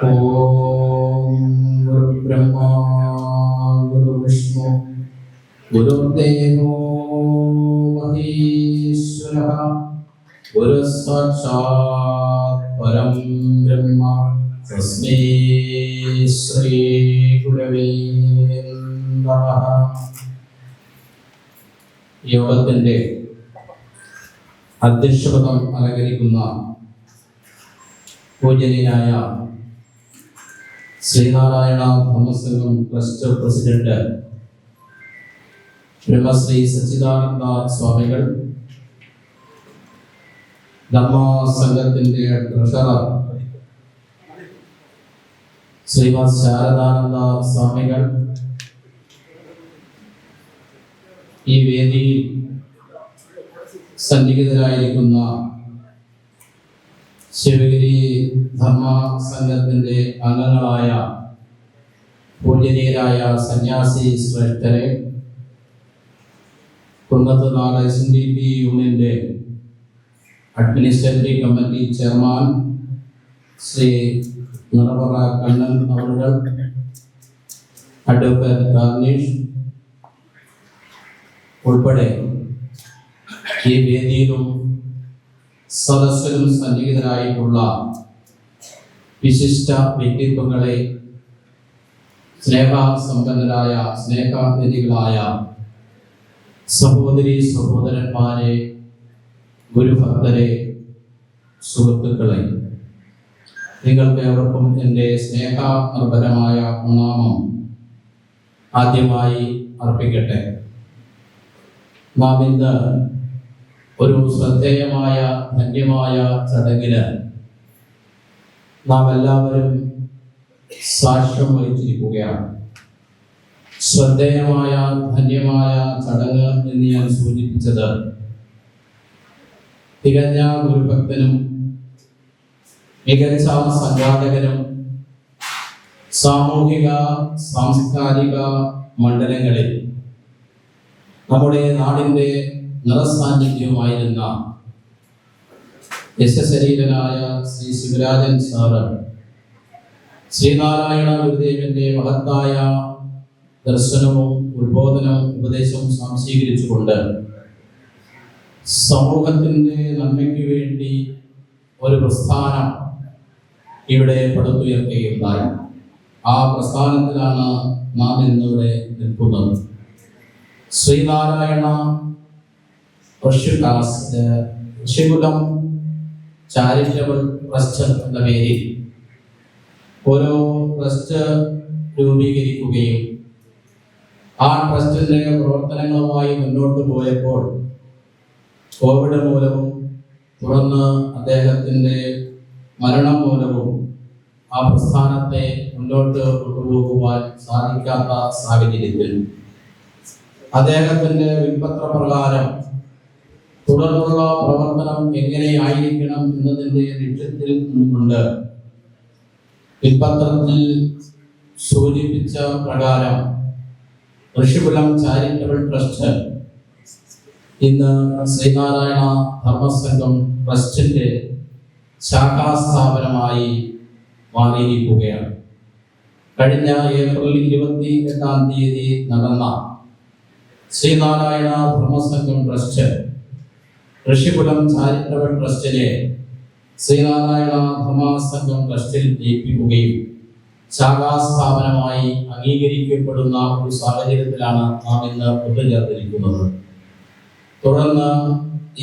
ഓം ഗുരുബ്രഹ്മാ ഗുരുവിഷ്ണു ഗുരുദേവോ മഹേശ്വരഃ ഗുരുസാക്ഷാത് പരം ബ്രഹ്മ തസ്മൈ ശ്രീ ഗുരവേ നമഃ. യോഗത്തിന്റെ അധ്യക്ഷപദം അലങ്കരിക്കുന്ന പൂജനീയനായ ശ്രീനാരായണ ധർമ്മസംഘം ട്രസ്റ്റ് പ്രസിഡന്റ് ബ്രഹ്മശ്രീ സച്ചിദാനന്ദ സ്വാമികൾ, ധർമ്മസംഘത്തിന്റെ ട്രഷറർ ശ്രീമദ് ശാരദാനന്ദ സ്വാമികൾ, ഈ വേദിയിൽ സന്നിഹിതരായിരിക്കുന്ന ശിവഗിരി ധർമ്മസംഘത്തിന്റെ അംഗങ്ങളായ പൂജനീയരായ സന്യാസി ശ്രേഷ്ഠരെ, കുന്നത്തുനാട് SNDP യൂണിയന്റെ administrative committee chairman Shri Niravara Kannan അവറുകൾ, അഡ്വക്കേറ്റ് കാർണീഷ് ഉൾപ്പെടെ ഈ വേദിയിലും സദസ്സിലും സന്നിഹിതരായിട്ടുള്ള വിശിഷ്ട വ്യക്തിത്വങ്ങളെ, സ്നേഹസമ്പന്നരായ സ്നേഹനിധികളായ സഹോദരി സഹോദരന്മാരെ, ഗുരുഭക്തരെ, സുഹൃത്തുക്കളെ, നിങ്ങൾക്ക് ഏവർക്കും എൻ്റെ സ്നേഹനിർഭരമായ പ്രണാമം ആദ്യമായി അർപ്പിക്കട്ടെ. നാം ഇന്ന് ഒരു ശ്രദ്ധേയമായ ധന്യമായ ചടങ്ങിന് നാം എല്ലാവരും സാക്ഷ്യം വഹിച്ചിരിക്കുകയാണ്. ശ്രദ്ധേയമായ ധന്യമായ ചടങ്ങ് എന്ന് ഞാൻ സൂചിപ്പിച്ചത് തികഞ്ഞ ഗുരുഭക്തനും മികച്ച സംഘാടകനും സാമൂഹിക സാംസ്കാരിക മണ്ഡലങ്ങളിൽ നമ്മുടെ നാടിൻ്റെ നിറസാന്നിധ്യവുമായിരുന്ന യശശരീരനായ ശ്രീ ശിവരാജൻ സാറ് ശ്രീനാരായണ ഗുരുദേവന്റെ മഹത്തായ ദർശനവും ഉത്ബോധനവും ഉപദേശവും സ്വാംശീകരിച്ചുകൊണ്ട് സമൂഹത്തിന്റെ നന്മയ്ക്ക് വേണ്ടി ഒരു പ്രസ്ഥാനം ഇവിടെ പടുത്തുയർത്തുകയുണ്ടായി. ആ പ്രസ്ഥാനത്തിലാണ് നാം ഇന്നിവിടെ നിൽക്കുന്നത്. ശ്രീനാരായണ ഋഷികുലം ചാരിറ്റബിൾ ട്രസ്റ്റ് എന്ന പേരിൽ ഒരു ട്രസ്റ്റ് രൂപീകരിക്കുകയും ആ ട്രസ്റ്റിന്റെ പ്രവർത്തനങ്ങളുമായി മുന്നോട്ട് പോയപ്പോൾ കോവിഡ് മൂലവും തുടർന്ന് അദ്ദേഹത്തിന്റെ മരണം മൂലവും ആ പ്രസ്ഥാനത്തെ മുന്നോട്ട് കൊണ്ടുപോകുവാൻ സാധിക്കാത്ത സാഹചര്യത്തിൽ അദ്ദേഹത്തിന്റെ വിൽപത്ര പ്രകാരം തുടർന്നുള്ള പ്രവർത്തനം എങ്ങനെയായിരിക്കണം എന്നതിന്റെ ലക്ഷ്യത്തിൽ നിന്നുകൊണ്ട് വിൽപത്രത്തിൽ സൂചിപ്പിച്ച പ്രകാരം ഋഷികുലം ചാരിറ്റബിൾ ട്രസ്റ്റ് ഇന്ന് ശ്രീനാരായണ ധർമ്മസംഘം ട്രസ്റ്റിന്റെ ശാഖാസ്ഥാപനമായി മാറിയിരിക്കുകയാണ്. കഴിഞ്ഞ ഏപ്രിൽ 28 നടന്ന ശ്രീനാരായണ ധർമ്മസംഘം ട്രസ്റ്റ് ഋഷികുലം ചാരിറ്റബിൾ ട്രസ്റ്റിനെ ശ്രീനാരായണ ധർമ്മസംഘം ട്രസ്റ്റിൽ ലയിപ്പിക്കുകയും ശാഖാസ്ഥാപനമായി അംഗീകരിക്കപ്പെടുന്ന ഒരു സാഹചര്യത്തിലാണ് നാം ഇന്ന് ഒത്തുചേർന്നിരിക്കുന്നത്. തുടർന്ന്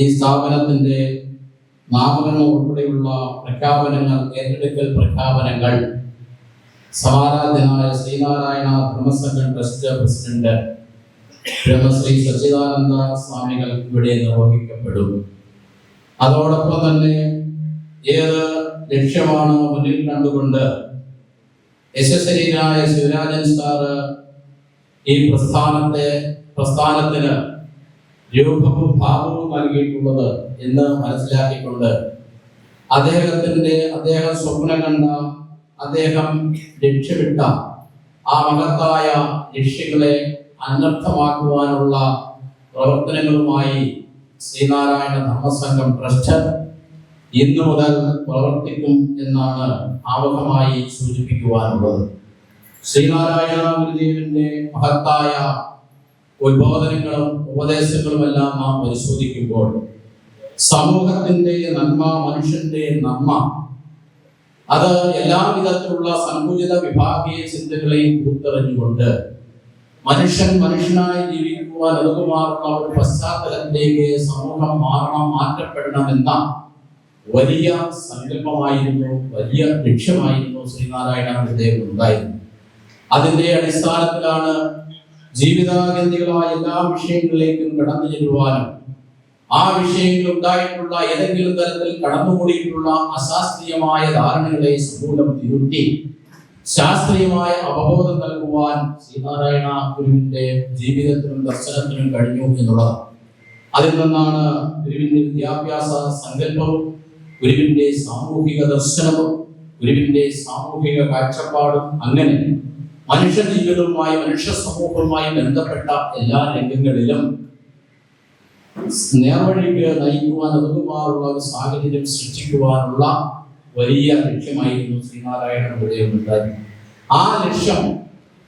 ഈ സ്ഥാപനത്തിന്റെ നാമകരണം ഉൾപ്പെടെയുള്ള പ്രഖ്യാപനങ്ങൾ, ഏറ്റെടുക്കൽ പ്രഖ്യാപനങ്ങൾ സമാരാധ്യനായ ശ്രീനാരായണ ധർമ്മസംഘം ട്രസ്റ്റ് പ്രസിഡന്റ് ബ്രഹ്മശ്രീ സച്ചിദാനന്ദ സ്വാമികൾ ഇവിടെ നിർവഹിക്കപ്പെടും. അതോടൊപ്പം തന്നെ ഏത് ലക്ഷ്യമാണ് മുന്നിൽ കണ്ടുകൊണ്ട് യശശരീരനായ ശിവരാജൻ സാറ് ഈ പ്രസ്ഥാനത്തിന് രൂപവും ഭാവവും നൽകിയിട്ടുള്ളത് എന്ന് മനസ്സിലാക്കിക്കൊണ്ട് അദ്ദേഹം സ്വപ്നം കണ്ട, അദ്ദേഹം ലക്ഷ്യമിട്ട ആ മഹത്തായ ലക്ഷ്യങ്ങളെ അനർത്ഥമാക്കുവാനുള്ള പ്രവർത്തനങ്ങളുമായി ശ്രീനാരായണ ധർമ്മസംഘം ട്രസ്റ്റ് ഇന്നു മുതൽ പ്രവർത്തിക്കും എന്നാണ് ആമുഖമായി സൂചിപ്പിക്കുവാനുള്ളത്. ശ്രീനാരായണ ഗുരുദേവന്റെ മഹത്തായ ഉദ്ബോധനങ്ങളും ഉപദേശങ്ങളുമെല്ലാം നാം പരിശോധിക്കുമ്പോൾ സമൂഹത്തിന്റെ നന്മ, മനുഷ്യന്റെ നന്മ, അത് എല്ലാവിധത്തിലുള്ള സങ്കുചിത വിഭാഗീയ ചിന്തകളെയും പുറത്തെറിഞ്ഞുകൊണ്ട് മനുഷ്യൻ മനുഷ്യനായി ജീവിക്കുവാൻ ഒതുക്കുമാറുള്ള ഒരു പശ്ചാത്തലത്തിലേക്ക് സമൂഹം മാറ്റപ്പെടണമെന്ന വലിയ സങ്കല്പമായിരുന്നു, വലിയ ലക്ഷ്യമായിരുന്നു ശ്രീനാരായണ ഗുരുദേവൻ ഉണ്ടായിരുന്നു. അതിന്റെ അടിസ്ഥാനത്തിലാണ് ജീവിതാഗന്ധികളായ എല്ലാ വിഷയങ്ങളിലേക്കും കടന്നു ചെല്ലുവാനും ആ വിഷയങ്ങളിൽ ഉണ്ടായിട്ടുള്ള ഏതെങ്കിലും തരത്തിൽ കടന്നുകൂടിയിട്ടുള്ള അശാസ്ത്രീയമായ ധാരണകളെ സമൂലം തിരുത്തി ശാസ്ത്രീയമായ അവബോധം നൽകുവാൻ ശ്രീനാരായണ ഗുരുവിന്റെ ജീവിതത്തിനും ദർശനത്തിനും കഴിഞ്ഞു എന്നുള്ളതാണ്. അതിൽ നിന്നാണ് ഗുരുവിന്റെ വിദ്യാഭ്യാസ സങ്കല്പവും ഗുരുവിന്റെ സാമൂഹിക ദർശനവും ഗുരുവിന്റെ സാമൂഹിക കാഴ്ചപ്പാടും അങ്ങനെ മനുഷ്യ ജീവിതവുമായി, മനുഷ്യ സമൂഹവുമായി ബന്ധപ്പെട്ട എല്ലാ രംഗങ്ങളിലും നേർവഴിക്ക് നയിക്കുവാൻ ഒതുക്കുമാറുള്ള ഒരു സാഹചര്യം സൃഷ്ടിക്കുവാനുള്ള വലിയ ലക്ഷ്യമായിരുന്നു ശ്രീനാരായണ ഗുരുദേവൻ ഉണ്ടായിരുന്നത്. ആ ലക്ഷ്യം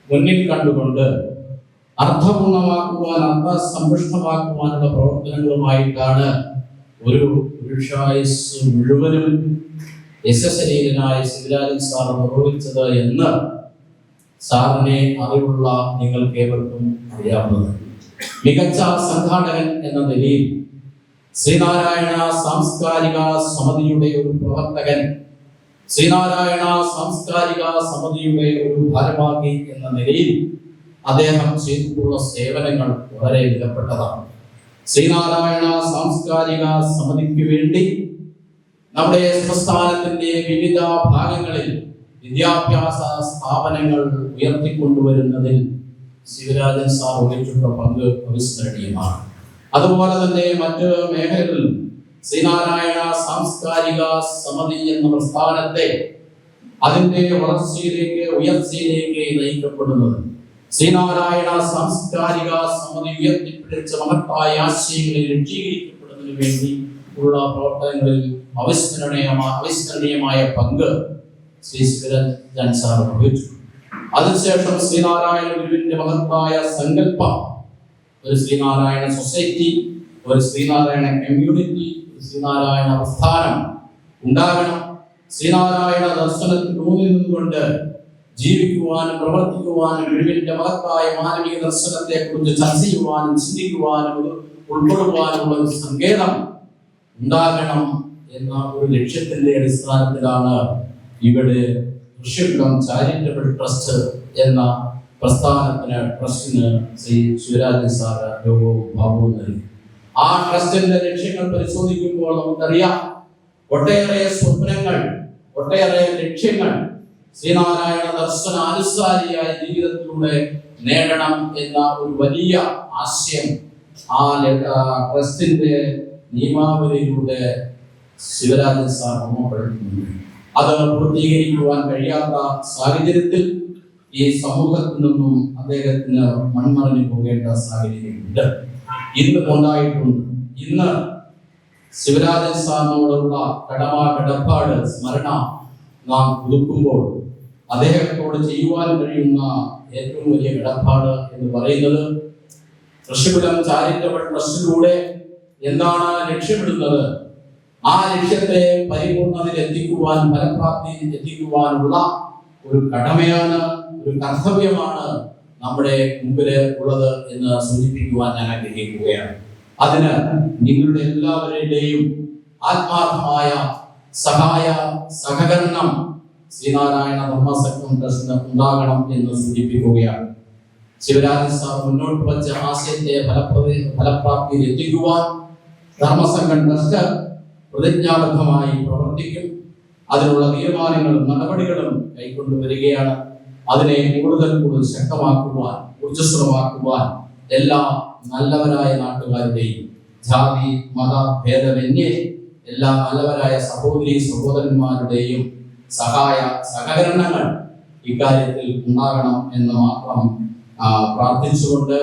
മുന്നിൽ കണ്ടുകൊണ്ട് അർത്ഥപൂർണമാക്കുവാൻ, അർത്ഥസമ്പുഷ്ടമാക്കുവാനുള്ള പ്രവർത്തനങ്ങളുമായിട്ടാണ് ഒരു പുരുഷായുസ് മുഴുവനും യശശരീരനായ ശിവരാജൻ സാർ നിർവഹിച്ചത് എന്ന് സാറിനെ അറിവുള്ള നിങ്ങൾക്ക് ഏവർക്കും അറിയാവുന്നത്. മികച്ച സംഘാടകൻ എന്ന നിലയിൽ ശ്രീനാരായണ സാംസ്കാരിക സമിതിയുടെ ഒരു പ്രവർത്തകൻ, ശ്രീനാരായണ സാംസ്കാരിക സമിതിയുടെ ഒരു ഭാരവാഹി എന്ന നിലയിൽ അദ്ദേഹം ചെയ്തിട്ടുള്ള സേവനങ്ങൾ വളരെ വിലപ്പെട്ടതാണ്. ശ്രീനാരായണ സാംസ്കാരിക സമിതിക്ക് വേണ്ടി നമ്മുടെ സംസ്ഥാനത്തിന്റെ വിവിധ ഭാഗങ്ങളിൽ വിദ്യാഭ്യാസ സ്ഥാപനങ്ങൾ ഉയർത്തിക്കൊണ്ടുവരുന്നതിൽ ശിവരാജൻ സാർ വഹിച്ചിട്ടുള്ള പങ്ക് അവിസ്മരണീയമാണ്. അതുപോലെ തന്നെ മറ്റ് മേഖലകളിലും ശ്രീനാരായണ സാംസ്കാരിക സമിതി എന്ന പ്രസ്ഥാനത്തെ അതിന്റെ വളർച്ചയിലേക്ക്, ഉയർച്ചയിലേക്ക് നയിക്കപ്പെടുന്നത് ശ്രീനാരായണ സാംസ്കാരിക സമിതി ഉയർത്തിപ്പിടിച്ച മഹത്തായ ആശയങ്ങളെ രക്ഷീകരിക്കപ്പെടുന്നതിന് വേണ്ടി ഉള്ള പ്രവർത്തനങ്ങളിൽ അവിസ്മരണീയമായ പങ്ക് ശ്രീ ശിവരാജൻ സാർ വഹിച്ചു. അതിനുശേഷം ശ്രീനാരായണ ഗുരുവിന്റെ മഹത്തായ സങ്കല്പം, ഒരു ശ്രീനാരായണ സൊസൈറ്റി, ഒരു ശ്രീനാരായണ കമ്മ്യൂണിറ്റി, ഒരു ശ്രീനാരായണ പ്രസ്ഥാനം ഉണ്ടാകണം. ശ്രീനാരായണ ദർശനത്തിൽ ഊന്നി നിന്നുകൊണ്ട് ജീവിക്കുവാനും പ്രവർത്തിക്കുവാനും ഗുരുവിന്റെ മഹത്തായ മാനവിക ദർശനത്തെ കുറിച്ച് ചർച്ച ചെയ്യുവാനും ചിന്തിക്കുവാനും ഉൾപ്പെടുവാനുള്ള ഒരു സങ്കേതം ഉണ്ടാകണം എന്ന ഒരു ലക്ഷ്യത്തിന്റെ അടിസ്ഥാനത്തിലാണ് ഇവിടെ ഋഷികുലം ചാരിറ്റബിൾ ട്രസ്റ്റ് എന്ന ട്രസ്റ്റിന് ശ്രീ ശിവരാജൻ സാർ യോഗവും ഭാവവും നൽകി. ആ ട്രസ്റ്റിന്റെ ലക്ഷ്യങ്ങൾ പരിശോധിക്കുമ്പോൾ നമുക്കറിയാം, ഒട്ടേറെ സ്വപ്നങ്ങൾ, ഒട്ടേറെ ലക്ഷ്യങ്ങൾ ശ്രീനാരായണ ദർശനാനുസാരിയായ ജീവിതത്തിലൂടെ നേടണം എന്ന ഒരു വലിയ ആശയം ആ ട്രസ്റ്റിന്റെ നിയമാവലിയിലൂടെ ശിവരാജൻ സാർ ഓർമ്മപ്പെടുത്തുന്നുണ്ട്. അത് പൂർത്തീകരിക്കുവാൻ കഴിയാത്ത സാഹചര്യത്തിൽ ഈ സമൂഹത്തിൽ നിന്നും അദ്ദേഹത്തിന് മൺമറഞ്ഞു പോകേണ്ട സാഹചര്യമുണ്ട്, ഇന്ന് ഉണ്ടായിട്ടുണ്ട്. ഇന്ന് ശിവരാജൻ സാറിനോടുള്ള കടപ്പാട്, സ്മരണ നാം പുതുക്കുമ്പോൾ അദ്ദേഹത്തോട് ചെയ്യുവാൻ കഴിയുന്ന ഏറ്റവും വലിയ കടപ്പാട് എന്ന് പറയുന്നത് ഋഷികുലം ചാരിറ്റബിൾ ട്രസ്റ്റിലൂടെ എന്താണ് ലക്ഷ്യമിടുന്നത്, ആ ലക്ഷ്യത്തെ പരിപൂർണതയിൽ എത്തിക്കുവാൻ, ഫലപ്രാപ്തി എത്തിക്കുവാനുള്ള ഒരു കടമയാണ്, ഒരു കർത്തവ്യമാണ് നമ്മുടെ മുമ്പിൽ ഉള്ളത് എന്ന് സൂചിപ്പിക്കുവാൻ ഞാൻ ആഗ്രഹിക്കുകയാണ്. അതിന് നിങ്ങളുടെ എല്ലാവരുടെയും ആത്മാർത്ഥമായ സഹകരണം ശ്രീനാരായണ ധർമ്മസംഘം ട്രസ്റ്റിന് ഉണ്ടാകണം എന്ന് സൂചിപ്പിക്കുകയാണ്. ശിവരാജൻ സാർ മുന്നോട്ട് വച്ച ആശയത്തെ ഫലപ്രാപ്തിയിൽ എത്തിക്കുവാൻ ധർമ്മസംഘം ട്രസ്റ്റ് പ്രതിജ്ഞാബദ്ധമായി പ്രവർത്തിക്കും. അതിനുള്ള തീരുമാനങ്ങളും നടപടികളും കൈക്കൊണ്ടുവരികയാണ്. അതിനെ കൂടുതൽ ശക്തമാക്കുവാൻ, ഊർജ്ജസ്വലമാക്കുവാൻ എല്ലാ നല്ലവരായ നാട്ടുകാരുടെയും ജാതി മത ഭേദമന്യേ എല്ലാ നല്ലവരായ സഹോദരന്മാരുടെയും സഹകരണങ്ങൾ ഇക്കാര്യത്തിൽ ഉണ്ടാകണം എന്ന് മാത്രം പ്രാർത്ഥിച്ചുകൊണ്ട്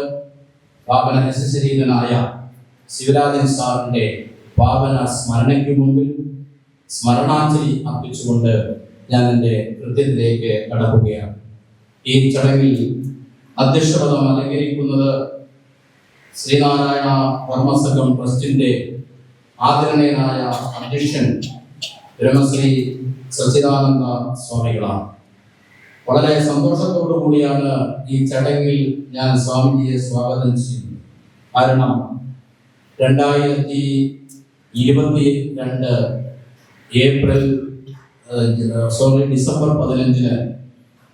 പാവന ശരീരനായ ശിവരാജൻ സാറിന്റെ പാവന സ്മരണയ്ക്ക് മുമ്പിൽ സ്മരണാഞ്ജലി അർപ്പിച്ചുകൊണ്ട് ഞാൻ എൻ്റെ കൃത്യത്തിലേക്ക് കടക്കുകയാണ്. ഈ ചടങ്ങിൽ അധ്യക്ഷപദം അലങ്കരിക്കുന്നത് ശ്രീനാരായണ ധർമ്മസംഘം ട്രസ്റ്റിന്റെ ആദരണീയനായ അധ്യക്ഷൻ ബ്രഹ്മശ്രീ സച്ചിദാനന്ദ സ്വാമികളാണ്. വളരെ സന്തോഷത്തോടു കൂടിയാണ് ഈ ചടങ്ങിൽ ഞാൻ സ്വാമിജിയെ സ്വാഗതം ചെയ്യുന്നത്. കാരണം 2022 ഡിസംബർ 15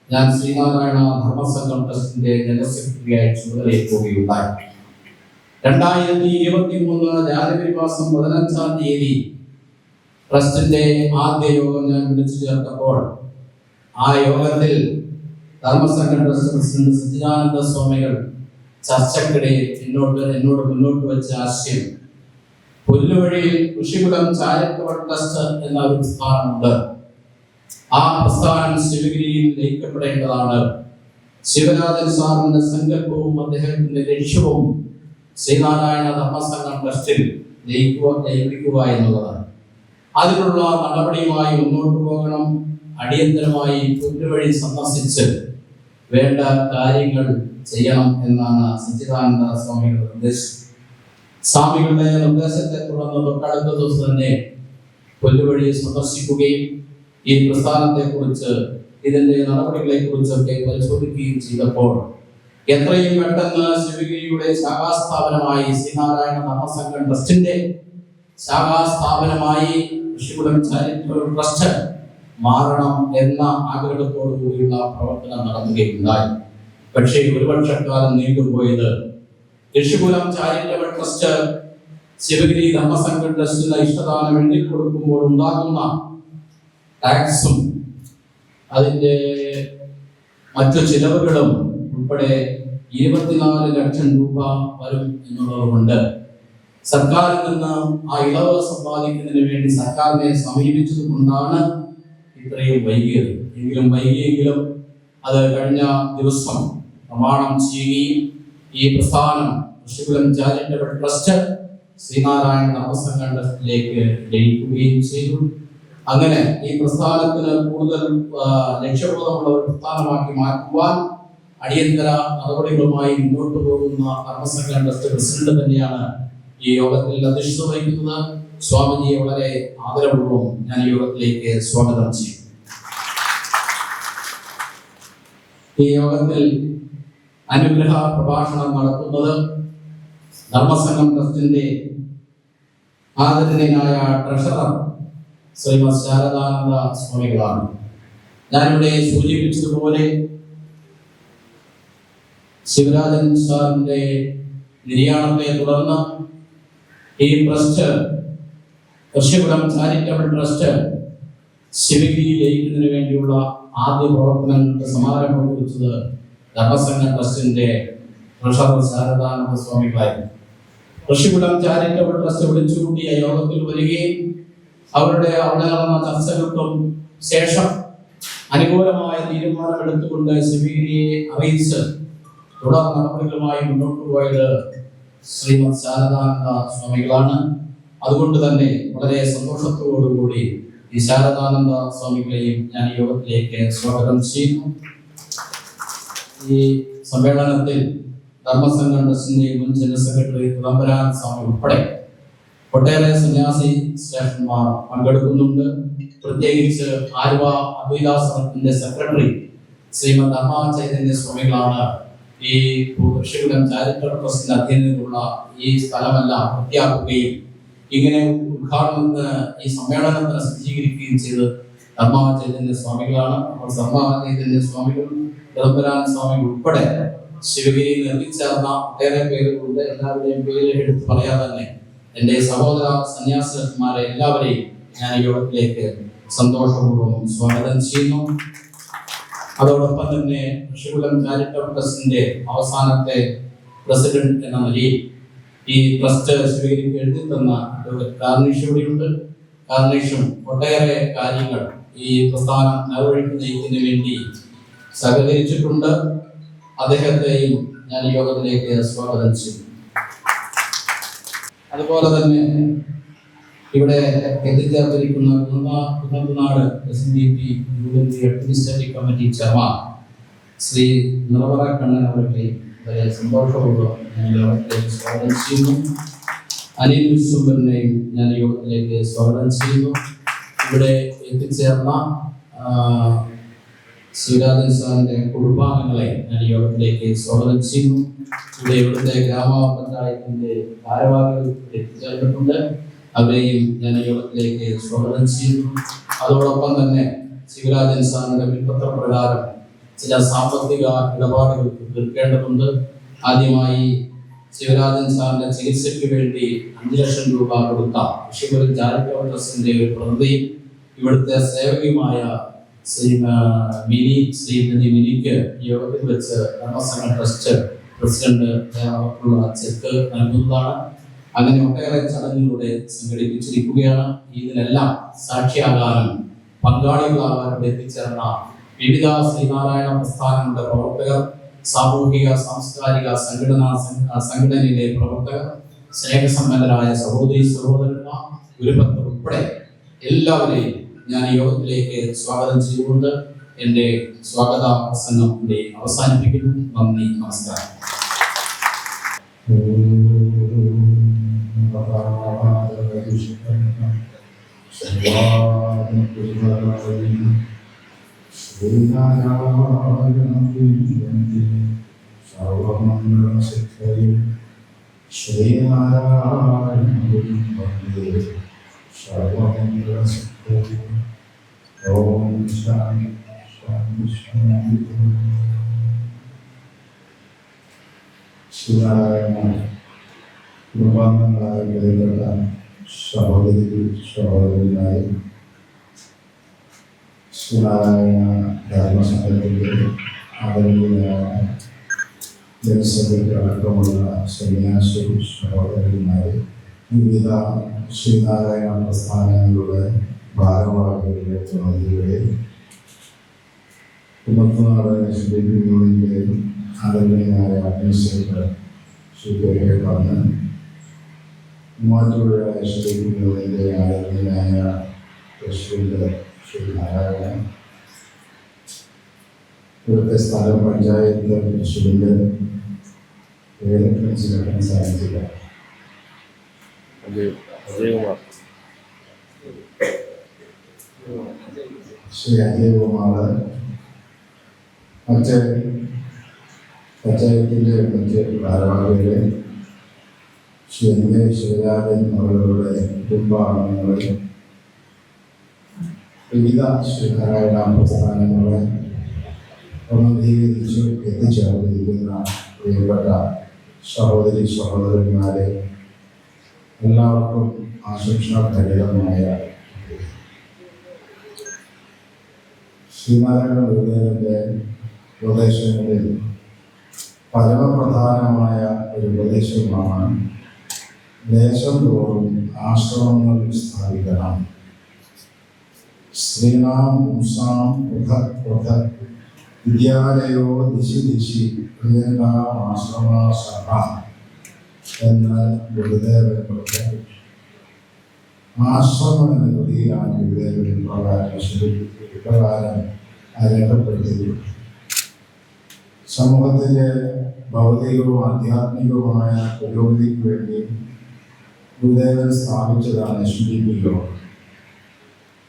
ഞാൻ ശ്രീനാരായണ ധർമ്മസംഘം ട്രസ്റ്റിന്റെ ജനറൽ സെക്രട്ടറിയായി ചുമതലയേൽക്കുകയുണ്ടായി. 2023 ജാനുവരി മാസം 15-ാം തീയതി ട്രസ്റ്റിന്റെ ആദ്യ യോഗം ഞാൻ വിളിച്ചു ചേർത്തപ്പോൾ ആ യോഗത്തിൽ ധർമ്മസംഘം ട്രസ്റ്റ് പ്രസിഡന്റ് സച്ചിദാനന്ദ സ്വാമികൾ ചർച്ചക്കിടയിൽ എന്നോട് മുന്നോട്ട് വെച്ച ആശയം, പുല്ലുവഴിയിൽ ഋഷികുലം ചാരിറ്റബിൾ ട്രസ്റ്റ് എന്ന ഒരു പ്രസ്ഥാനമുണ്ട്. ആ പ്രസ്ഥാനം ശിവഗിരിയിൽ ലയിക്കപ്പെടേണ്ടതാണ്. ശിവരാജൻ സാറിന്റെ സങ്കല്പവും അദ്ദേഹത്തിന്റെ ലക്ഷ്യവും ശ്രീനാരായണ ധർമ്മസംഘം ട്രസ്റ്റിൽ ലയിപ്പിക്കുക എന്നുള്ളതാണ്. അതിനുള്ള നടപടിയുമായി മുന്നോട്ട് പോകണം. അടിയന്തരമായി പുല്ലുവഴി സന്ദർശിച്ച് വേണ്ട കാര്യങ്ങൾ ചെയ്യണം എന്നാണ് സച്ചിദാനന്ദ സ്വാമികളുടെ നിർദ്ദേശം. സ്വാമികളുടെ നിർദ്ദേശത്തെ തുടർന്ന് തൊട്ടടുത്ത ദിവസം തന്നെ പുല്ലുവഴി സന്ദർശിക്കുകയും ഈ പ്രസ്ഥാനത്തെക്കുറിച്ച് ഇതിന്റെ നടപടികളെക്കുറിച്ചൊക്കെ പരിശോധിക്കുകയും ചെയ്തപ്പോൾ എത്രയും പെട്ടെന്ന് ശിവഗിരിയുടെ ശാഖാസ്ഥാപനമായി ശ്രീനാരായണ ധർമ്മസംഘം ട്രസ്റ്റിന്റെ ശാഖാസ്ഥാപനമായി ഋഷികുലം ചാരിറ്റബിൾ ട്രസ്റ്റ് മാറണം എന്ന ആഗ്രഹത്തോടു കൂടിയുള്ള പ്രവർത്തനം നടത്തുകയുണ്ടായി. പക്ഷേ ഒരു വർഷക്കാലം നീണ്ടുപോയത് ഋഷികുലം ചാരിറ്റബിൾ ട്രസ്റ്റ് ശിവഗിരി ധർമ്മസംഘം ട്രസ്റ്റിന് ഇഷ്ടദാനം എഴുതി കൊടുക്കുമ്പോൾ ഉണ്ടാകുന്ന ടാക്സും അതിൻ്റെ മറ്റു ചിലവുകളും ഉൾപ്പെടെ 24 ലക്ഷം രൂപ വരും എന്നുള്ളതുകൊണ്ട് സർക്കാരിൽ നിന്ന് ആ ഇളവ് സമ്പാദിക്കുന്നതിന് വേണ്ടി സർക്കാരിനെ സമീപിച്ചത് കൊണ്ടാണ് ഇത്രയും വൈകിയെങ്കിലും അത് കഴിഞ്ഞ ദിവസം പ്രമാണം ചെയ്യുകയും ഈ പ്രസ്ഥാനം ഋഷികുലം ചാരിറ്റബിൾ ട്രസ്റ്റ് ശ്രീനാരായണ ധർമ്മസംഘം ട്രസ്റ്റിലേക്ക് ലയിക്കുകയും ചെയ്തു. അങ്ങനെ ഈ പ്രസ്ഥാനത്തിന് കൂടുതൽ ലക്ഷ്യബോധമുള്ള ഒരു പ്രസ്ഥാനമാക്കി മാറ്റുവാൻ അടിയന്തര നടപടികളുമായി മുന്നോട്ട് പോകുന്ന ധർമ്മസംഘം ട്രസ്റ്റ് പ്രസിഡന്റ് തന്നെയാണ് ഈ യോഗത്തിൽ അധ്യക്ഷത വഹിക്കുന്നത്. സ്വാമിജിയെ വളരെ ആദരപൂർവ്വം ഞാൻ ഈ യോഗത്തിലേക്ക് സ്വാഗതം ചെയ്യും. ഈ യോഗത്തിൽ അനുഗ്രഹ പ്രഭാഷണം നടത്തുന്നത് ധർമ്മസംഘം ട്രസ്റ്റിന്റെ ആദരണീയനായ ട്രഷറർ ശ്രീമദ് ശാരദാനന്ദ സ്വാമികളാണ്. ഞാനിവിടെ സൂചിപ്പിച്ചതുപോലെ ശിവരാജൻ സാറിന്റെ നിര്യാണത്തെ തുടർന്ന് ഈ ട്രസ്റ്റ് ഋഷികുലം ചാരിറ്റബിൾ ട്രസ്റ്റ് ശിവഗിരി ലയിക്കുന്നതിന് വേണ്ടിയുള്ള ആദ്യ പ്രവർത്തനങ്ങൾക്ക് സമാരംഭം കുറിച്ചത് ധർമ്മസംഘം ട്രസ്റ്റിന്റെ ട്രഷറർ ശാരദാനന്ദ സ്വാമികളായിരുന്നു. ഋഷികുലം ചാരിറ്റബിൾ ട്രസ്റ്റ് വിളിച്ചുകൂട്ടിയ യോഗത്തിൽ വരികയും അവിടെ നടന്ന ചർച്ചകൾക്കും ശേഷം അനുകൂലമായ തീരുമാനമെടുത്തുകൊണ്ട് ശിവഗിരിയെ അറിയിച്ച് തുടർ നടപടികളുമായി മുന്നോട്ട് പോയത് ശ്രീമദ് ശാരദാനന്ദ സ്വാമികളാണ്. അതുകൊണ്ട് തന്നെ വളരെ സന്തോഷത്തോടുകൂടി ഈ ശാരദാനന്ദ സ്വാമികളെയും ഞാൻ ഈ യോഗത്തിലേക്ക് സ്വാഗതം ചെയ്യുന്നു. ഈ സമ്മേളനത്തിൽ ധർമ്മസംഘം ട്രസ്റ്റിന്റെ മുൻ ജനറൽ സെക്രട്ടറി ചിദംബരാൻ സ്വാമി ഉൾപ്പെടെ ഒട്ടേറെ സന്യാസി ശ്രേഷ്ഠന്മാർ പങ്കെടുക്കുന്നുണ്ട്. പ്രത്യേകിച്ച് ആലുവ അദ്വൈതാശ്രമത്തിന്റെ സെക്രട്ടറി ശ്രീമദ് ധർമ്മ ചൈതന്യ സ്വാമികളാണ് ഈ ഋഷികുലം ചാരിറ്റബിൾ ട്രസ്റ്റിന്റെ അധീനതയിലുള്ള ഈ സ്ഥലമെല്ലാം വൃത്തിയാക്കുകയും ഇങ്ങനെ ഉദ്ഘാടനത്തിന് ഈ സമ്മേളനത്തിന് സജ്ജീകരിക്കുകയും ചെയ്ത് ധർമ്മ ചൈതന്യ സ്വാമികളാണ്. അപ്പോൾ ധർമ്മ ചൈതന്യ സ്വാമികൾ ചിദംബരാൻ സ്വാമി ഉൾപ്പെടെ ശിവഗിരിയിൽ എത്തിച്ചേർന്ന ഒട്ടേറെ പേരുകളുണ്ട്. എല്ലാവരുടെയും പേര് എടുത്ത് പറയാതെ തന്നെ എൻ്റെ സഹോദര സന്യാസിമാരെ എല്ലാവരെയും ഞാൻ ഈ യോഗത്തിലേക്ക് സന്തോഷപൂർവ്വം സ്വാഗതം ചെയ്യുന്നു. അതോടൊപ്പം തന്നെ ഋഷികുലം ചാരിറ്റബിൾ ട്രസ്റ്റിന്റെ അവസാനത്തെ പ്രസിഡന്റ് എന്ന നിലയിൽ ഈ ട്രസ്റ്റ് ശിവഗിരിക്ക് എഴുതി തന്ന കാർണിഷ് ഇവിടെയുണ്ട്. കാർണിഷും ഒട്ടേറെ കാര്യങ്ങൾ ഈ പ്രസ്ഥാനം നേർവഴിക്ക് നയിക്കുന്നതിന് വേണ്ടി സഹകരിച്ചിട്ടുണ്ട്. അദ്ദേഹത്തെയും ഞാൻ ഈ യോഗത്തിലേക്ക് സ്വാഗതം ചെയ്തു. അതുപോലെ തന്നെ ഇവിടെ എത്തിച്ചേർന്നിരിക്കുന്ന Kunnathunad SNDP administrative committee chairman Shri Niravara Kannan അവരുടെ വളരെ സന്തോഷപൂർവ്വം ഞാൻ യോഗത്തിലേക്ക് സ്വാഗതം ചെയ്യുന്നു. അനിൽ വിശ്വംഭരനെയും ഞാൻ യോഗത്തിലേക്ക് സ്വാഗതം ചെയ്യുന്നു. ഇവിടെ എത്തിച്ചേർന്ന ശിവരാജൻ സാറിന്റെ കുടുംബാംഗങ്ങളെ ഞാൻ യോഗത്തിലേക്ക് സ്വാഗതം ചെയ്യുന്നു. ഇവിടെ ഇവിടുത്തെ ഗ്രാമപഞ്ചായത്തിന്റെ ഭാരവാഹികൾ എത്തിച്ചേർന്നിട്ടുണ്ട്. അവരെയും ഞാൻ യോഗത്തിലേക്ക് സ്വാഗതം ചെയ്യുന്നു. അതോടൊപ്പം തന്നെ ശിവരാജൻ സാറിന്റെ വിൽപ്പത്ര പ്രകാരം ചില സാമ്പത്തിക ഇടപാടുകൾ തീർക്കേണ്ടതുണ്ട്. ആദ്യമായി ശിവരാജൻ സാറിന്റെ ചികിത്സയ്ക്ക് വേണ്ടി 5 ലക്ഷം രൂപ കൊടുത്ത ഋഷിപുരം ചാരിറ്റബിൾ ട്രസ്റ്റിന്റെ ഒരു പ്രതിനിധിയും ഇവിടുത്തെ സേവകയുമായ മിനിക്ക് യോഗത്തിൽ വെച്ച് ധർമ്മസംഘ ട്രസ്റ്റ് പ്രസിഡന്റ് ഉള്ള ചെക്ക് നൽകുന്നതാണ്. അങ്ങനെ ഒട്ടേറെ ചടങ്ങുകളിലൂടെ സംഘടിപ്പിച്ചിരിക്കുകയാണ്. ഇതിനെല്ലാം സാക്ഷിയാകാനും പങ്കാളികളാകാനും എത്തിച്ചേർന്ന വിവിധ ശ്രീനാരായണ പ്രസ്ഥാനങ്ങളുടെ പ്രവർത്തകർ, സാമൂഹിക സാംസ്കാരിക സംഘടനയിലെ പ്രവർത്തകർ, സ്നേഹസമ്പന്നരായ സഹോദരി സഹോദരന്മാർ, ഗുരുഭക്തർ ഉൾപ്പെടെ എല്ലാവരെയും ഞാൻ യോഗത്തിലേക്ക് സ്വാഗതം ചെയ്തുകൊണ്ട് എൻ്റെ സ്വാഗത പ്രസംഗം കൂടി അവസാനിപ്പിക്കുന്നു. നന്ദി, നമസ്കാരം. കുടുംബാംഗങ്ങളായ വിലപ്പെട്ട സഹോദരനായ ശ്രീനാരായണ ധർമ്മസംഘത്തിന്റെ ആദരണീയനായ ജനസഭയ്ക്ക് അടക്കമുള്ള സന്യാസി സഹോദരന്മാരെ, വിവിധ ശ്രീനാരായണ പ്രസ്ഥാനങ്ങളുടെ ഭാരവാഹികളുടെ പ്രതിനിധികളെ, കുന്നത്തുനാട് SNDP യൂണിയന്റെ ആദരണീയനായ അഡ്മിനിസ്ട്രേറ്റർ ശ്രീ പറഞ്ഞ്, മൂവാറ്റുപുഴ SNDP യൂണിയന്റെ ആദരണീയനായ പ്രസിഡന്റ് ശ്രീ നാരായണൻ, ഇവിടുത്തെ സ്ഥലം പഞ്ചായത്ത് പ്രസിഡന്റ് സാധിച്ചില്ല ശ്രീ അജയകുമാർ, മറ്റ് പഞ്ചായത്തിൻ്റെ മറ്റ് ഭാരവാഹികളെ, ശ്രീ ശിവരാജൻ അവരുടെ കുടുംബാംഗങ്ങളെ, വിവിധ ശ്രീനാരായണ പ്രസ്ഥാനങ്ങളെ പ്രതിനിധീകരിച്ച് എത്തിച്ചേർന്നിരിക്കുന്ന പ്രിയപ്പെട്ട സഹോദരി സഹോദരന്മാരെ, എല്ലാവർക്കും ആശംസാഭരിതമായ ശ്രീനാരായണ ഗുരുദേവന്റെ ഉപദേശങ്ങളിൽ പരമപ്രധാനമായ ഒരു ഉപദേശമാണ് ദേശം തോറും ആശ്രമങ്ങൾ സ്ഥാപിക്കണം. സ്ത്രീണാം പുംസാം പൃഥക് പൃഥക് വിദ്യാലയോ ദിശി ദിശി പ്രിയങ്കാശ്രമ സഭ എന്ന് ഗുരുദേവൻ പ്രഖ്യാപിച്ചു. ആശ്രമം എന്ന കൃതിയിലാണ് ഗുരുദേവൻ ഇപ്രകാരം രേഖപ്പെടുത്തിയത്. സമൂഹത്തിൻ്റെ ഭൗതികവും ആധ്യാത്മികവുമായ പുരോഗതിക്ക് വേണ്ടി ഗുരുദേവൻ സ്ഥാപിച്ചതാണ് SNDP യോഗം.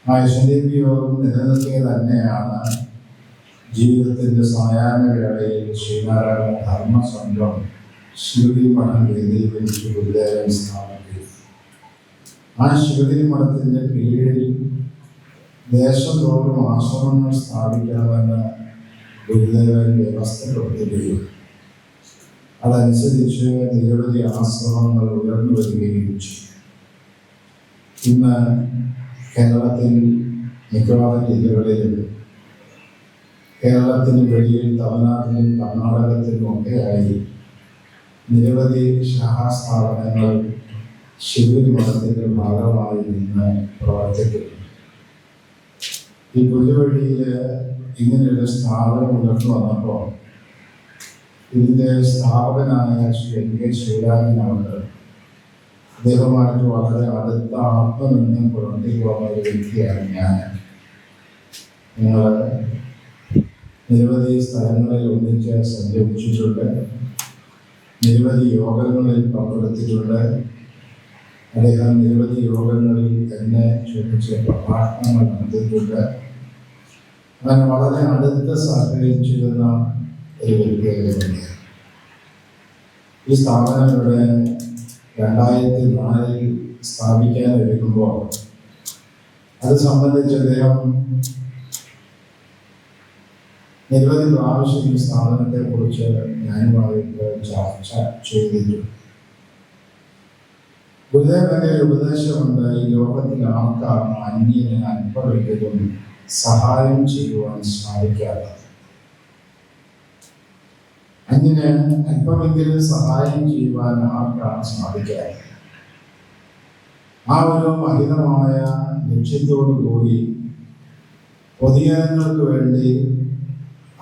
ആ SNDP യോഗം നിലനിൽക്കുക തന്നെയാണ് ജീവിതത്തിൻ്റെ സായാഹ്ന വേളയിൽ ശ്രീനാരായണ ധർമ്മസംഘം ശിവഗിരി മഠം കേന്ദ്രീകരിച്ച് ഗുരുദേവൻ സ്ഥാപിച്ചു. ആ ശിവഗിരി മഠത്തിൻ്റെ കീഴിൽ ദേശം തോറും ആശ്രമങ്ങൾ സ്ഥാപിക്കണമെന്ന് ഗുരുദേവൻ വ്യവസ്ഥപ്പെടുത്തുകയും അതനുസരിച്ച് നിരവധി ആശ്രമങ്ങൾ ഉയർന്നു വരികയും ചെയ്തു. ഇന്ന് കേരളത്തിൽ മിക്കവാറും ജില്ലകളിലും കേരളത്തിന് വെളിയിൽ തമിഴ്നാട്ടിലും കർണാടകത്തിലും ഒക്കെയായി നിരവധി ശാഖാസ്ഥാപനങ്ങൾ ശിവഗിരി മഠത്തിൻ്റെ ഭാഗമായി നിന്ന് പ്രവർത്തിക്കുന്നു. ഈ പുതുവഴിയിൽ ഇങ്ങനെയൊരു സ്ഥാപനം ഉയർന്നു വന്നപ്പോൾ ഇതിൻ്റെ സ്ഥാപകനായ ശ്രീ NK ശിവരാജൻ അവർ അദ്ദേഹവുമായിട്ട് വളരെ അടുത്ത ആത്മബന്ധം പുലർത്തിക്കൊള്ളുന്ന ഒരു വ്യക്തിയാണ് ഞാൻ. നിങ്ങൾ നിരവധി സ്ഥലങ്ങളിൽ ഒന്നിച്ച് സഞ്ചരിച്ചിട്ടുണ്ട്, നിരവധി യോഗങ്ങളിൽ പങ്കെടുത്തിട്ടുണ്ട്. അദ്ദേഹം നിരവധി യോഗങ്ങളിൽ എന്നെ ക്ഷണിച്ച് പ്രഭാഷണങ്ങൾ നടത്തിയിട്ടുണ്ട്. അങ്ങനെ വളരെ അടുത്ത് സഹകരിച്ചിരുന്ന ഒരു വ്യക്തിയായിരുന്നു. ഈ സ്ഥാപനം ഇവിടെ 2004 സ്ഥാപിക്കാൻ ഒരുങ്ങുമ്പോൾ അത് സംബന്ധിച്ച് അദ്ദേഹം നിരവധി പ്രാവശ്യം ഈ സ്ഥാപനത്തെ കുറിച്ച് ഞാനുമായിട്ട് ചർച്ച ചെയ്തിട്ടുണ്ട്. ഗുരുദേവന്റെ ഒരു ഉപദേശമുണ്ട്, ഈ ലോകത്തിൽ ആർക്കാണ് അന്യന് അല്പമെങ്കിലും സഹായം ചെയ്യുവാൻ സാധിക്കാത്തത്. അന്യന് അല്പമെങ്കിലും സഹായം ചെയ്യുവാൻ ആർക്കാണ് സാധിക്കാത്തത്. ആ ഒരു മഹിതമായ ലക്ഷ്യത്തോടു കൂടി പൊതുജനങ്ങൾക്ക് വേണ്ടി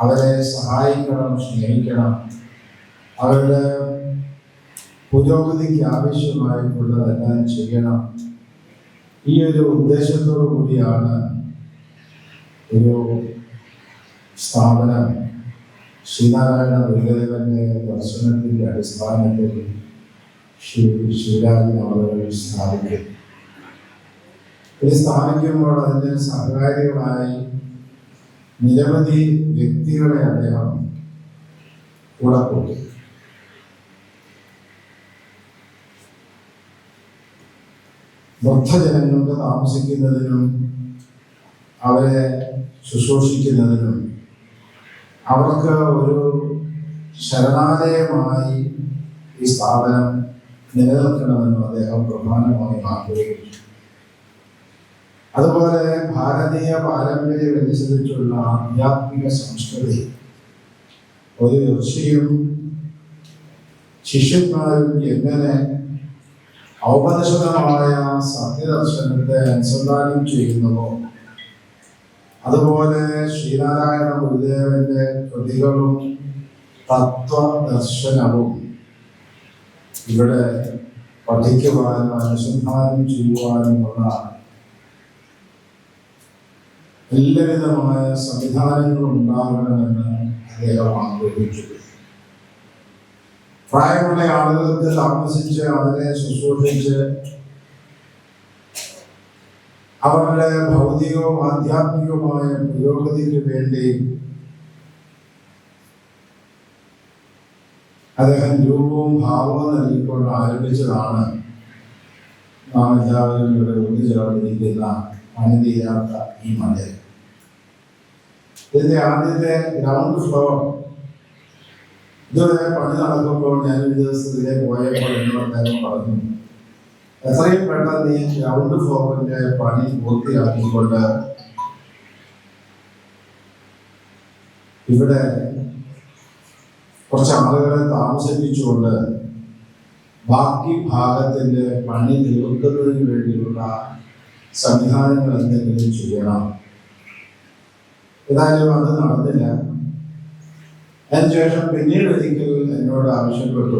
അവരെ സഹായിക്കണം, സ്നേഹിക്കണം, അവരുടെ പുരോഗതിക്ക് ആവശ്യമായിട്ടുള്ളതെല്ലാം ചെയ്യണം. ഈ ഒരു ഉദ്ദേശത്തോടു കൂടിയാണ് ഒരു സ്ഥാപനം ശ്രീനാരായണ ഗുരുദേവന്റെ ദർശനത്തിന്റെ അടിസ്ഥാനത്തിൽ ശിവരാജൻ അവർ സ്ഥാപിക്കും. ഇത് സ്ഥാപിക്കുമ്പോൾ അതിന് സഹകാരികളായി നിരവധി വ്യക്തികളെ അദ്ദേഹം കൂടെ കൂട്ടി. വൃദ്ധജനങ്ങൾക്ക് താമസിക്കുന്നതിനും അവരെ ശുശ്രൂഷിക്കുന്നതിനും അവർക്ക് ഒരു ശരണാലയമായി ഈ സ്ഥാപനം നിലനിൽക്കണമെന്നും അദ്ദേഹം പ്രധാനമായും ആഗ്രഹിച്ചു. അതുപോലെ ഭാരതീയ പാരമ്പര്യം അനുസരിച്ചുള്ള ആധ്യാത്മിക സംസ്കൃതി ഒരു ഋഷിയും ശിഷ്യന്മാരും എങ്ങനെ ഔപനിഷദമായ സത്യദർശനത്തെ അനുസന്ധാനം ചെയ്യുന്നുവോ അതുപോലെ ശ്രീനാരായണ ഗുരുദേവന്റെ കൃതികളും തത്വദർശനവും ഇവിടെ പഠിക്കുവാനും അനുസന്ധാനം ചെയ്യുവാനുമുള്ള എല്ലാവിധമായ സംവിധാനങ്ങളും ഉണ്ടാകണമെന്ന് അദ്ദേഹം ആഗ്രഹിച്ചു. പ്രായമുള്ള ആളുകൾക്ക് താമസിച്ച് അവരെ ശുശ്രൂഷിച്ച് അവരുടെ ഭൗതികവും ആധ്യാത്മികവുമായ പുരോഗതിക്ക് വേണ്ടി അദ്ദേഹം രൂപവും ഭാവവും നൽകിക്കൊണ്ട് ആരംഭിച്ചതാണ് നാം എല്ലാവരും ഇവിടെ ഒന്നുചേർന്നിരിക്കുന്ന പണിതീരാത്ത ഈ മന്ദിരം. ഇതിന്റെ ആദ്യത്തെ ഗ്രൗണ്ട് ഫ്ലോർ ഇതുവരെ പണി നടക്കുമ്പോൾ ഞാൻ ഒരു ദിവസത്തിലെ പോയപ്പോൾ എന്നോട് അദ്ദേഹം പറഞ്ഞു, എത്രയും പെട്ടെന്ന് ഈ ഗ്രൗണ്ട് ഫ്ലോറിന്റെ പണി പൂർത്തിയാക്കിക്കൊണ്ട് ഇവിടെ കുറച്ച് ആളുകളെ താമസിപ്പിച്ചുകൊണ്ട് ബാക്കി ഭാഗത്തിന്റെ പണി തീർക്കുന്നതിന് വേണ്ടിയുള്ള സംവിധാനങ്ങൾ എന്തെങ്കിലും ചെയ്യണം. ഏതായാലും അത് നടന്നില്ല. അതിനുശേഷം പിന്നീട് ഒരിക്കൽ എന്നോട് ആവശ്യപ്പെട്ടു.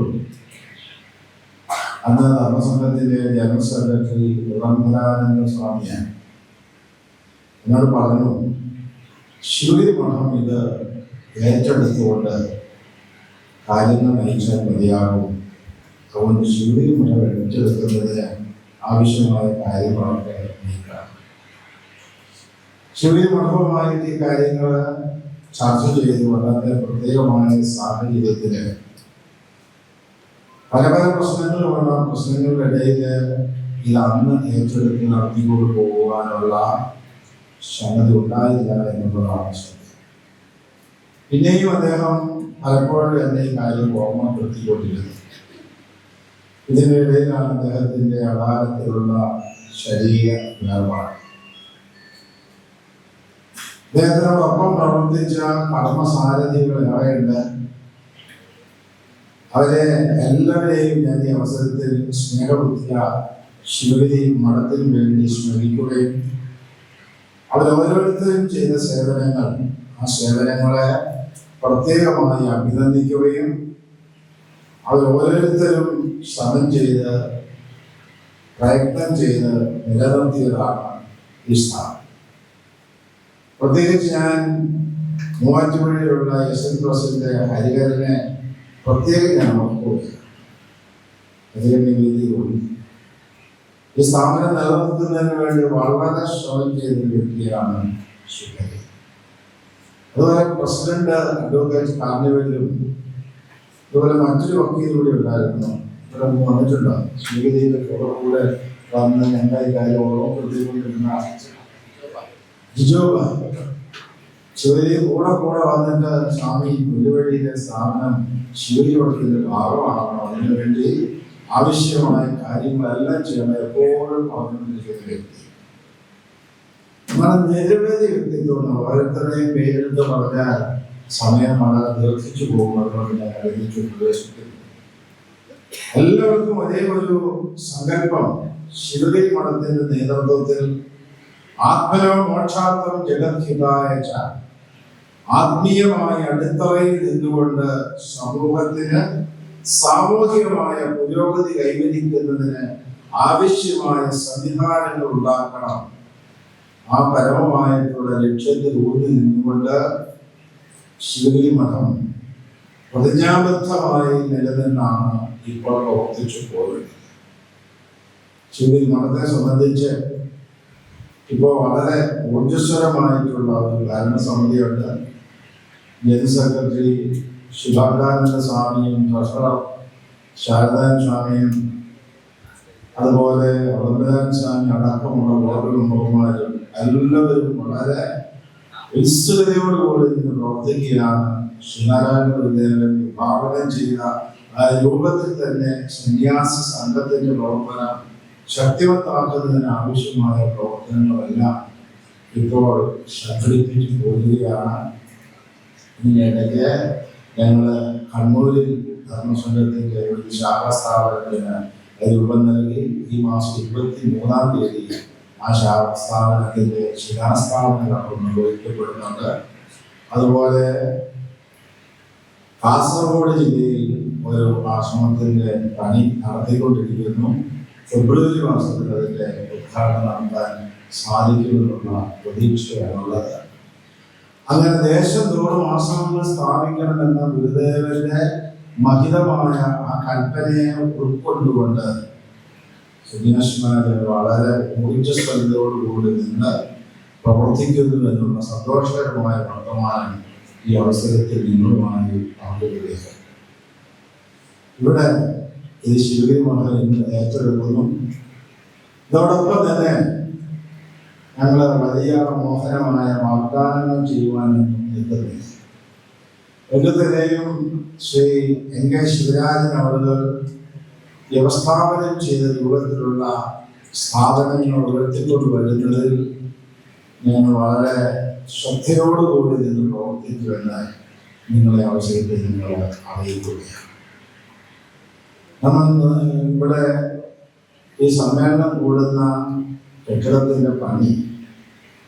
അന്ന് ധർമ്മസംഘത്തിന്റെ ജനറൽ സെക്രട്ടറി വിളംബരാനന്ദ സ്വാമിയാണ്. എന്നോട് പറഞ്ഞു, ശിവഗിരി മഠം ഇത് ഏറ്റെടുത്തുകൊണ്ട് കാര്യങ്ങൾ നയിച്ചാൽ മതിയാകും. അതുകൊണ്ട് ശിവഗിരി മഠം ഏറ്റെടുക്കുന്നതിന് ആവശ്യമായ കാര്യങ്ങളൊക്കെ നീക്കാം. ശിവഗിരി മഠവുമായിട്ട് ഈ കാര്യങ്ങൾ ചർച്ച ചെയ്തു. വളരെ പ്രത്യേകമായ സാഹചര്യത്തില് പല പല പ്രശ്നങ്ങളുമുള്ള പ്രശ്നങ്ങളുടെ ഇടയിൽ ഇത് അന്ന് ഏറ്റെടുത്ത് നടത്തിക്കൊണ്ട് പോകുവാനുള്ള ക്ഷമത ഉണ്ടായില്ല എന്നുള്ളതാണ് സത്യം. പിന്നെയും അദ്ദേഹം പലപ്പോഴും എന്നെ ഈ കാര്യം ഓർമ്മപ്പെടുത്തിക്കൊണ്ടിരുന്നു. ഇതിൻ്റെ ഇടയിലാണ് അദ്ദേഹത്തിന്റെ അകാലത്തിലുള്ള ശരീര വേർപാട്. അദ്ദേഹത്തിനോടൊപ്പം പ്രവർത്തിച്ച കർമ്മസാരഥികൾ ഏറെയുണ്ട്. അവരെ എല്ലാവരെയും ഞാൻ ഈ അവസരത്തിൽ സ്നേഹബുദ്ധിയ ശിവഗിരി മഠത്തിന് വേണ്ടി സ്മരിക്കുകയും അവരോരോരുത്തരും ചെയ്ത സേവനങ്ങൾ, ആ സേവനങ്ങളെ പ്രത്യേകമായി അഭിനന്ദിക്കുകയും അവരോരോരുത്തരും ശ്രമം ചെയ്ത് പ്രയത്നം ചെയ്ത് നിലനിർത്തിയതാണ് ഈ സ്ഥാപനം. പ്രത്യേകിച്ച് ഞാൻ മൂവാറ്റുപുഴയിലുള്ള എസ്.എൻ. പ്രസിഡന്റ് ഹരിഹരനെ പ്രത്യേകം ഞാൻ ഓർക്കുകയാണ്. ഹരിഹരനെ വേദിയിലുണ്ട്. ഈ സ്ഥാപനം നിലനിർത്തുന്നതിന് വേണ്ടി വളരെ ശ്രമം ചെയ്ത വ്യക്തിയാണ് ശിവഹരി. അതുപോലെ പ്രസിഡന്റ് അഡ്വക്കേറ്റ് കാർണിവലിലും അതുപോലെ മറ്റൊരു വക്കീൽ കൂടി ഉണ്ടായിരുന്നു. ഇവിടെ വന്നിട്ടുണ്ടോ? ശിവഗിരിയുടെ കൂടെ വന്ന് ഞങ്ങൾ ഈ കാര്യം ഓർമ്മപ്പെടുത്തിക്കൊണ്ടിരുന്ന ജിജോബ ശിവഗിരി കൂടെ വന്നിട്ട് സ്വാമി വെല്ലുവിളിയിലെ സ്ഥാപനം ശിവഗിരിയുടെ ഭാഗമാകണം, അതിനുവേണ്ടി ആവശ്യമായ കാര്യങ്ങളെല്ലാം ചെയ്യണം എപ്പോഴും പറഞ്ഞുകൊണ്ടിരിക്കുന്ന വ്യക്തി. നമ്മുടെ നിരവധി വ്യക്തിത്വങ്ങൾ ഓരോരുത്തരുടെയും പേരെടുത്ത് പറഞ്ഞാൽ സമയം വളരെ ദീർഘിച്ചു പോകുന്നതുകൊണ്ട് ഞാൻ അറിയിച്ചു പ്രവേശിക്കുന്നു. എല്ലാവർക്കും ഒരേ ഒരു സങ്കല്പം. ശിവഗിരി മഠത്തിന്റെ നേതൃത്വത്തിൽ ആത്മനോ മോക്ഷാർത്ഥം ജഗദ്ഹിതായ ആത്മീയമായ അടിത്തറയിൽ നിന്നുകൊണ്ട് സമൂഹത്തിന് സാമൂഹികമായ പുരോഗതി കൈവരിക്കുന്നതിന് ആവശ്യമായ സംവിധാനങ്ങൾ ഉണ്ടാക്കണം. ആ പരമമായിട്ടുള്ള ലക്ഷ്യത്തിൽ ഊന്നി നിന്നുകൊണ്ട് ശിവഗിരി മഠം പ്രതിജ്ഞാബദ്ധമായി നിലനിന്നാണ് ഇപ്പോൾ പ്രവർത്തിച്ചു പോകുന്നത്. ശിവഗിരി മഠത്തെ സംബന്ധിച്ച് ഇപ്പോൾ വളരെ ഊർജ്ജസ്വരമായിട്ടുള്ള ഒരു ഭരണസമിതിയുണ്ട്. ജനറൽ സെക്രട്ടറി ശിവാനന്ദ സ്വാമിയും ട്രഷറർ ശാരദാൻ സ്വാമിയും അതുപോലെ വൃന്ദാൻ സ്വാമി അടക്കമുള്ള ബോർഡ് മെമ്പർമാരും എല്ലാവരും വളരെ ഉത്സുകതയോടുകൂടി നിന്ന് പ്രവർത്തിക്കുകയാണ്. ശ്രീനാരായണ ഗുരുദേവൻ വിഭാവനം ചെയ്ത ആ രൂപത്തിൽ തന്നെ സന്യാസ സംഘത്തിന്റെ പ്രവർത്തനം ശക്തിവത്താക്കുന്നതിന് ആവശ്യമായ പ്രവർത്തനങ്ങളെല്ലാം ഇപ്പോൾ സംഘടിപ്പിച്ചു പോവുകയാണ്. ഇതിനിടയ്ക്ക് ഞങ്ങൾ കണ്ണൂരിൽ ധർമ്മസംഘത്തിന്റെ ഒരു ശാഖാസ്ഥാപനത്തിന് രൂപം നൽകി. ഈ മാസം 23-ാം തീയതി ആ സ്ഥാപനത്തിന്റെ ശിലാസ്ഥാപനം നിർവഹിക്കപ്പെടുന്നുണ്ട്. അതുപോലെ കാസർഗോഡ് ജില്ലയിൽ ഒരു ആശ്രമത്തിന്റെ പണി നടത്തിക്കൊണ്ടിരിക്കുന്നു. ഫെബ്രുവരി മാസത്തിൽ അതിന്റെ ഉദ്ഘാടനം നടത്താൻ സാധിക്കുമെന്നുള്ള പ്രതീക്ഷയാണുള്ളത്. അങ്ങനെ ദേശം തോറും ആശ്രമങ്ങൾ സ്ഥാപിക്കണമെന്ന ഗുരുദേവന്റെ മഹിതമായ ആ കൽപ്പനയെ ഉൾക്കൊണ്ടുകൊണ്ട് സുജീനശ്വരൻ വളരെ ഊർജ്ജസ്വലതയോടുകൂടി നിന്ന് പ്രവർത്തിക്കുന്നു എന്നുള്ള സന്തോഷകരമായ വർത്തമാനം ഈ അവസരത്തിൽ നിങ്ങളുമായി പങ്കുവയ്ക്കുക. ഇവിടെ ഈ ശിവഗിരി മഠം ഇന്ന് ഏറ്റെടുക്കുന്നു. ഇതോടൊപ്പം തന്നെ ഞങ്ങൾ വലിയ മോഹനമായ വാഗ്ദാനങ്ങൾ ചെയ്യുവാനൊന്നും നിൽക്കുന്നില്ല. എല്ലാത്തിനെയും ശ്രീ എൻ കെ ശിവരാജൻ അവர்கள் വ്യവസ്ഥാപനം ചെയ്ത രൂപത്തിലുള്ള സ്ഥാപനങ്ങൾ ഉയർത്തിക്കൊണ്ട് വരുന്നതിൽ ഞങ്ങൾ വളരെ ശ്രദ്ധയോടുകൂടി നിന്ന് പ്രവർത്തിക്കുമെന്ന് നിങ്ങളെ അവസരത്തിൽ നിങ്ങൾ അറിയിക്കുകയാണ്. നമ്മൾ ഇവിടെ ഈ സമ്മേളനം കൂടുന്ന കെട്ടിടത്തിന്റെ പണി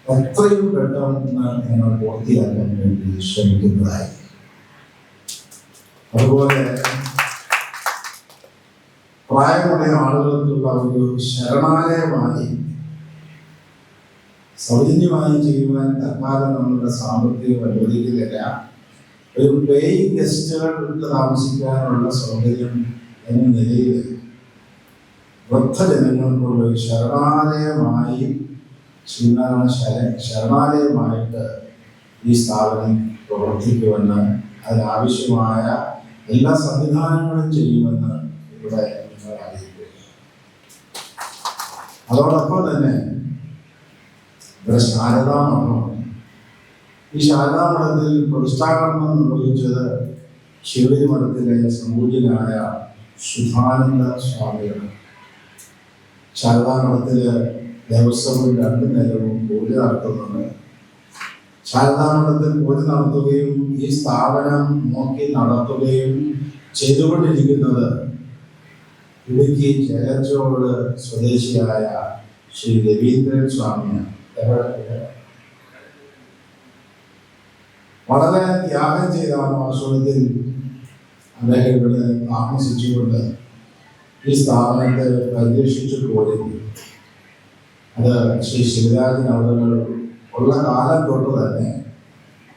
എത്രയും പെട്ടെന്ന് ഞങ്ങൾ പൂർത്തിയാക്കാൻ വേണ്ടി ശ്രമിക്കുന്നതായി. അതുപോലെ പ്രായമുള്ള ആളുകൾക്കുള്ള ഒരു ശരണാലയമായി സൗജന്യമായി ചെയ്യുവാൻ തൽക്കാലം നമ്മളുടെ സാമ്പത്തികം അനുവദിക്കുന്നില്ല. ഒരു പേയിങ് ഗസ്റ്റുകൾക്ക് താമസിക്കാനുള്ള സൗകര്യം എന്ന നിലയിൽ വൃദ്ധജനങ്ങൾക്കുള്ള ഒരു ശരണാലയമായി ശരണാലയമായിട്ട് ഈ സ്ഥാപനം പ്രവർത്തിക്കുമെന്ന് അതിനാവശ്യമായ എല്ലാ സംവിധാനങ്ങളും ചെയ്യുമെന്ന് ഇവിടെ നിങ്ങൾ അറിയിക്കുക. അതോടൊപ്പം തന്നെ ഇവിടെ ശാരദാ മഠമാണ്. ഈ ശാരദാ മഠത്തിൽ പ്രതിഷ്ഠാകർമ്മം നിർവഹിച്ചത് ശിവഗിരി മഠത്തിലെ സംപൂജ്യനായ സുധാനന്ദ സ്വാമിയാണ്. ശാരദാ മഠത്തില് ദേവസ്വം 2 നേരവും പൂജ നടത്തുന്നുണ്ട്. ശാരദാ മഠത്തിൽ പൂജ നടത്തുകയും ഈ സ്ഥാപനം നോക്കി നടത്തുകയും ചെയ്തുകൊണ്ടിരിക്കുന്നത് ഇടുക്കി ചേലച്ചോട് സ്വദേശിയായ ശ്രീ രവീന്ദ്രൻ സ്വാമിയാണ്. വളരെ ത്യാഗം ചെയ്ത ആശ്രമത്തിൽ അദ്ദേഹം ഇവിടെ താമസിച്ചുകൊണ്ട് ഈ സ്ഥാപനത്തെ പരിരക്ഷിച്ചു പോയിരുന്നു. അത് ശ്രീ ശിവരാജൻ അവர்கள் ഉള്ള കാലം തൊട്ട് തന്നെ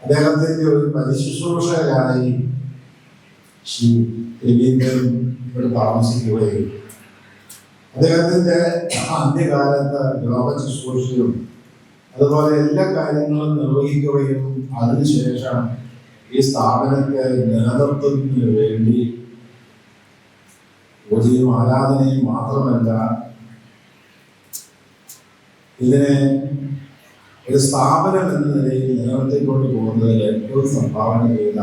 അദ്ദേഹത്തിൻ്റെ ഒരു പരിശുശ്രൂഷകരായി ശ്രീ രവീന്ദ്രൻ ഇവിടെ താമസിക്കുകയും അദ്ദേഹത്തിൻ്റെ അന്ത്യകാലത്ത് രോഗ ശുശ്രൂഷയും അതുപോലെ എല്ലാ കാര്യങ്ങളും നിർവഹിക്കുകയും അതിനുശേഷം ഈ സ്ഥാപനത്തെ നിലനിർത്തുന്നതിന് വേണ്ടി പൂജയും ആരാധനയും മാത്രമല്ല ഇതിനെ ഒരു സ്ഥാപനം എന്ന നിലയിൽ നിലനിർത്തിക്കൊണ്ട് പോകുന്നതിൽ ഏറ്റവും സംഭാവന ചെയ്ത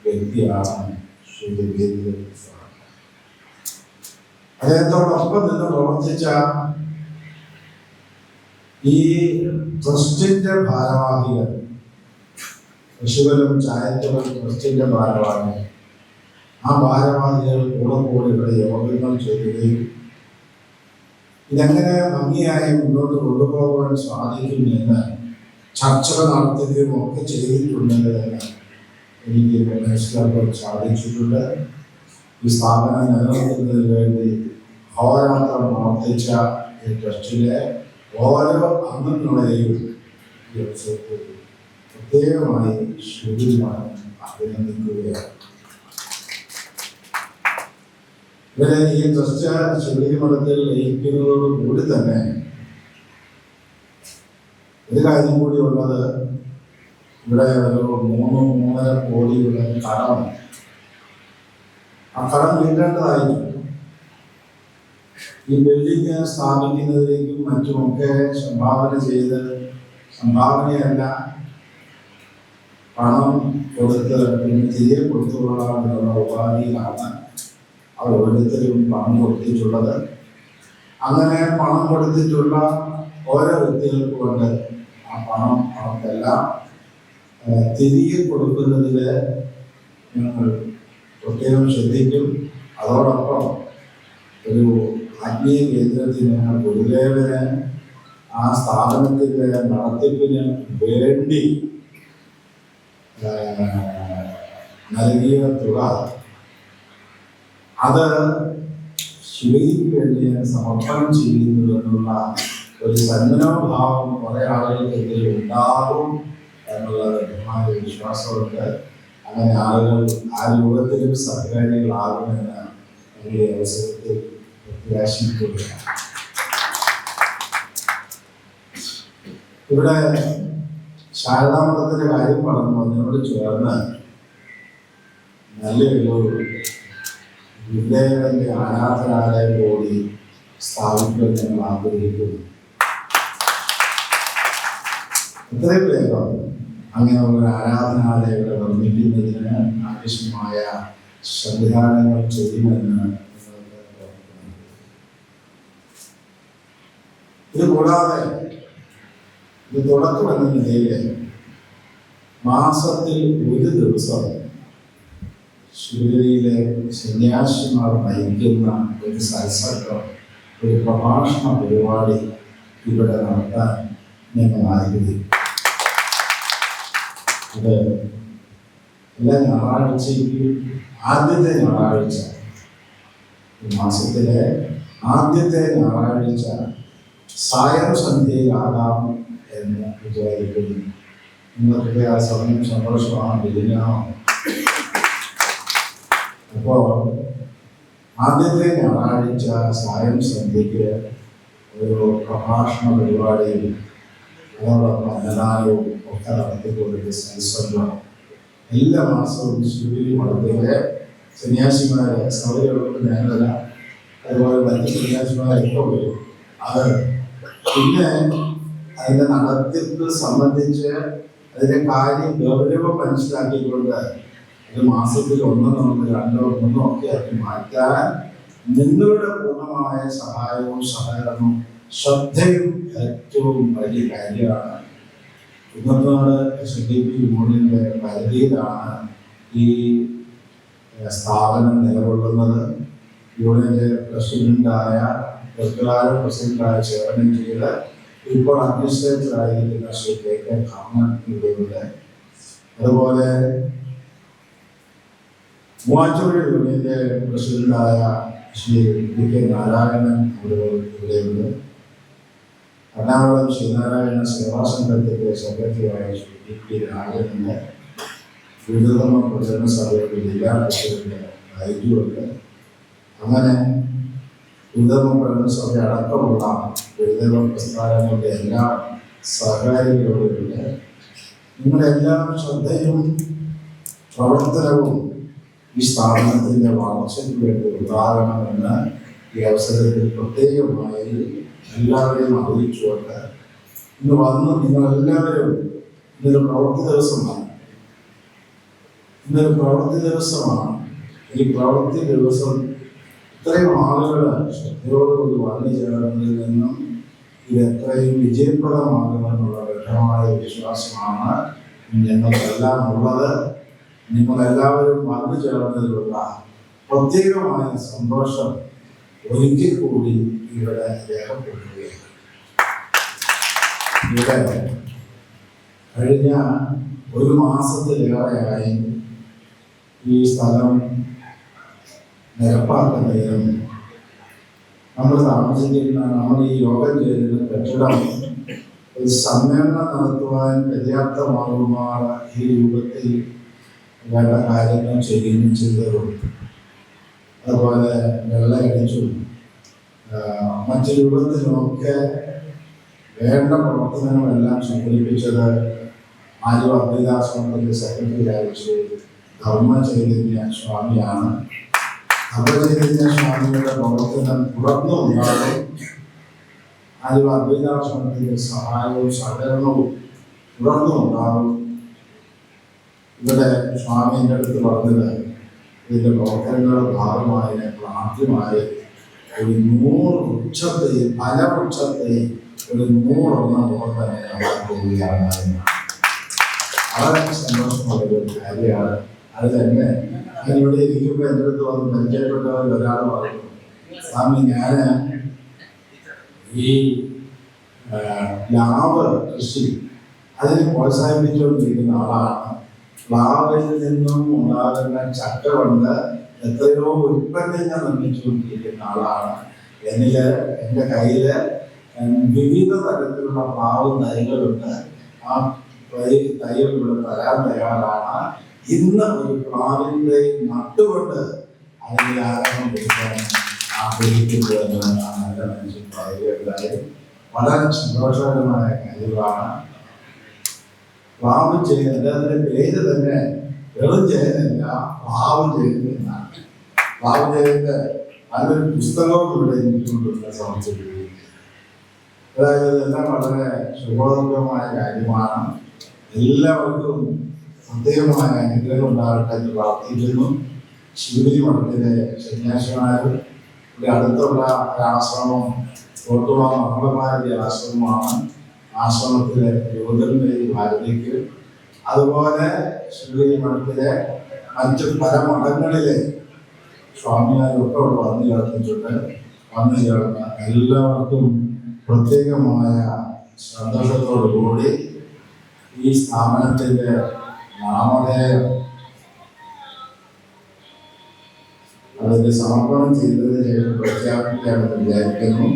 വ്യക്തിയാണ് ശ്രീ രവീന്ദ്രൻ. അദ്ദേഹത്തോടൊപ്പം നിന്ന് പ്രവർത്തിച്ച ഈ ട്രസ്റ്റിന്റെ ഭാരവാഹികൾ, ശിവനും ചായറ്റവും ട്രസ്റ്റിന്റെ ഭാരവാഹികൾ, ആ ഭാരവാഹികൾ കൂടെ ഇവിടെ യോഗങ്ങൾ ചെയ്യുകയും ഇതെങ്ങനെ ഭംഗിയായി മുന്നോട്ട് കൊണ്ടുപോകാൻ സാധിക്കുമെന്ന് ചർച്ചകൾ നടത്തുകയും ഒക്കെ ചെയ്തിട്ടുണ്ട് എന്ന് എനിക്ക് മനസ്സിലാക്കാൻ സാധിച്ചിട്ടുണ്ട്. ഈ സ്ഥാപനം നിലനിർത്തുന്നതിന് വേണ്ടി അഹോരാത്രം പ്രവർത്തിച്ച ഈ ട്രസ്റ്റിലെ ഓരോ അംഗങ്ങളെയും പ്രത്യേകമായി ശ്രുതിയുമായി അഭിനന്ദിക്കുകയാണ്. ഇവരെ ഈ ട്രസ്റ്റ് ശുദ്ധീകരണത്തിൽ ലയിക്കുന്നതോടുകൂടി തന്നെ ഒരു കാര്യം കൂടി ഉള്ളത്, ഇവിടെ ഒരു 3-3.5 കോടിയുള്ള കടമാണ്. ആ കടം വീട്ടേണ്ടതായിരുന്നു. ഈ ബിൽഡിംഗ് സ്ഥാപിക്കുന്നതിലേക്കും മറ്റുമൊക്കെ സംഭാവനയല്ല പണം കൊടുത്ത് പിന്നെ തിരികെ കൊടുത്തുകൊള്ളാമെന്നുള്ള ഉപാധിയിലാണ് അവർ ഓരോരുത്തരും പണം കൊടുത്തിട്ടുള്ളത്. അങ്ങനെ പണം കൊടുത്തിട്ടുള്ള ഓരോ വ്യക്തികൾക്ക് കൊണ്ട് ആ പണം അവർക്കെല്ലാം തിരികെ കൊടുക്കുന്നതിൽ ഞങ്ങൾ പ്രത്യേകം ശ്രദ്ധിക്കും. അതോടൊപ്പം ഒരു ആത്മീയ കേന്ദ്രത്തിന് ഗുരുദേവന് ആ സ്ഥാപനത്തിൻ്റെ നടത്തിപ്പിന് വേണ്ടി നൽകിയ തുക അത് ശിവയ്ക്ക് വേണ്ടി സമർപ്പണം ചെയ്യുന്നു എന്നുള്ള ഒരു സന്മനോഭാവം കുറെ ആളുകൾക്കെതിരെ ഉണ്ടാകും എന്നുള്ളത് വ്യക്തമായ വിശ്വാസമുണ്ട്. അങ്ങനെ ആളുകൾ ആ രൂപത്തിലും സഹകാരികളാകുമെന്ന് ഈ അവസരത്തിൽ പ്രത്യാശിക്കുകയാണ്. ഇവിടെ ശാരദാമഠത്തിന്റെ കാര്യം പറഞ്ഞു. അതിനോട് ചേർന്ന് നല്ലൊരു ഗുരുദേവന്റെ ആരാധനാലയം കൂടി സ്ഥാപിക്കാൻ ഞങ്ങൾ ആഗ്രഹിക്കുന്നു. എത്രയും വേഗം അങ്ങനെയുള്ള ഒരു ആരാധനാലയം നിർമ്മിക്കുന്നതിന് ആവശ്യമായ സംവിധാനങ്ങൾ ചെയ്യുമെന്ന് ഇത് കൂടാതെ ഇത് തുടക്കം എന്ന നിലയിൽ മാസത്തിൽ ഒരു ദിവസം ശിവഗിരിയിലെ സന്യാസിമാർ നയിക്കുന്ന ഒരു സത്സംഗം, ഒരു പ്രഭാഷണ പരിപാടി ഇവിടെ നടത്താൻ ഞങ്ങൾ ആഗ്രഹിക്കുന്നു. അത് എല്ലാ ഞായറാഴ്ചയ്ക്കും ആദ്യത്തെ ഞായറാഴ്ച, മാസത്തിലെ ആദ്യത്തെ ഞായറാഴ്ച സായം സന്ധ്യയിലാകാം എന്ന് വിചാരിക്കുന്നു. നിങ്ങൾക്ക് ആ സമയം സന്തോഷമാണ് വിധിനാമം. അപ്പോൾ ആദ്യത്തെ ഞായറാഴ്ച സായം സന്ധ്യയ്ക്ക് ഒരു പ്രഭാഷണ പരിപാടിയും അതോടൊപ്പം അന്നദാനവും ഒക്കെ നടത്തിക്കൊണ്ടിരിക്കുന്ന സത്സംഗം എല്ലാ മാസവും ശിവഗിരി മഠത്തിലെ സന്യാസിമാരെ സൗകര്യമുള്ള മേഖല അതുപോലെ മറ്റ് സന്യാസിമാരൊക്കെ വരും. അത് പിന്നെ അതിൻ്റെ നടത്തിപ്പ് സംബന്ധിച്ച് അതിൻ്റെ കാര്യം ഗൗരവം മനസ്സിലാക്കിക്കൊണ്ട് ഒരു മാസത്തിൽ 1, 2, 3 ഒക്കെ ആക്കി മാറ്റാൻ നിങ്ങളുടെ പൂർണ്ണമായ സഹായവും സഹകരണവും ശ്രദ്ധയും ഏറ്റവും വലിയ കാര്യമാണ്. കുന്നത്തോട് SDP യൂണിയന്റെ പരിധിയിലാണ് ഈ സ്ഥാപനം നിലകൊള്ളുന്നത്. യൂണിയന്റെ പ്രസിഡന്റായ പ്രസിഡന്റായ സേവനം ചെയ്ത് ഇപ്പോൾ അഡ്മിനിസ്ട്രേറ്ററായിരിക്കുന്ന ശ്രീ KK കാമൻ ഇവിടെയുണ്ട്. അതുപോലെ മൂവാറ്റുപുഴ യൂണിയന്റെ പ്രസിഡന്റായ ശ്രീ കെ നാരായണൻ ഇവിടെയുണ്ട്. എറണാകുളം ശ്രീനാരായണ സേവാസംഘത്തിന്റെ സെക്രട്ടറിയായ ശ്രീ പി രാജനുണ്ട്. വിവിധതമ പ്രചരണ സഭയുടെ ജില്ലാ പ്രസിഡന്റ് ഐജുണ്ട്. അങ്ങനെ വിവിധതമ പ്രചരണ സഭ അടക്കമുള്ള വിവിധ പ്രസ്ഥാനങ്ങളുടെ എല്ലാ സഹകാരികളുണ്ട്. നിങ്ങളെല്ലാം ശ്രദ്ധയും പ്രവർത്തനവും ഈ സ്ഥാപനത്തിൻ്റെ വളർച്ചയ്ക്ക് വേണ്ടി ഉണ്ടാകണമെന്ന് ഈ അവസരത്തിൽ പ്രത്യേകമായി എല്ലാവരെയും അറിയിച്ചുകൊണ്ട് ഇന്ന് വന്ന് നിങ്ങളെല്ലാവരും ഇതൊരു പ്രവൃത്തി ദിവസമാണ്. ഇതൊരു പ്രവൃത്തി ദിവസമാണ്. ഈ പ്രവൃത്തി ദിവസം ഇത്രയും ആളുകൾ ശ്രദ്ധയോടുകൂടി വന്നു ചേർന്നതിൽ നിന്നും ഇത് എത്രയും വിജയപ്രദമാകുമെന്നുള്ള വ്യക്തമായ വിശ്വാസമാണ് ഞങ്ങൾക്കെല്ലാം ഉള്ളത്. നിങ്ങളെല്ലാവരും വന്നു ചേർന്നതിലുള്ള പ്രത്യേകമായ സന്തോഷം ഒരിക്കൽ കൂടി ഇവിടെ രേഖപ്പെടുത്തുകയാണ്. ഇവിടെ കഴിഞ്ഞ ഒരു മാസത്തിലേറെയായി ഈ സ്ഥലം നിരപ്പാക്കുന്നതിനും നമ്മൾ താമസിക്കുന്ന നമ്മൾ ഈ യോഗം ചെയ്യുന്ന കെട്ടിടം ഒരു സമ്മേളനം നടത്തുവാൻ പര്യാപ്തമാകുമാർ ഈ രൂപത്തിൽ വേണ്ട കാര്യങ്ങൾ ചെയ്തതും അതുപോലെ വെള്ളയടിച്ചും മറ്റു രൂപത്തിലുമൊക്കെ വേണ്ട പ്രവർത്തനങ്ങളെല്ലാം സംഘടിപ്പിച്ചത് ആലുവ അദ്വൈതാശ്രമത്തിന്റെ സെക്രട്ടറി ആയിട്ട് ധർമ്മചൈതന്യ സ്വാമിയാണ്. ധർമ്മചൈതന്യ സ്വാമിയുടെ പ്രവർത്തനം തുടർന്നും ഉണ്ടാകും. ആലുവ അദ്വൈതാശ്രമത്തിന്റെ സഹായവും സഹകരണവും തുടർന്നും ഉണ്ടാകും. ഇവിടെ സ്വാമിയുടെ അടുത്ത് പറഞ്ഞത് ഇതിന്റെ പ്രവർത്തനങ്ങളുടെ ഭാഗമായി ഞങ്ങൾ ആദ്യമായി ഒരു 100 വൃക്ഷത്തെയും ഫലവൃക്ഷത്തെയും ഒരു 100 തന്നെ നടാൻ പോവുകയാണ്. വളരെ സന്തോഷമുള്ള ഒരു കാര്യമാണ്. അത് തന്നെ ഞാനിവിടെ ഇരിക്കുമ്പോൾ എൻ്റെ അടുത്ത് വന്ന് പരിചയപ്പെട്ടവരിൽ ഒരാൾ പറഞ്ഞു, സ്വാമി ഞാൻ ഈ ലാവ് കൃഷി അതിനെ പ്രോത്സാഹിപ്പിച്ചുകൊണ്ടിരിക്കുന്ന ആളാണ്. പ്ലാവിൽ നിന്നും ഉണ്ടാകുന്ന ചക്ക കൊണ്ട് എത്രയോ ഉൽപ്പന്നങ്ങൾ നിർമ്മിച്ചുകൊണ്ടിരിക്കുന്ന ആളാണ്. എൻ്റെ കയ്യിൽ വിവിധ തരത്തിലുള്ള പ്ലാവ് തൈകളുണ്ട്. ആ തൈകൾ ഇവിടെ തരാൻ തയ്യാറാണ്. ഇന്ന് ഒരു പ്ലാവിൻ്റെ നട്ടുകൊണ്ട് അതിൻ്റെ ആരംഭം കൊടുക്കാൻ ആഗ്രഹിക്കുന്നത് നല്ല മനുഷ്യൻ പറയുകയുണ്ടായി. വളരെ സന്തോഷകരമായ കാര്യമാണ്. പ്ലാവ് ചെയ്യുന്നത് അതിന്റെ പേര് തന്നെ വെറും ജയനല്ല, പ്ലാവ് ജയനാണ്. പ്ലാവ് ജയന്റെ അതിനൊരു പുസ്തകവും ഇവിടെ എനിക്കുണ്ട് സമർപ്പിച്ചിരിക്കുന്നത്. അതായത് ഇതെല്ലാം വളരെ ശുഭോദരമായ കാര്യമാണ്. എല്ലാവർക്കും പ്രത്യേകമായ അനുഗ്രഹം ഉണ്ടാകട്ടെ എന്ന് പ്രാർത്ഥിക്കുന്നു. ശിവഗിരി മഠത്തിലെ സന്യാസിമാരും ഇവിടെ അടുത്തുള്ള ഒരാശ്രമം തോട്ടുള മംഗളമാരുടെ ആശ്രമമാണ്. ആശ്രമത്തിലെ യോഗന്റെയും ഭാരതിക്ക് അതുപോലെ ശിവഗിരി മഠത്തിലെ മറ്റ് പല മഠങ്ങളിലെ സ്വാമിമാരൊക്കെ ഇവിടെ വന്നു ചേർന്നിട്ടുണ്ട്. വന്നു ചേർന്ന എല്ലാവർക്കും പ്രത്യേകമായ സന്തോഷത്തോടു കൂടി ഈ സ്ഥാപനത്തിൻ്റെ നാമധേയം അതിൻ്റെ സമർപ്പണം ചെയ്തതിന് ശേഷം പ്രഖ്യാപിക്കാമെന്ന് വിചാരിക്കുന്നു.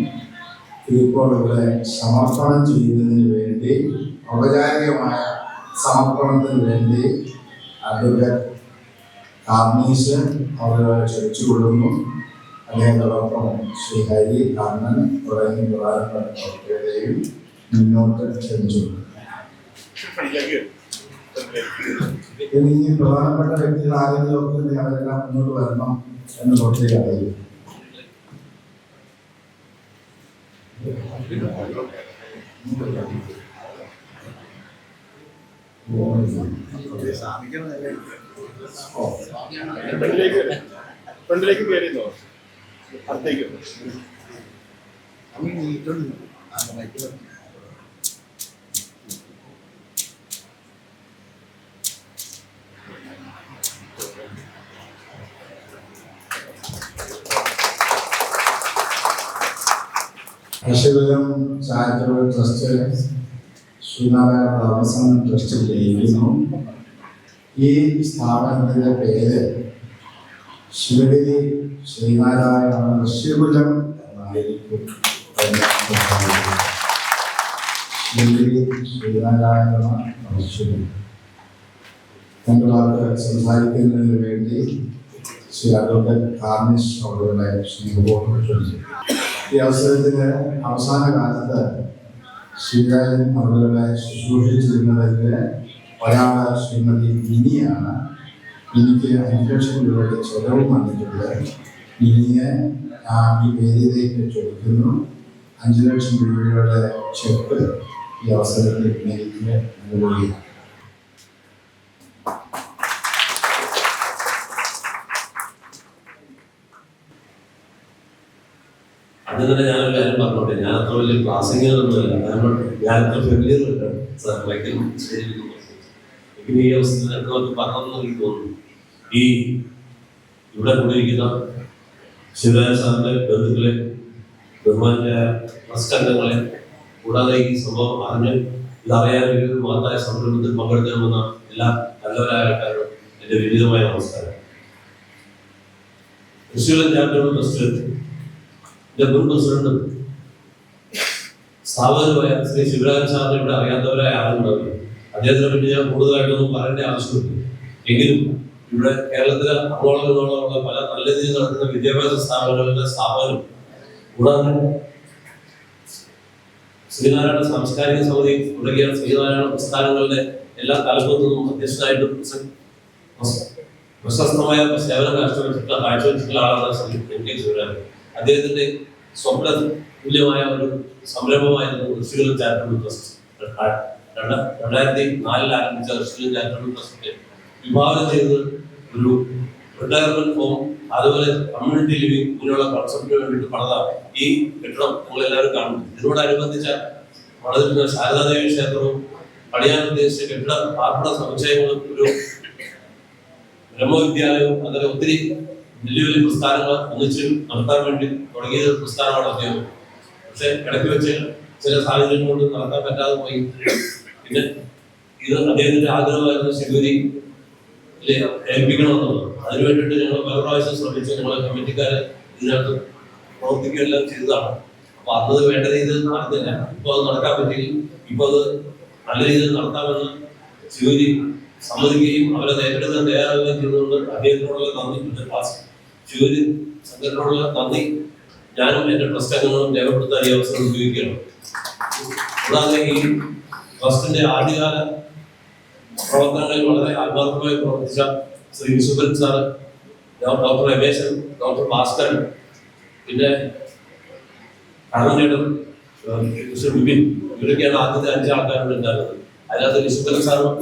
ഇപ്പോൾ ഇവിടെ സമർപ്പണം ചെയ്യുന്നതിന് വേണ്ടി ഔപചാരികമായ സമർപ്പണത്തിന് വേണ്ടി അഡ്വക്കേറ്റ് കാർണീസ് അവരെ ക്ഷണിച്ചുകൊള്ളുന്നു. അദ്ദേഹത്തോടൊപ്പം ശ്രീ ഹരി കണ്ണൻ തുടങ്ങി പ്രധാനപ്പെട്ടവരെയും മുന്നോട്ട് ക്ഷണിച്ചുകൊള്ളുന്നു. ഇനി പ്രധാനപ്പെട്ട വ്യക്തികൾ ആരെങ്കിലും ഒക്കെ അവരെല്ലാം മുന്നോട്ട് വരണം എന്ന് പ്രത്യേകം അറിയിക്കും. ഫ്രണ്ടിലേക്ക് കയറിയോ അടുത്തേക്ക് അശ്വരം ചാരിറ്റബിൾ ട്രസ്റ്റ് ശ്രീനാരായണ ധർമ്മസംഘം ട്രസ്റ്റിൽ ലയിക്കുന്നു. ഈ സ്ഥാപനത്തിൻ്റെ പേര് ശിവഗിരി ശ്രീനാരായണ ഋഷികുലം എന്നായിരിക്കും ശിവഗിരി ശ്രീനാരായണ ഋഷികുലം. രണ്ട് വാക്ക് സംസാരിക്കുന്നതിന് വേണ്ടി ശ്രീ അഡ്വക്കേറ്റ് കാർണിഷ് അവരുടെ സ്നേഹപൂർവ്വം ക്ഷണിച്ചു. ഈ അവസരത്തിന് അവസാന കാലത്ത് ശ്രീരാജൻ അവരുടെ ശുശ്രൂഷിച്ചിരുന്നതിൽ ഒരാള് ശ്രീമതി മിനിയാണ്. എനിക്ക് 5 ലക്ഷം രൂപയുടെ ചെലവ് വന്നിട്ടുണ്ട്. മിനിയെ ഈ വേദിയിലേക്ക് ക്ഷണിക്കുന്നു. 5 ലക്ഷം രൂപയുടെ ചെക്ക് ഈ അവസരത്തിൽ എനിക്ക് നൽകുകയാണ്. അതുതന്നെ ഞാനൊരു കാര്യം പറഞ്ഞോട്ടെ, ഞാൻ അത്ര വലിയ ക്ലാസ്സിങ്ങൊന്നുമല്ല. കാരണം ഞാൻ അത്ര ഫെമിലിയർ അല്ല സാർ. വൈക്കൽ എനിക്ക് ഈ അവസ്ഥയിൽ നമുക്ക് പറഞ്ഞതെന്ന് എനിക്ക് തോന്നുന്നു. ഈ ഇവിടെ കൂടിയിരിക്കുന്ന ശിവരാജ സാറിന്റെ ബന്ധുക്കളെ, ബഹുമാനായ ട്രസ്റ്റ് അംഗങ്ങളെ, കൂടാതെ ഈ സംഭവം അറിഞ്ഞ് ഇതറിയാൻ ഒരു മഹത്തായ സംരംഭത്തിൽ പങ്കെടുക്കാൻ വന്ന എല്ലാ നല്ലവരായ ആൾക്കാരും എൻ്റെ വിനീതമായ നമസ്കാരം. ഋഷികുലം ചാരിറ്റബിൾ ട്രസ്റ്റ് മുൻ പ്രസിഡന്റും സ്ഥാപകനുമായ ശ്രീ ശിവരാജൻ സാറിനെ ഇവിടെ അറിയാത്തവരായ ആളുണ്ടാവില്ല. അദ്ദേഹത്തിനെ പറ്റി ഞാൻ കൂടുതലായിട്ടൊന്നും പറയേണ്ട ആവശ്യമില്ല. എങ്കിലും ഇവിടെ കേരളത്തിലെ അങ്ങോളമുള്ള പല നല്ല രീതിയിൽ നടക്കുന്ന വിദ്യാഭ്യാസ സ്ഥാപനങ്ങളുടെ സ്ഥാപനം, കൂടാതെ ശ്രീനാരായണ സാംസ്കാരിക സമിതി തുടങ്ങിയ ശ്രീനാരായണ പ്രസ്ഥാനങ്ങളുടെ എല്ലാ തലപ്പത്തുനിന്നും അധ്യക്ഷനായിട്ടും പ്രശസ്തമായ സേവനം കാഴ്ചവെച്ചിട്ടുള്ള ആളാണ് ശ്രീ എം.കെ. ശിവരാജൻ. അദ്ദേഹത്തിന്റെ സ്വപ്ന തുല്യമായ ഒരു സംരംഭമായിരുന്നു ഋഷികുലം ചാരിറ്റബിൾ ട്രസ്റ്റ്. 2004 ആരംഭിച്ച ഋഷികുലം ചാരിറ്റബിൾ ട്രസ്റ്റിന്റെ വിഭാവനം ചെയ്തത് ഒരു റിട്ടയർമെന്റ് ഹോം, അതുപോലെ കമ്മ്യൂണിറ്റി ലിവിംഗ് ഇങ്ങനെയുള്ള കോൺസെപ്റ്റിന് വേണ്ടിയിട്ട് പണിത ഈ കെട്ടിടം നിങ്ങൾ എല്ലാവരും കാണുന്നു. ഇതിനോടനുബന്ധിച്ച പണിതിരുന്ന ശാരദാദേവി ക്ഷേത്രവും പണിയാൻ ഉദ്ദേശിച്ച കെട്ടിട പാർപ്പിട സമുച്ചയങ്ങളും ഒരു ബ്രഹ്മവിദ്യാലയവും അങ്ങനെ ഒത്തിരി വലിയ വലിയ പ്രസ്ഥാനങ്ങൾ ഒന്നിച്ച് നടത്താൻ വേണ്ടി തുടങ്ങിയ പ്രസ്ഥാനമാണ് അദ്ദേഹം. പക്ഷെ ഇടയ്ക്ക് വെച്ച് ചില സാഹചര്യങ്ങൾ കൊണ്ട് നടത്താൻ പറ്റാതെ പോയി. പിന്നെ ഇത് അദ്ദേഹത്തിന്റെ ആഗ്രഹമായിരുന്നു ശിവഗിരിയിൽ ഏൽപ്പിക്കണമെന്നുള്ളത്. അതിനു വേണ്ടിയിട്ട് ഞങ്ങൾ പല പ്രാവശ്യം ശ്രമിച്ചു. ഞങ്ങളെ കമ്മിറ്റിക്കാരെ ഇതിനകത്ത് പ്രവർത്തിക്കുകയെല്ലാം ചെയ്തതാണ്. അപ്പൊ അന്നത് വേണ്ട രീതിയിൽ നടന്നില്ല. ഇപ്പൊ അത് നടക്കാൻ പറ്റില്ല. ഇപ്പൊ അത് നല്ല രീതിയിൽ നടത്താമെന്ന് ശിവഗിരി സമ്മതിക്കുകയും അവരെ ഏറ്റെടുക്കാൻ തയ്യാറാവുകയും ചെയ്തുകൊണ്ട് അദ്ദേഹത്തിനോടുള്ള നന്ദി, ശിവഗിരി സംഘടനയോടുള്ള നന്ദി ഞാനും എന്റെ ട്രസ്റ്റ് അംഗങ്ങളും രേഖപ്പെടുത്താൻ ഈ അവസരം ഉപയോഗിക്കുകയാണ്. കൂടാതെ ഈ ട്രസ്റ്റിന്റെ ആദ്യകാല പ്രവർത്തനങ്ങളിൽ വളരെ ആത്മാർത്ഥമായി പ്രവർത്തിച്ച Shri Vishubhan sir, doctor Rameshan, doctor Bhaskaran, പിന്നെ കണ്ണനേടും വിപിൻ, ഇവരൊക്കെയാണ് ആദ്യത്തെ 5 ആൾക്കാരോട് ഉണ്ടായിരുന്നത്. അതിനകത്ത് വിശുഭൻ സാറും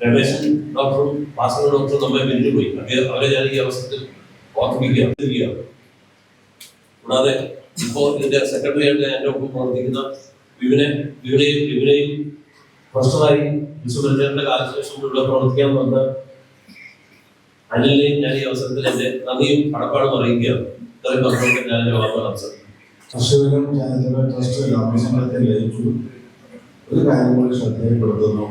രമേശൻ ഡോക്ടറും ഭാസ്കരൻ ഡോക്ടറും നമ്മെ പിരിഞ്ഞു പോയി. അവരെ ഞാൻ ഈ അവസരത്തിൽ ഓർമ്മിക്കുകയാണ്. കൂടാതെ ഇപ്പോൾ ഇതിന്റെ സെക്രട്ടറി ആയിട്ട് എന്റെ ഒപ്പം പ്രവർത്തിക്കുന്ന വിവിനെയും പ്രൊഫസറായി വിശ്വപരിചാരന്റെ കാലശേഷം ഇവിടെ പ്രവർത്തിക്കാൻ വന്ന അനിലിനെയും ഞാൻ ഈ അവസരത്തിൽ എന്റെ നന്ദിയും കടപ്പാടും അറിയിക്കുകയാണ്. ഇത്രയും പറഞ്ഞുകൊണ്ട് ഞാൻ എന്റെ വാർത്തകൾ അവസരം. ഋഷികുലം ചാരിറ്റബിൾ ട്രസ്റ്റ് ലോകസംഘത്തെ ലയിച്ചു. ഒരു കാര്യം കൂടി ശ്രദ്ധയിൽപ്പെടുത്തുന്നു.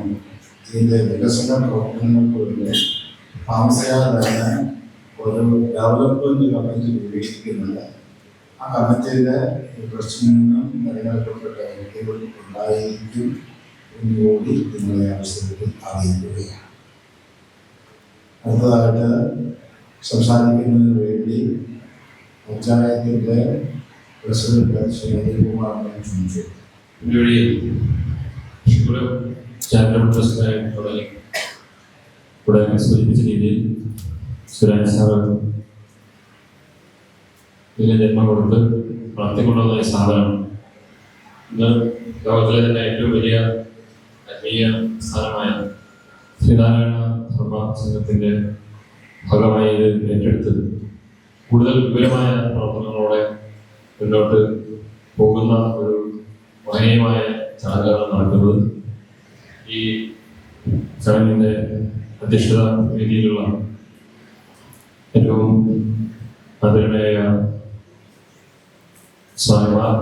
ഇതിന്റെ വികസന പ്രവർത്തനങ്ങൾക്ക് വേണ്ടി താമസിയാതെ തന്നെ ഒരു ഡെവലപ്മെന്റ് കമ്മിറ്റി രൂപീകരിക്കുന്നുണ്ട്. ആ കമ്മിറ്റിയുടെ ട്രസ്റ്റിൽ നിന്നും തിരഞ്ഞെടുക്കപ്പെട്ട വ്യക്തികൾ ഉണ്ടായിരിക്കും എന്നുകൂടി നിങ്ങളെ അവസരത്തിൽ അറിയിക്കുകയാണ്. അടുത്തതായിട്ട് സംസാരിക്കുന്നതിന് വേണ്ടി പഞ്ചായത്തിന്റെ പ്രസിഡന്റ് ശ്രീ അനിൽകുമാറിനെ ക്ഷണിച്ചു. ചാരിറ്റബിൾ ട്രസ്റ്റിനായി ഇവിടെ സൂചിപ്പിച്ച രീതിയിൽ സുരാജ് സാറ് ഇതിന് ജന്മം കൊടുത്ത് വളർത്തിക്കൊണ്ടുവന്ന ഈ സാധനം ഇന്ന് ലോകത്തിലെ തന്നെ ഏറ്റവും വലിയ ആത്മീയ സ്ഥാനമായ ശ്രീനാരായണ ധർമ്മ സംഘത്തിന്റെ ഭാഗമായി ഇത് ഏറ്റെടുത്ത് കൂടുതൽ വിപുലമായ പ്രവർത്തനങ്ങളോടെ മുന്നോട്ട് പോകുന്ന ഒരു മഹനീയമായ ചടങ്ങാണ് നടക്കുന്നത്. ഈ ചടങ്ങിന്റെ അധ്യക്ഷത രീതിയിലുള്ള ഏറ്റവും ആദരണീയ സ്വാമിമാർ,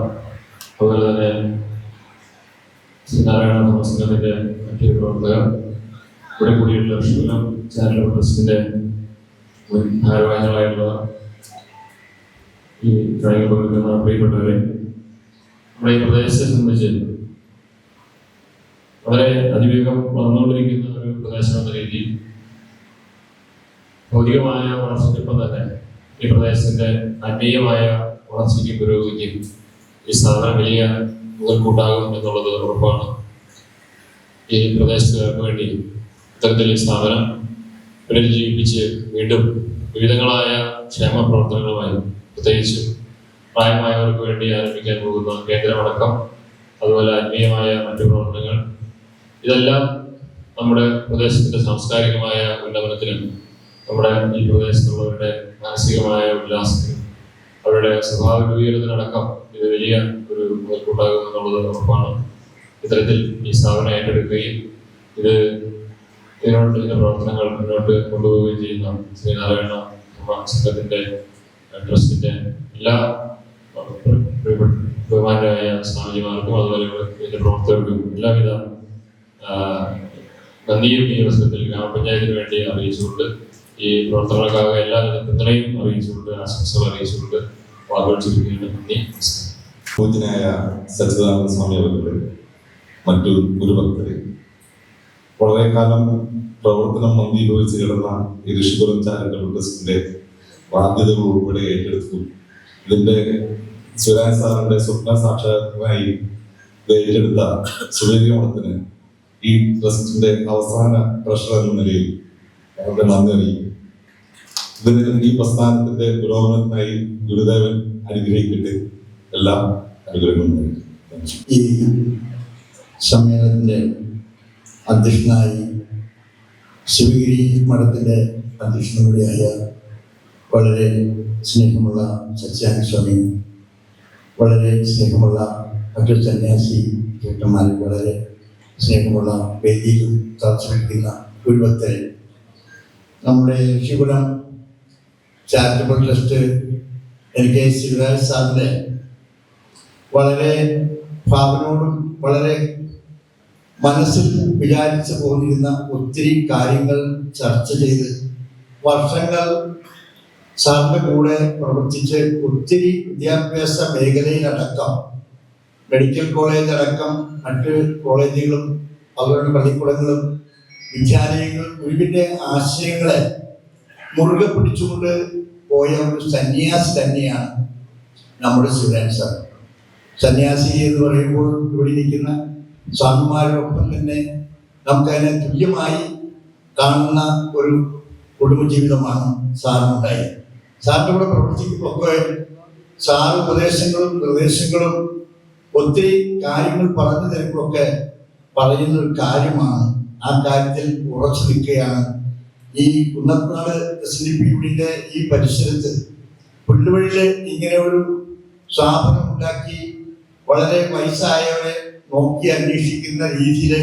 അതുപോലെ തന്നെ ശ്രീനാരായണ സംഘത്തിന്റെ മറ്റൊരു പ്രവർത്തകർ, ഇവിടെ കൂടിയുള്ള ഋഷികുലം ചാരിറ്റബിൾ ട്രസ്റ്റിന്റെ മുൻ ഭാരവാഹികളായിട്ടുള്ള ഈ ചടങ്ങിൽ പങ്കെടുക്കുന്ന പ്രിയപ്പെട്ടവരെ, നമ്മുടെ ഈ പ്രദേശത്തെ സംബന്ധിച്ച് വളരെ അതിവേഗം വളർന്നുകൊണ്ടിരിക്കുന്ന ഒരു പ്രദേശം എന്ന രീതിയിൽ ഭൗതികമായ വളർച്ചയ്ക്കൊപ്പം തന്നെ ഈ പ്രദേശത്തിന്റെ ആത്മീയമായ വളർച്ചയ്ക്കും പുരോഗതിക്കും ഈ സ്ഥാപനം വലിയ മുതൽക്കൂട്ടാകും എന്നുള്ളത് ഉറപ്പാണ്. ഈ പ്രദേശത്തുകാർക്ക് വേണ്ടി ഇത്തരത്തിൽ ഈ സ്ഥാപനം പുനരുജ്ജീവിപ്പിച്ച് വീണ്ടും വിവിധങ്ങളായ ക്ഷേമ പ്രവർത്തനങ്ങളുമായി, പ്രത്യേകിച്ച് പ്രായമായവർക്ക് വേണ്ടി ആരംഭിക്കാൻ പോകുന്ന കേന്ദ്രമടക്കം അതുപോലെ ആത്മീയമായ മറ്റു പ്രവർത്തനങ്ങൾ, ഇതെല്ലാം നമ്മുടെ പ്രദേശത്തിന്റെ സാംസ്കാരികമായ ഉന്നമനത്തിനും നമ്മുടെ ഈ പ്രദേശത്തുള്ളവരുടെ മാനസികമായ ഉല്ലാസത്തിനും അവരുടെ സ്വഭാവ രൂപീകരണത്തിനടക്കം ഇത് വലിയ ഒരു മുതൽക്കൂട്ടാകും എന്നുള്ളത് ഉറപ്പാണ്. ഇത്തരത്തിൽ ഈ സ്ഥാപനം ഏറ്റെടുക്കുകയും ഇതിന്റെ പ്രവർത്തനങ്ങൾ മുന്നോട്ട് കൊണ്ടുപോവുകയും ചെയ്യുന്ന ശ്രീനാരായണ സംഘത്തിന്റെ ട്രസ്റ്റിന്റെ എല്ലാ ബഹുമാനരായ സ്വാമിജിമാർക്കും അതുപോലെ ഇതിന്റെ പ്രവർത്തകർക്കും എല്ലാവിധ നന്ദിയും ഈ അവസരത്തിൽ ഗ്രാമപഞ്ചായത്തിന് വേണ്ടി അറിയിച്ചുകൊണ്ട്, ഈ പ്രവർത്തനങ്ങൾക്കാകെ എല്ലാവിധ പിന്തുണയും അറിയിച്ചുകൊണ്ട്, ആശംസകൾ അറിയിച്ചുകൊണ്ട് വാക്കുകൾ ചുരുക്കുകയാണ്. നന്ദി. പൂജ്യനായ സച്ചിദാനന്ദ സ്വാമി അവരുടെ മറ്റു ഗുരുഭക്തരെ, വളരെ കാലം പ്രവർത്തനം മന്ദീഭവിച്ച് കിടന്ന ഈ ഋഷിപുരം ചാരിറ്റബിൾ ട്രസ്റ്റിന്റെ ബാധ്യതകൾ ഉൾപ്പെടെ ഏറ്റെടുത്തു. ഇതിന്റെ സുരാജ് സാറിന്റെ സ്വപ്ന സാക്ഷാത്കാരമായി ഏറ്റെടുത്ത സുവേദിക മഠത്തിന് ഈ ട്രസ്റ്റിന്റെ അവസാന ട്രഷറർ എന്ന നിലയിൽ അവരുടെ നന്ദി അറിയിക്കും. ഇതിന് ഈ പ്രസ്ഥാനത്തിന്റെ പുരോഗമനത്തിനായി ഗുരുദേവൻ അനുഗ്രഹിക്കട്ടെ. എല്ലാം അനുഗ്രഹങ്ങളും. ഈ സമ്മേളനത്തിന്റെ അധ്യക്ഷനായി ശിവഗിരി മഠത്തിന്റെ അധ്യക്ഷനും കൂടിയായ വളരെ സ്നേഹമുള്ള സച്ചിദാനന്ദ സ്വാമി, വളരെ സ്നേഹമുള്ള മറ്റൊരു സന്യാസി ചേട്ടന്മാരിൽ വളരെ സ്നേഹമുള്ള വേദിയിൽ തളച്ചിരിക്കുന്ന ഗുരുഭക്തരെ, നമ്മുടെ ഋഷികുലം ചാരിറ്റബിൾ ട്രസ്റ്റ് എനിക്ക് ശിവരാജ് സാറിന്റെ വളരെ ഭാവനോടും വളരെ മനസ്സിൽ വിചാരിച്ചു പോന്നിരുന്ന ഒത്തിരി കാര്യങ്ങൾ ചർച്ച ചെയ്ത് വർഷങ്ങൾ സാറിന്റെ കൂടെ പ്രവർത്തിച്ച് ഒത്തിരി വിദ്യാഭ്യാസ മേഖലയിലടക്കം, മെഡിക്കൽ കോളേജ് അടക്കം മറ്റ് കോളേജുകളും അവരുടെ പള്ളിക്കൂടങ്ങളും വിദ്യാലയങ്ങളും ഗുരുവിന്റെ ആശയങ്ങളെ മുറുകെ പിടിച്ചുകൊണ്ട് പോയ ഒരു സന്യാസി തന്നെയാണ് നമ്മുടെ ശിവരാജ് സാർ. സന്യാസി എന്ന് പറയുമ്പോൾ ഇവിടെ ഇരിക്കുന്ന സ്വാമിമാരോടൊപ്പം തന്നെ നമുക്കതിനെ തുല്യമായി കാണുന്ന ഒരു കുടുംബജീവിതമാണ് സാറിനുണ്ടായത്. സാറിൻ്റെ കൂടെ പ്രവർത്തിക്കുമ്പോൾ സാറ് ഉപദേശങ്ങളും നിർദ്ദേശങ്ങളും ഒത്തിരി കാര്യങ്ങൾ പറഞ്ഞു തരുമ്പോഴൊക്കെ പറയുന്ന ഒരു കാര്യമാണ്, ആ കാര്യത്തിൽ ഉറച്ചു നിൽക്കുകയാണ്. ഈ കുന്നത്തനാട് SNDP ഈ പരിസരത്ത് പുല്ലുവഴിയിൽ ഇങ്ങനെ ഒരു സ്ഥാപനം ഉണ്ടാക്കി വളരെ വയസ്സായവരെ നോക്കി അന്വേഷിക്കുന്ന രീതിയിൽ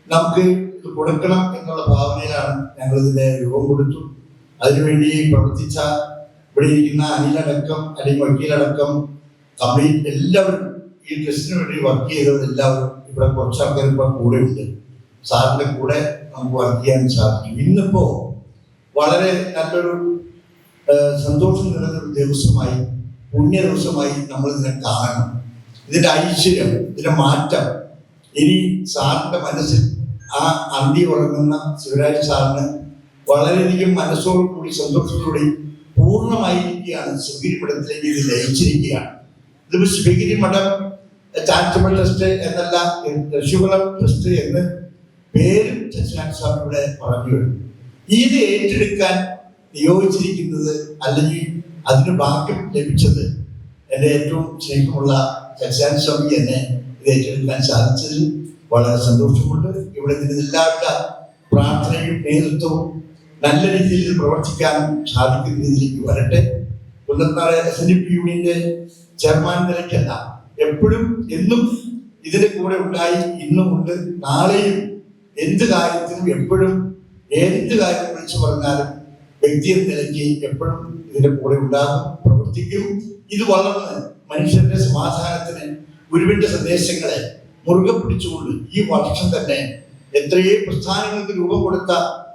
നമുക്ക് ഇത് കൊടുക്കണം എന്നുള്ള ഭാവനയിലാണ് ഞങ്ങളിതിന്റെ രൂപം കൊടുത്തു. അതിനുവേണ്ടി പ്രവർത്തിച്ച ഇവിടെ ഇരിക്കുന്ന അനിലടക്കം അല്ലെങ്കിൽ വക്കീലടക്കം കംപ്ലീറ്റ് എല്ലാവരും ഈ ട്രസ്റ്റിന് വേണ്ടി വർക്ക് ചെയ്തത് എല്ലാവരും ഇവിടെ കുറച്ച് ആൾക്കാർ ഇപ്പം കൂടെ ഉണ്ട്. സാറിന്റെ കൂടെ നമുക്ക് വർക്ക് ചെയ്യാൻ സാധിക്കും. ഇന്നിപ്പോ വളരെ നല്ലൊരു സന്തോഷം നിറഞ്ഞൊരു ദിവസമായി, പുണ്യ ദിവസമായി നമ്മൾ ഇതിനെ കാണണം. ഇതിന്റെ ഐശ്വര്യം, ഇതിന്റെ മാറ്റം ഇനി സാറിന്റെ മനസ്സിൽ ആ അന്തി ഉറങ്ങുന്ന ശിവരാജ് സാറിന് വളരെയധികം മനസ്സോടുകൂടി സന്തോഷത്തോടുകൂടി പൂർണ്ണമായിരിക്കുകയാണ്. ശിവഗിരി മഠത്തിലേക്ക് ഇത് ലയിച്ചിരിക്കുകയാണ്. ഇതിപ്പോ ശിവഗിരി മഠം ചാരിറ്റബിൾ ട്രസ്റ്റ് എന്നല്ല, ഋഷികുലം ട്രസ്റ്റ് എന്ന് പേരും സച്ചിദാനന്ദ സ്വാമി ഇവിടെ പറഞ്ഞു. ഇത് ഏറ്റെടുക്കാൻ നിയോഗിച്ചിരിക്കുന്നത് അല്ലെങ്കിൽ അതിന് ഭാഗ്യം ലഭിച്ചത് എൻ്റെ ഏറ്റവും സ്നേഹമുള്ള സച്ചിദാനന്ദ സ്വാമി എന്നെ ഇത് ഏറ്റെടുക്കാൻ സാധിച്ചതിൽ വളരെ സന്തോഷമുണ്ട്. ഇവിടെ എല്ലാവരുടെ പ്രാർത്ഥനയും നേതൃത്വവും നല്ല രീതിയിൽ പ്രവർത്തിക്കാൻ സാധിക്കുന്ന രീതിയിലേക്ക് വരട്ടെ. കുന്നത്തനാട് SNDP ചെയർമാൻ നിലയ്ക്കല്ല, എപ്പോഴും എന്നും ഇതിന്റെ കൂടെ ഉണ്ടായി, ഇന്നും ഉണ്ട്, നാളെയും എന്ത് കാര്യത്തിനും എപ്പോഴും ഏത് കാര്യം വിളിച്ചു പറഞ്ഞാലും വ്യക്തി എന്ന നിലയ്ക്ക് എപ്പോഴും ഇതിന്റെ കൂടെ ഉണ്ടാകും, പ്രവർത്തിക്കും. ഇത് വളർന്ന് മനുഷ്യന്റെ സമാധാനത്തിന് ഗുരുവിന്റെ സന്ദേശങ്ങളെ മുറുകെ പിടിച്ചുകൊണ്ട് ഈ വർഷം തന്നെ എത്രയോ പ്രസ്ഥാനങ്ങൾക്ക് രൂപം കൊടുത്ത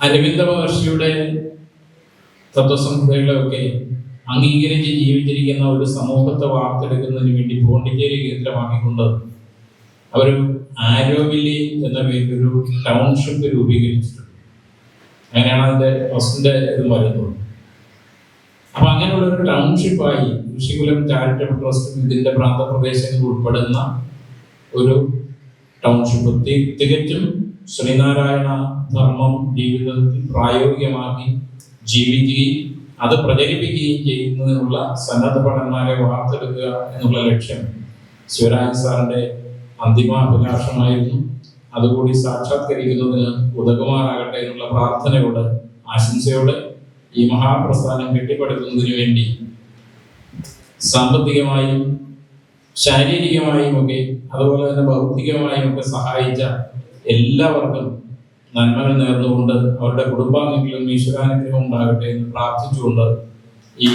അരവിന്ദ മഹർഷിയുടെ തത്വസംഹിതകളെയൊക്കെ അംഗീകരിച്ച് ജീവിച്ചിരിക്കുന്ന ഒരു സമൂഹത്തെ വാർത്തെടുക്കുന്നതിന് വേണ്ടി പോണ്ടിച്ചേരി കേന്ദ്രമാക്കിക്കൊണ്ട് അവർ ആരോവില്ലി എന്ന പേരിൽ ഒരു ടൗൺഷിപ്പ് രൂപീകരിച്ചിട്ടുണ്ട്. അങ്ങനെയാണ് അതിന്റെ ഫസ്റ്റിന്റെ ഇത് വരുന്നത്. അപ്പൊ അങ്ങനെയുള്ള ഒരു ടൗൺഷിപ്പായി ഋഷികുലം ചാരിറ്റബിൾ ട്രസ്റ്റും ഇതിന്റെ പ്രാന്തപ്രദേശങ്ങളിൽ ഉൾപ്പെടുന്ന ഒരു ടൗൺഷിപ്പ് തികച്ചും ശ്രീനാരായണ ധർമ്മം ജീവിതത്തിൽ പ്രായോഗികമാക്കി ജീവിക്കുകയും അത് പ്രചരിപ്പിക്കുകയും ചെയ്യുന്നതിനുള്ള സന്നദ്ധ ഭടന്മാരെ വാർത്തെടുക്കുക എന്നുള്ള ലക്ഷ്യം ശിവരാജൻ സാറിന്റെ അന്തിമാഭിലാഷമായിരുന്നു. അതുകൂടി സാക്ഷാത്കരിക്കുന്നതിന് ഉതകുമാറാകട്ടെ എന്നുള്ള പ്രാർത്ഥനയോടെ ആശംസയോടെ ഈ മഹാപ്രസ്ഥാനം കെട്ടിപ്പടുക്കുന്നതിന് വേണ്ടി സാമ്പത്തികമായും ശാരീരികമായും ഒക്കെ അതുപോലെ തന്നെ ഭൗതികമായും ഒക്കെ സഹായിച്ച എല്ലാവർക്കും നന്മകൾ നേർന്നുകൊണ്ട് അവരുടെ കുടുംബാംഗങ്ങളിലും ഈശ്വരാനുഗ്രഹം ഉണ്ടാകട്ടെ എന്ന് പ്രാർത്ഥിച്ചുകൊണ്ട് ഈ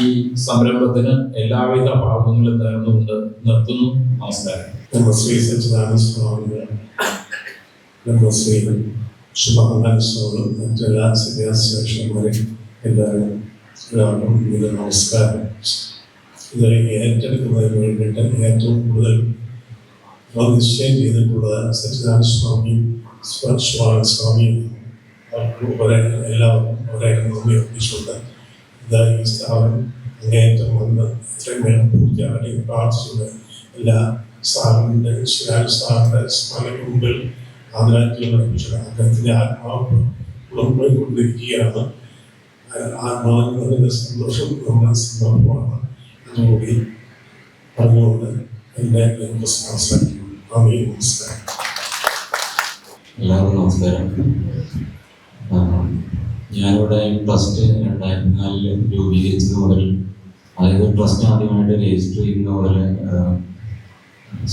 സംരംഭത്തിന് എല്ലാവിധ ഭാവങ്ങളും നേർന്നുകൊണ്ട് നിർത്തുന്നു. നമസ്കാരം. ശ്രീ സച്ചിദാനന്ദ സ്വാമികൾ, ശ്രീ ശുഭാനന്ദ സ്വാമികൾ, മറ്റെല്ലാ സന്യാസിമാരെ എല്ലാവർക്കും നമസ്കാരം. ഇത് ഏറ്റെടുക്കുന്നതിന് വേണ്ടിയിട്ട് ഏറ്റവും കൂടുതൽ നിശ്ചയം ചെയ്തിട്ടുള്ളത് സച്ചിദാനന്ദ സ്വാമിയും സ്വാമിയും എല്ലാവർക്കും ഒരേ നന്ദി അർപ്പിച്ചുകൊണ്ട് ഈ സ്ഥാപനം അങ്ങേയറ്റം വന്ന് ഇത്രയും വേണം പൂർത്തിയാകട്ടെ പ്രാർത്ഥിച്ചുകൊണ്ട് എല്ലാ സാറിൻ്റെ സാറിൻ്റെ സ്മരണയ്ക്ക് മുമ്പിൽ ആദരാഞ്ജലികൾ അർപ്പിച്ചത് അദ്ദേഹത്തിൻ്റെ ആത്മാവ് ഉൾക്കൊണ്ടിരിക്കുകയാണ്. ആത്മാവിൻ്റെ സന്തോഷം നമ്മുടെ സന്ദർഭമാണ്. അതുകൂടി പറഞ്ഞുകൊണ്ട് എൻ്റെ അവസാനിക്കുന്നു. നമസ്കാരം. എല്ലാവർക്കും നമസ്കാരം. ഞാനിവിടെ ട്രസ്റ്റ് 2004 രൂപീകരിച്ചത് മുതൽ, അതായത് ട്രസ്റ്റ് ആദ്യമായിട്ട് രജിസ്റ്റർ ചെയ്യുന്ന മുതൽ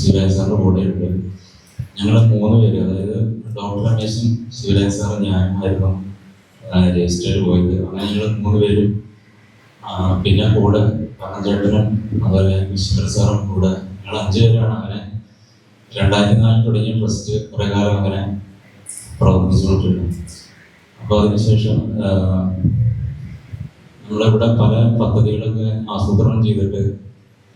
ശിവരാജ് സാറിൻ്റെ കൂടെയുണ്ട്. ഞങ്ങൾ 3 പേര്, അതായത് ഡോക്ടർ രമേശും ശിവരാജ് സാറും ഞാനുമായിരുന്നു രജിസ്റ്റർ പോയത്. അങ്ങനെ ഞങ്ങൾ 3 പേരും, പിന്നെ കൂടെ ചേട്ടനും അതുപോലെ ശിവർ സാറും കൂടെ ഞങ്ങൾ 5 പേരാണ് അങ്ങനെ 2004 തുടങ്ങിയ ട്രസ്റ്റ് കുറേ കാലം അങ്ങനെ പ്രവർത്തിച്ചുകൊണ്ടിരുന്നു. അപ്പോൾ അതിനുശേഷം നമ്മളിവിടെ പല പദ്ധതികളൊക്കെ ആസൂത്രണം ചെയ്തിട്ട്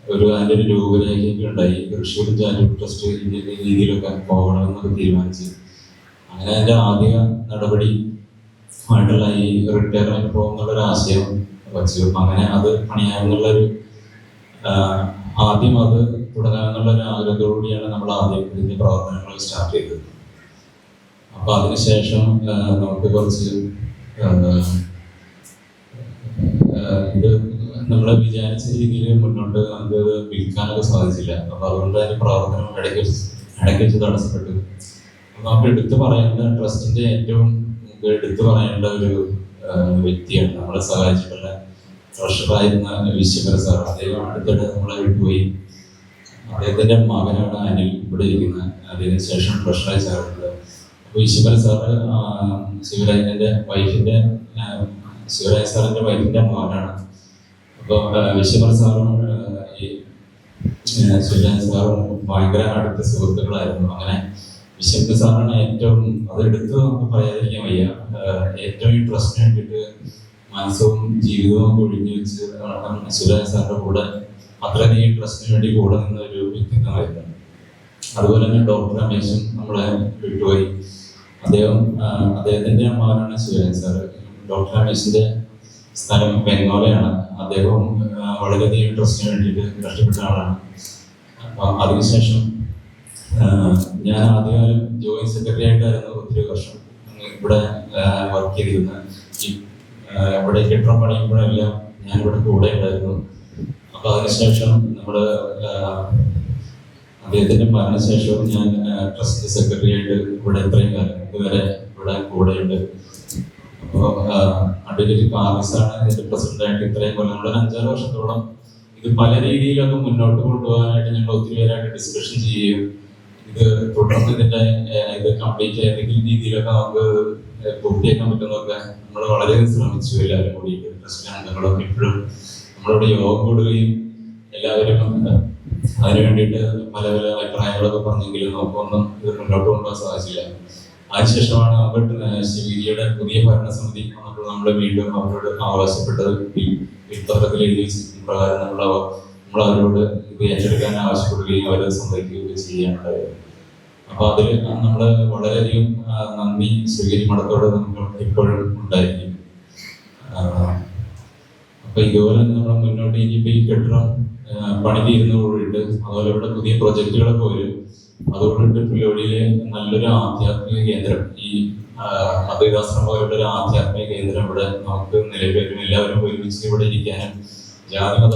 അതിൻ്റെ ഒരു രൂപരേഖയൊക്കെ ഉണ്ടായി. ഋഷികുലം ചാരിറ്റബിൾ ട്രസ്റ്റ് ഇന്ത്യൻ രീതിയിലൊക്കെ പോകണമെന്നൊക്കെ തീരുമാനിച്ച് അങ്ങനെ അതിൻ്റെ ആദ്യ നടപടി ആയിട്ടുള്ള ഈ റിട്ടയർമെൻറ്റ് പോകുന്നുള്ളൊരു ആശയം വച്ചു. അങ്ങനെ അത് പണിയാമെന്നുള്ളൊരു ആദ്യം അത് തുടങ്ങാമെന്നുള്ളൊരു ആഗ്രഹത്തോടുകൂടിയാണ് നമ്മൾ ആദ്യം ഇതിൻ്റെ പ്രവർത്തനങ്ങൾ സ്റ്റാർട്ട് ചെയ്തത്. അപ്പോൾ അതിനുശേഷം നമുക്ക് കുറച്ച് ഇത് നമ്മൾ വിചാരിച്ച രീതിയിൽ മുന്നോട്ട് നമുക്ക് വിൽക്കാനൊക്കെ സാധിച്ചില്ല. അപ്പോൾ അതുകൊണ്ട് അതിന് പ്രവർത്തനം ഇടയ്ക്ക് വെച്ച് തടസ്സപ്പെട്ടു. അപ്പോൾ നമുക്ക് എടുത്തു പറയേണ്ട ട്രസ്റ്റിൻ്റെ ഏറ്റവും എടുത്തു പറയേണ്ട ഒരു വ്യക്തിയാണ് നമ്മളെ സഹായിച്ചിട്ടുള്ള ട്രഷറായിരുന്ന വിശ്വകര സാർ. അദ്ദേഹം അടുത്തിടെ നമ്മളെ വിട്ടുപോയി. അദ്ദേഹത്തിൻ്റെ മകനാണ് അനിൽ ഇവിടെ ഇരിക്കുന്നത്. അതിനുശേഷം ട്രഷറായി ചേർന്നത്. അപ്പോൾ വിശ്വകര സാറ് ശിവരാജൻ്റെ വൈഫിൻ്റെ ശിവരാജ് സാറിൻ്റെ വൈഫിൻ്റെ മകനാണ്. അപ്പോൾ വിശ്വകര സാറും ഈ ശിവരാജ് സാറും ഭയങ്കര അടുത്ത സുഹൃത്തുക്കളായിരുന്നു. അങ്ങനെ വിശ്വകര സാറാണ് ഏറ്റവും, അതെടുത്ത് നമുക്ക് പറയാതിരിക്കാൻ വയ്യ, ഏറ്റവും ഈ ട്രസ്റ്റിന് വേണ്ടിയിട്ട് മനസ്സും ജീവിതവും ഒഴിഞ്ഞു വെച്ച് ശിവരാജ് സാറിൻ്റെ കൂടെ അത്രയധികം ട്രസ്റ്റിന് വേണ്ടി കൂടെ നിന്ന ഒരു വ്യക്തിത്വമായിരുന്നു. അതുപോലെ തന്നെ ഡോക്ടർ രമേശും നമ്മളെ വിട്ടുപോയി. അദ്ദേഹത്തിൻ്റെ മകനാണ് ശിവരാജ് സാറ്. ഡോക്ടർ രമേശിൻ്റെ സ്ഥലം ബംഗാളയാണ്. അദ്ദേഹവും വളരെയധികം ട്രസ്റ്റിന് വേണ്ടിയിട്ട് കഷ്ടപ്പെട്ട ആളാണ്. അപ്പം അതിനുശേഷം ഞാൻ ആദ്യകാലം ജോയിന്റ് സെക്രട്ടറി ആയിട്ടായിരുന്നു ഒത്തിരി വർഷം ഇവിടെ വർക്ക് ചെയ്തിരുന്നത്. ഇവിടെ കെട്ടിടം പണിയുമ്പോഴെല്ലാം ഞാനിവിടെ കൂടെ ഉണ്ടായിരുന്നു. അപ്പോൾ അതിനുശേഷം നമ്മൾ അദ്ദേഹത്തിൻ്റെ മരണശേഷവും ഞാൻ ട്രസ്റ്റ് സെക്രട്ടറി ആയിട്ട് ഇവിടെ ഇത്രയും കാലം ഇതുവരെ ഇവിടെ കൂടെയുണ്ട്. അപ്പോൾ അഡ്വക്കേറ്റ് കാർവിസാണ് ഇതിൻ്റെ പ്രസിഡന്റായിട്ട് ഇത്രയും കൊല്ലം, നമ്മളൊരു 5-6 വർഷത്തോളം ഇത് പല രീതിയിലൊക്കെ മുന്നോട്ട് കൊണ്ടുപോകാനായിട്ട് ഞങ്ങൾ ഒത്തിരി പേരായിട്ട് ഡിസ്കഷൻ ചെയ്യുകയും ഇത് തുടർന്ന് ഇതിൻ്റെ ഇത് കംപ്ലീറ്റ് ഏതെങ്കിലും രീതിയിലൊക്കെ നമുക്ക് പൂർത്തിയാക്കാൻ പറ്റുന്നതൊക്കെ നമ്മൾ വളരെയധികം ശ്രമിച്ചു. എല്ലാവരും കൂടി ട്രസ്റ്റ് അംഗങ്ങളൊക്കെ ഇപ്പോഴും നമ്മളിവിടെ യോഗം കൂടുകയും എല്ലാവരും അതിനു വേണ്ടിയിട്ട് പല പല അഭിപ്രായങ്ങളൊക്കെ പറഞ്ഞെങ്കിലും നമുക്കൊന്നും ഇത് മുന്നോട്ട് കൊണ്ടുപോകാൻ സാധിച്ചില്ല. അതിനുശേഷമാണ് നമുക്ക് ശിവഗിരിയുടെ പുതിയ ഭരണസമിതി വന്നപ്പോൾ നമ്മൾ വീണ്ടും അവരോട് ആവശ്യപ്പെട്ടത് വിത്തത്തിൽ എഴുതി വെച്ചിരിക്കുന്ന പ്രകാരം നമ്മൾ അവരോട് ഇത് ഏറ്റെടുക്കാൻ ആവശ്യപ്പെടുകയും അവരെ സമ്മതിക്കുകയും ചെയ്യുകയുണ്ടായത്. അപ്പൊ അതിൽ നമ്മൾ വളരെയധികം നന്ദി ശിവഗിരി മഠത്തോട് നമുക്ക് ഇപ്പോഴും ഉണ്ടായിരിക്കും. അപ്പൊ ഇതുപോലെ നമ്മൾ മുന്നോട്ട് ഇനിയിപ്പോ ഈ കെട്ടിടം പണി തീരുന്നതോടുകൂടിയിട്ട് അതുപോലെ ഇവിടെ പുതിയ പ്രൊജക്ടുകളൊക്കെ വരും. അതോടുകൂടി പുല്ലുവടിയിലെ നല്ലൊരു ആധ്യാത്മിക കേന്ദ്രം, ഈ അദ്വൈതാശ്രമങ്ങളുടെ ഒരു ആധ്യാത്മിക കേന്ദ്രം ഇവിടെ നമുക്ക് നിലവിൽ വരും. എല്ലാവരും ഒരുമിച്ച് ഇവിടെ ഇരിക്കാനും ജാതിമത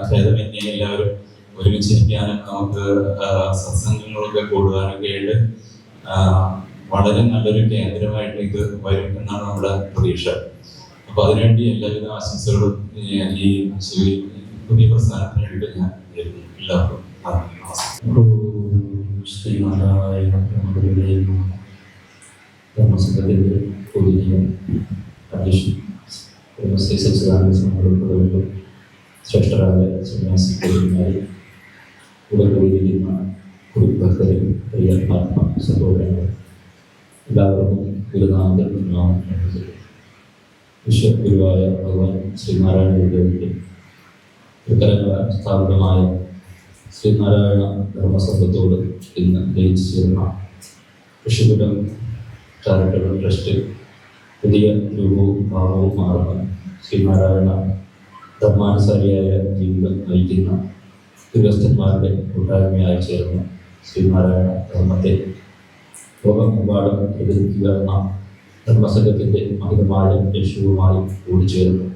ഭേദമന്യേ എല്ലാവരും ഒരുമിച്ചിരിക്കാനും നമുക്ക് സത്സംഗങ്ങളൊക്കെ കൂടുവാനൊക്കെ ആയിട്ട് വളരെ നല്ലൊരു കേന്ദ്രമായിട്ട് ഇത് വരും എന്നാണ് നമ്മുടെ പ്രതീക്ഷ. അപ്പൊ അതിനുവേണ്ടി എല്ലാവിധ ആശംസകളും ഈ പുതിയ പ്രസ്ഥാനത്തിന് വേണ്ടി ഞാൻ എല്ലാവർക്കും ശ്രീനാരായണ ധർമ്മസംഘത്തിന്റെ പൊതുജനം അധ്യക്ഷൻ ശ്രീ സച്ചിദാനന്ദ സ്വാമികളുടെ ശ്രേഷ്ഠരായ സന്യാസിമാരെ ഉടലിരിക്കുന്ന കുടുംബഭക്തരെ പ്രിയ ആത്മ സഹോദരങ്ങൾ എല്ലാവർക്കും ഗുരുനാഥൻ നാമം വിശ്വഗുരുവായ ഭഗവാൻ ശ്രീനാരായണ ഗുരുദേവന്റെ തൃക്കരങ്ങള സ്ഥാപിതമായ ശ്രീനാരായണ ധർമ്മസംഘത്തോട് ഇന്ന് ലയിച്ചു ചേർന്ന ഋഷികുലം ചാരിറ്റബിൾ ട്രസ്റ്റ് പുതിയ രൂപവും ഭാവവും മാറുന്ന ശ്രീനാരായണ ധർമാനുസാരിയായ ജീവിതം നയിക്കുന്ന ഗൃഹസ്ഥന്മാരുടെ കൂട്ടായ്മയായി ചേർന്ന് ശ്രീനാരായണ ധർമ്മത്തെ ലോകമെമ്പാടും എതിർക്കുക എന്ന ധർമ്മസംഘത്തിൻ്റെ മഹിതമായ ലക്ഷ്യവുമായി കൂടിച്ചേർന്നു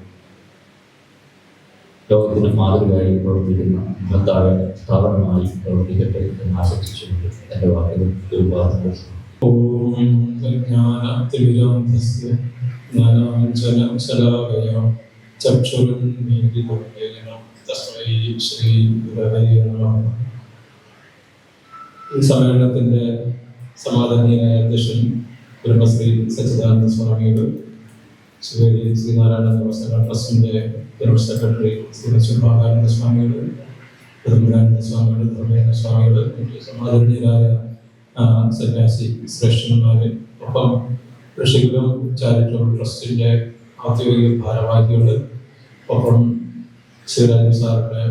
ലോകത്തിന് മാതൃകയായി പ്രവർത്തിക്കുന്ന മഹത്തായ സ്ഥാപനമായി പ്രവർത്തിക്കട്ടെ എന്ന് ആശംസിച്ചുകൊണ്ട് എൻ്റെ വാക്കുകൾ ഒരുപാട് ഈ സമ്മേളനത്തിന്റെ സമാധാനീയനായ അധ്യക്ഷൻ ബ്രഹ്മശ്രീ സച്ചിദാനന്ദ സ്വാമികൾ, ശിവഗിരി ശ്രീനാരായണ ധർമ്മസംഘ ട്രസ്റ്റിന്റെ ജനറൽ സെക്രട്ടറി ശ്രീ ശുഭാനന്ദ സ്വാമികൾ, ധർമ്മരാനന്ദ സ്വാമികൾ, ധർമ്മേന്ദ്ര സ്വാമികൾ, സമാധാനീയരായ സന്യാസി ശ്രേഷ്ഠന്മാര്, ഒപ്പം ഋഷികുലം ചാരിറ്റബിൾ ട്രസ്റ്റിന്റെ ഔദ്യോഗിക ഭാരവാഹികള്, ഒപ്പം ശിവരാജൻ സാറിന്റെ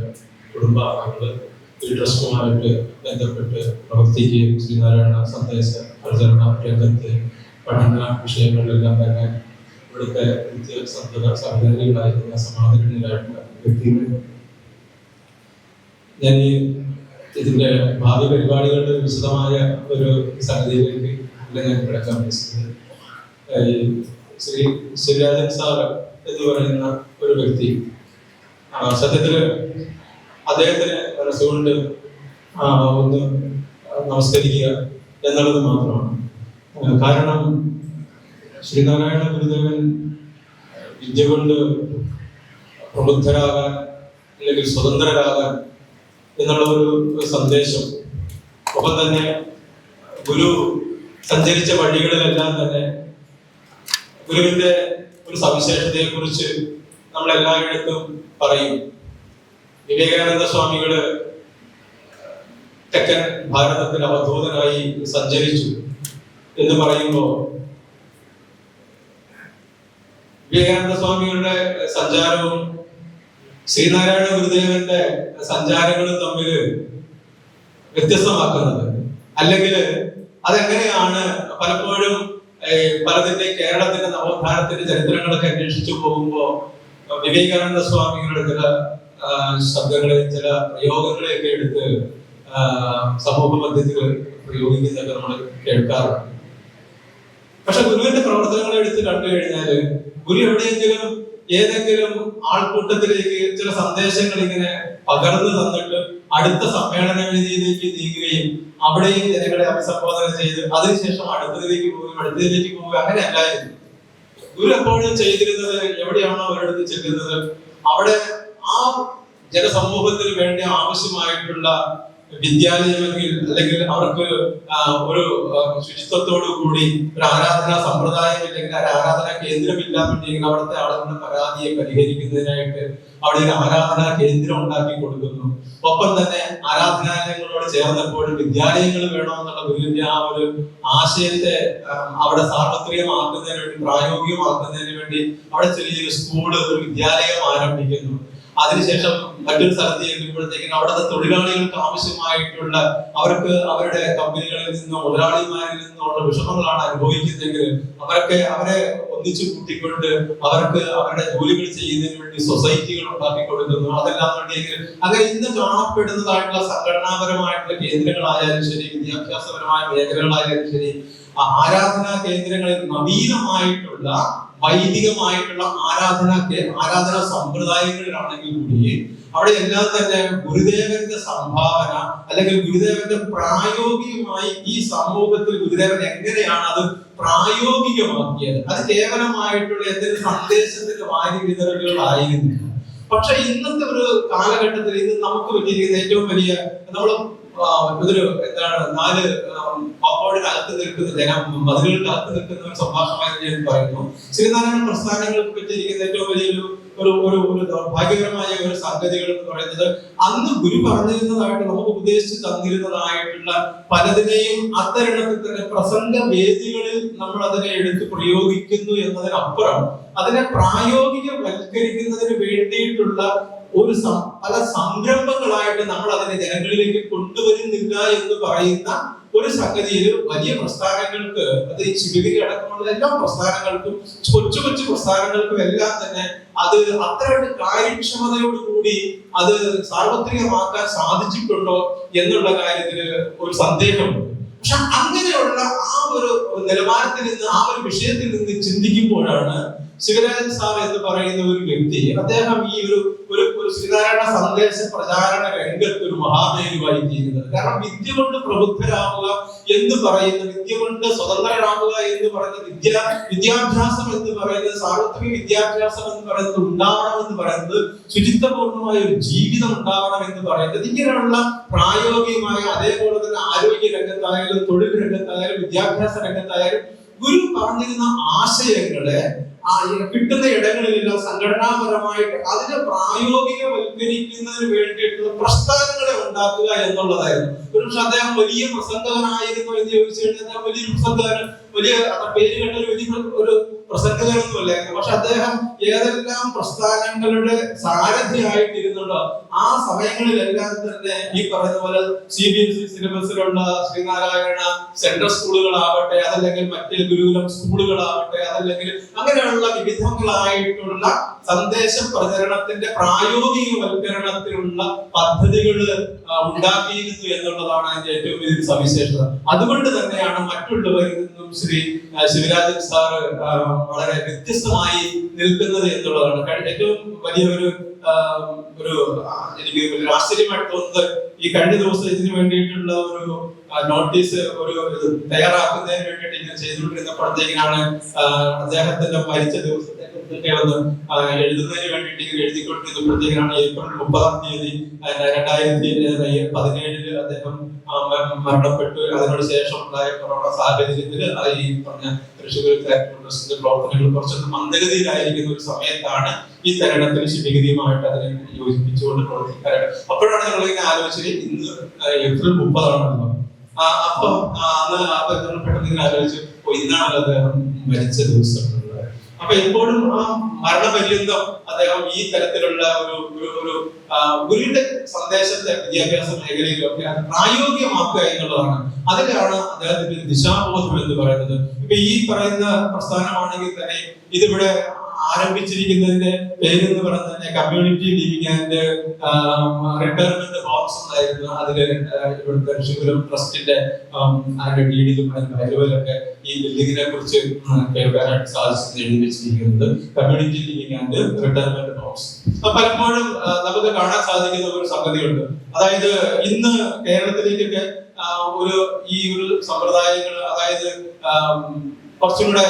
കുടുംബാംഗങ്ങള്, ഈ ട്രസ്റ്റുമായിട്ട് ബന്ധപ്പെട്ട് പ്രവർത്തിക്കുകയും ശ്രീനാരായണ സന്ദേശ പ്രചരണ രംഗത്ത് പഠന വിഷയങ്ങളിലെല്ലാം തന്നെ ഇവിടുത്തെ വിദ്യാസന്ധത സഹചാരികളായിരുന്ന സമാധാനീയരായിട്ടുള്ള വ്യക്തികൾ. ഞാൻ ഈ ഇതിന്റെ ഭാവി പരിപാടികളുടെ വിശദമായ ഒരു സംഗതിയിലേക്ക് ഞാൻ കിടക്കാൻ ഉദ്ദേശിക്കുന്നത്, ശ്രീ ശിവരാജൻ സാർ എന്ന് പറയുന്ന ഒരു വ്യക്തി സത്യത്തില് അദ്ദേഹത്തിന് മനസ്സുകൊണ്ട് ഒന്ന് നമസ്കരിക്കുക എന്നുള്ളത് മാത്രമാണ്. കാരണം ശ്രീനാരായണ ഗുരുദേവൻ വിദ്യ കൊണ്ട് പ്രബുദ്ധരാകാൻ അല്ലെങ്കിൽ സ്വതന്ത്രരാകാൻ എന്നുള്ള ഒരു സന്ദേശം, ഒപ്പം തന്നെ ഗുരു സഞ്ചരിച്ച വഴികളിലെല്ലാം തന്നെ ഗുരുവിന്റെ ഒരു സവിശേഷതയെ കുറിച്ച് നമ്മൾ എല്ലായിടത്തും പറയും. വിവേകാനന്ദ സ്വാമികള് തെക്കൻ ഭാരതത്തിൽ അവധൂതനായി സഞ്ചരിച്ചു എന്ന് പറയുമ്പോൾ വിവേകാനന്ദ സ്വാമികളുടെ സഞ്ചാരവും ശ്രീനാരായണ ഗുരുദേവന്റെ സഞ്ചാരങ്ങളും തമ്മിൽ വ്യത്യസ്തമാക്കുന്നത്, അല്ലെങ്കിൽ അതെങ്ങനെയാണ് പലപ്പോഴും പലതിന്റെ കേരളത്തിന്റെ നവോത്ഥാനത്തിന്റെ ചരിത്രങ്ങളൊക്കെ അന്വേഷിച്ചു പോകുമ്പോൾ വിവേകാനന്ദ സ്വാമികളുടെ ചില ശബ്ദങ്ങളെ, ചില പ്രയോഗങ്ങളെയൊക്കെ എടുത്ത് സമൂഹ മധ്യത്തിൽ പ്രയോഗിക്കുന്നതൊക്കെ നമ്മൾ കേൾക്കാറുണ്ട്. പക്ഷെ ഗുരുവിന്റെ പ്രവർത്തനങ്ങളെ എടുത്ത് കണ്ടു കഴിഞ്ഞാൽ ഗുരു എവിടെയെങ്കിലും ഏതെങ്കിലും ആൾക്കൂട്ടത്തിലേക്ക് ചില സന്ദേശങ്ങൾ ഇങ്ങനെ പകർന്നു തന്നിട്ട് അടുത്ത സമ്മേളന വേദിയിലേക്ക് നീങ്ങുകയും അവിടെയും ജനങ്ങളെ അഭിസംബോധന ചെയ്ത് അതിനുശേഷം അടുത്തതിലേക്ക് പോവുക അങ്ങനെയല്ലായിരുന്നു. ഗുരു എപ്പോഴും ചെയ്തിരുന്നത് എവിടെയാണോ അവരടുത്ത് ചെല്ലുന്നത് അവിടെ ആ ജനസമൂഹത്തിന് വേണ്ടി ആവശ്യമായിട്ടുള്ള വിദ്യാലയമെങ്കിൽ അല്ലെങ്കിൽ അവർക്ക് ഒരു ശുചിത്വത്തോടു കൂടി ഒരു ആരാധനാ സമ്പ്രദായം ഇല്ലെങ്കിൽ ഒരു ആരാധനാ കേന്ദ്രമില്ലാന്നുണ്ടെങ്കിൽ അവിടുത്തെ ആളുകളുടെ പരാതി പരാതിയെ പരിഹരിക്കുന്നതിനായിട്ട് അവിടെ ഒരു ആരാധനാ കേന്ദ്രം ഉണ്ടാക്കി കൊടുക്കുന്നു. ഒപ്പം തന്നെ ആരാധനാലയങ്ങളോട് ചേർന്നപ്പോൾ വിദ്യാലയങ്ങൾ വേണമെന്നുള്ള വലിയ ആ ഒരു ആശയത്തെ അവിടെ സാർവത്രികമാക്കുന്നതിന് വേണ്ടി, പ്രായോഗികമാക്കുന്നതിന് വേണ്ടി അവിടെ ചെറിയൊരു സ്കൂള്, ഒരു വിദ്യാലയം ആരംഭിക്കുന്നു. അതിനുശേഷം മറ്റൊരു സ്ഥലത്ത് ചെല്ലുമ്പോഴത്തേക്കും അവിടുത്തെ തൊഴിലാളികൾക്ക് ആവശ്യമായിട്ടുള്ള, അവർക്ക് അവരുടെ കമ്പനികളിൽ നിന്നോ മുതലാളിമാരിൽ നിന്നുള്ള വിഷമങ്ങളാണ് അനുഭവിക്കുന്നതെങ്കിൽ അവരെ ഒന്നിച്ചു കൂട്ടിക്കൊണ്ട് അവർക്ക് അവരുടെ ജോലികൾ ചെയ്യുന്നതിന് വേണ്ടി സൊസൈറ്റികൾ ഉണ്ടാക്കി കൊടുക്കുന്നു. അതെല്ലാം വേണ്ടിയെങ്കിൽ അങ്ങനെ ഇന്ന് കാണപ്പെടുന്നതായിട്ടുള്ള സംഘടനാപരമായിട്ടുള്ള കേന്ദ്രങ്ങളായാലും ശരി, വിദ്യാഭ്യാസപരമായ മേഖലകളായാലും ശരി, ആരാധനാ കേന്ദ്രങ്ങളിൽ നവീനമായിട്ടുള്ള വൈദികമായിട്ടുള്ള ആരാധനാ സമ്പ്രദായങ്ങളിലാണെങ്കിൽ കൂടി അവിടെ എല്ലാം തന്നെ ഗുരുദേവന്റെ സംഭാവന അല്ലെങ്കിൽ ഗുരുദേവന്റെ പ്രായോഗികമായി ഈ സമൂഹത്തിൽ ഗുരുദേവൻ എങ്ങനെയാണ് അത് പ്രായോഗികമാക്കിയത്, അത് കേവലമായിട്ടുള്ള എന്തെങ്കിലും സന്ദേശത്തിന്റെ വാരി വിതറുകളായിരുന്നില്ല. പക്ഷെ ഇന്നത്തെ ഒരു കാലഘട്ടത്തിൽ ഇത് നമുക്ക് പറ്റിയിരിക്കുന്ന ഏറ്റവും വലിയ, നമ്മൾ ഇതൊരു എന്താണ് 4 കോമ്പൗണ്ടിനകത്ത് നിൽക്കുന്ന മതിലുകൾക്കകത്ത് നിൽക്കുന്ന ഒരു സംഭാഷണമായി ഞാൻ പറയുന്നു. ശ്രീനാരായണ പ്രസ്ഥാനങ്ങൾക്ക് പറ്റിയിരിക്കുന്ന ഏറ്റവും വലിയൊരു ഒരു ദൗർഭാഗ്യകരമായ ഒരു സംഗതികൾ എന്ന് പറയുന്നത്, അന്ന് ഗുരു പറഞ്ഞിരുന്നതായിട്ട് നമുക്ക് ഉപദേശിച്ച് തന്നിരുന്നതായിട്ടുള്ള പലതിനെയും അത്തരണത്തിൽ തന്നെ പ്രസംഗ വേദികളിൽ നമ്മൾ അതിനെ എടുത്ത് പ്രയോഗിക്കുന്നു എന്നതിനപ്പുറം അതിനെ പ്രായോഗികവൽക്കരിക്കുന്നതിന് വേണ്ടിയിട്ടുള്ള പല സംരംഭങ്ങളായിട്ട് നമ്മൾ അതിനെ ജനങ്ങളിലേക്ക് കൊണ്ടുവരുന്നില്ല എന്ന് പറയുന്ന ഒരു സംഗതിയിൽ വലിയ പ്രസ്ഥാനങ്ങൾക്ക്, അത് ഈ ശിവഗിരി അടക്കമുള്ള എല്ലാ പ്രസ്ഥാനങ്ങൾക്കും, കൊച്ചു കൊച്ചു പ്രസ്ഥാനങ്ങൾക്കും എല്ലാം തന്നെ അത് അത്രയുടെ കാര്യക്ഷമതയോടുകൂടി അത് സാർവത്രികമാക്കാൻ സാധിച്ചിട്ടുണ്ടോ എന്നുള്ള കാര്യത്തിൽ ഒരു സന്ദേഹമുണ്ട്. പക്ഷെ അങ്ങനെയുള്ള ആ ഒരു നിലവാരത്തിൽ നിന്ന്, ആ ഒരു വിഷയത്തിൽ നിന്ന് ചിന്തിക്കുമ്പോഴാണ് ശിവരാജൻ സാർ എന്ന് പറയുന്ന ഒരു വ്യക്തി, അദ്ദേഹം ഈ ഒരു ശ്രീനാരായണ സന്ദേശ പ്രചാരണ രംഗത്ത് ഒരു മഹാമേരുവായി തീരുന്നത്. കാരണം വിദ്യ കൊണ്ട് പ്രബുദ്ധരാവുക എന്ന് പറയുന്ന, വിദ്യ കൊണ്ട് സ്വതന്ത്രരാവുക എന്ന് പറയുന്ന, വിദ്യാഭ്യാസം എന്ന് പറയുന്നത്, സാർവത്രിക വിദ്യാഭ്യാസം എന്ന് പറയുന്നത് ഉണ്ടാവണം എന്ന് പറയുന്നത്, ശുചിത്വപൂർണമായ ഒരു ജീവിതം ഉണ്ടാവണം എന്ന് പറയുന്നത്, ഇങ്ങനെയുള്ള പ്രായോഗികമായ, അതേപോലെ തന്നെ ആരോഗ്യ രംഗത്തായാലും തൊഴിൽ രംഗത്തായാലും വിദ്യാഭ്യാസ രംഗത്തായാലും ഗുരു പറഞ്ഞിരുന്ന ആശയങ്ങളെ കിട്ടുന്ന ഇടങ്ങളിലെല്ലാം സംഘടനാപരമായിട്ട് അതിനെ പ്രായോഗികവൽക്കരിക്കുന്നതിന് വേണ്ടിയിട്ടുള്ള പ്രസ്ഥാനങ്ങളെ ഉണ്ടാക്കുക എന്നുള്ളതായിരുന്നു. ഒരുപക്ഷെ അദ്ദേഹം വലിയ പ്രസംഗകനായിരുന്നു എന്ന് ചോദിച്ചു കഴിഞ്ഞാൽ വലിയൊരു പ്രസംഗകൻ, വലിയ പേര് കേട്ട ഒരു പ്രസംഗകനൊന്നുമല്ലായിരുന്നു. പക്ഷെ അദ്ദേഹം ഏതെല്ലാം പ്രസ്ഥാനങ്ങളുടെ സാരഥിയായിട്ടിരുന്നുണ്ടോ ആ സമയങ്ങളിലെല്ലാം തന്നെ ഈ പറയുന്ന പോലെ CBSE സിലബസിലുള്ള ശ്രീനാരായണ സെൻട്രൽ സ്കൂളുകളാവട്ടെ, അതല്ലെങ്കിൽ മറ്റ് ഗുരുകുലം സ്കൂളുകളാവട്ടെ, അതല്ലെങ്കിൽ അങ്ങനെയുള്ള വിവിധങ്ങളായിട്ടുള്ള സന്ദേശ പ്രചരണത്തിന്റെ പ്രായോഗികവൽക്കരണത്തിനുള്ള പദ്ധതികൾ ഉണ്ടാക്കിയിരുന്നു എന്നുള്ളതാണ് അതിന്റെ ഏറ്റവും വലിയ സവിശേഷത. അതുകൊണ്ട് തന്നെയാണ് മറ്റുള്ളവരിൽ നിന്നും ശിവരാജൻ സാർ വളരെ വ്യത്യസ്തമായി നിൽക്കുന്നത് എന്നുള്ളതാണ്. ഏറ്റവും വലിയ ഒരു എനിക്ക് ആശ്ചര്യമായിട്ട് തോന്നുന്നത്, ഈ കഴിഞ്ഞ ദിവസം ഇതിനു വേണ്ടിയിട്ടുള്ള ഒരു നോട്ടീസ് തയ്യാറാക്കുന്നതിന് വേണ്ടിയിട്ട് ഇങ്ങനെ ചെയ്തുകൊണ്ടിരുന്നപ്പോഴത്തേക്കാണ് അദ്ദേഹത്തിന്റെ മരിച്ച ദിവസത്തെ എഴുതുന്നതിന് വേണ്ടിയിട്ട് ഇങ്ങനെ എഴുതിക്കൊണ്ടിരുന്നപ്പോഴത്തേക്കാണ് ഏപ്രിൽ 30 2017 അദ്ദേഹം മരണപ്പെട്ടു. അതിനോട് ശേഷം ഉണ്ടായ കൊറോണ സാഹചര്യത്തിൽ ഈ പറഞ്ഞ തൃശ്ശൂർ ട്രസ്റ്റിന്റെ പ്രവർത്തനങ്ങൾ കുറച്ചൊന്ന് മന്ദഗതിയിലായിരിക്കുന്ന ഒരു സമയത്താണ് ഈ തരണത്തിൽ ശിവഗിരിയുമായിട്ട് അതിനെ യോജിപ്പിച്ചുകൊണ്ട് പ്രവർത്തിക്കാനായിട്ട്. അപ്പോഴാണ് ഞങ്ങൾ ഇങ്ങനെ ആലോചിച്ചത് ഇന്ന് ഏപ്രിൽ 30 അപ്പൊ അന്ന് പെട്ടെന്ന് ഇങ്ങനെ ആലോചിച്ചു, ഇന്നാണല്ലോ അദ്ദേഹം മരിച്ച ദിവസം. അപ്പൊ എപ്പോഴും ആ മരണപര്യന്തം അദ്ദേഹം ഈ തരത്തിലുള്ള ഒരു ഗുരുവിന്റെ സന്ദേശത്തെ വിദ്യാഭ്യാസ മേഖലയിലൊക്കെ അത് പ്രായോഗികമാക്കുക എന്നുള്ളതാണ്. അതിലാണ് അദ്ദേഹത്തിന്റെ ദിശാബോധം എന്ന് പറയുന്നത്. ഇപ്പൊ ഈ പറയുന്ന പ്രസ്ഥാനമാണെങ്കിൽ തന്നെ ഇതിവിടെ ആരംഭിച്ചിരിക്കുന്നതിന്റെ പേരെന്ന് പറയുന്നത് തന്നെ community living and retirement homes എന്നായിരുന്നു. അതില് ഇവിടുത്തെ ഋഷികുലം ട്രസ്റ്റിന്റെ അതിന്റെ ഡീഡിലും അതിന്റെ വരവിലൊക്കെ ഈ ബിൽഡിങ്ങിനെ കുറിച്ച് കേൾക്കാനായിട്ട് സാധിച്ചെന്ന് എഴുതി വെച്ചിരിക്കുന്നത് community living and retirement homes. പലപ്പോഴും നമുക്ക് കാണാൻ സാധിക്കുന്ന ഒരു സംഗതിയുണ്ട്. അതായത് ഇന്ന് കേരളത്തിലേക്കൊക്കെ ഈ ഒരു സമ്പ്രദായങ്ങൾ, അതായത് കുറച്ചും കൂടെ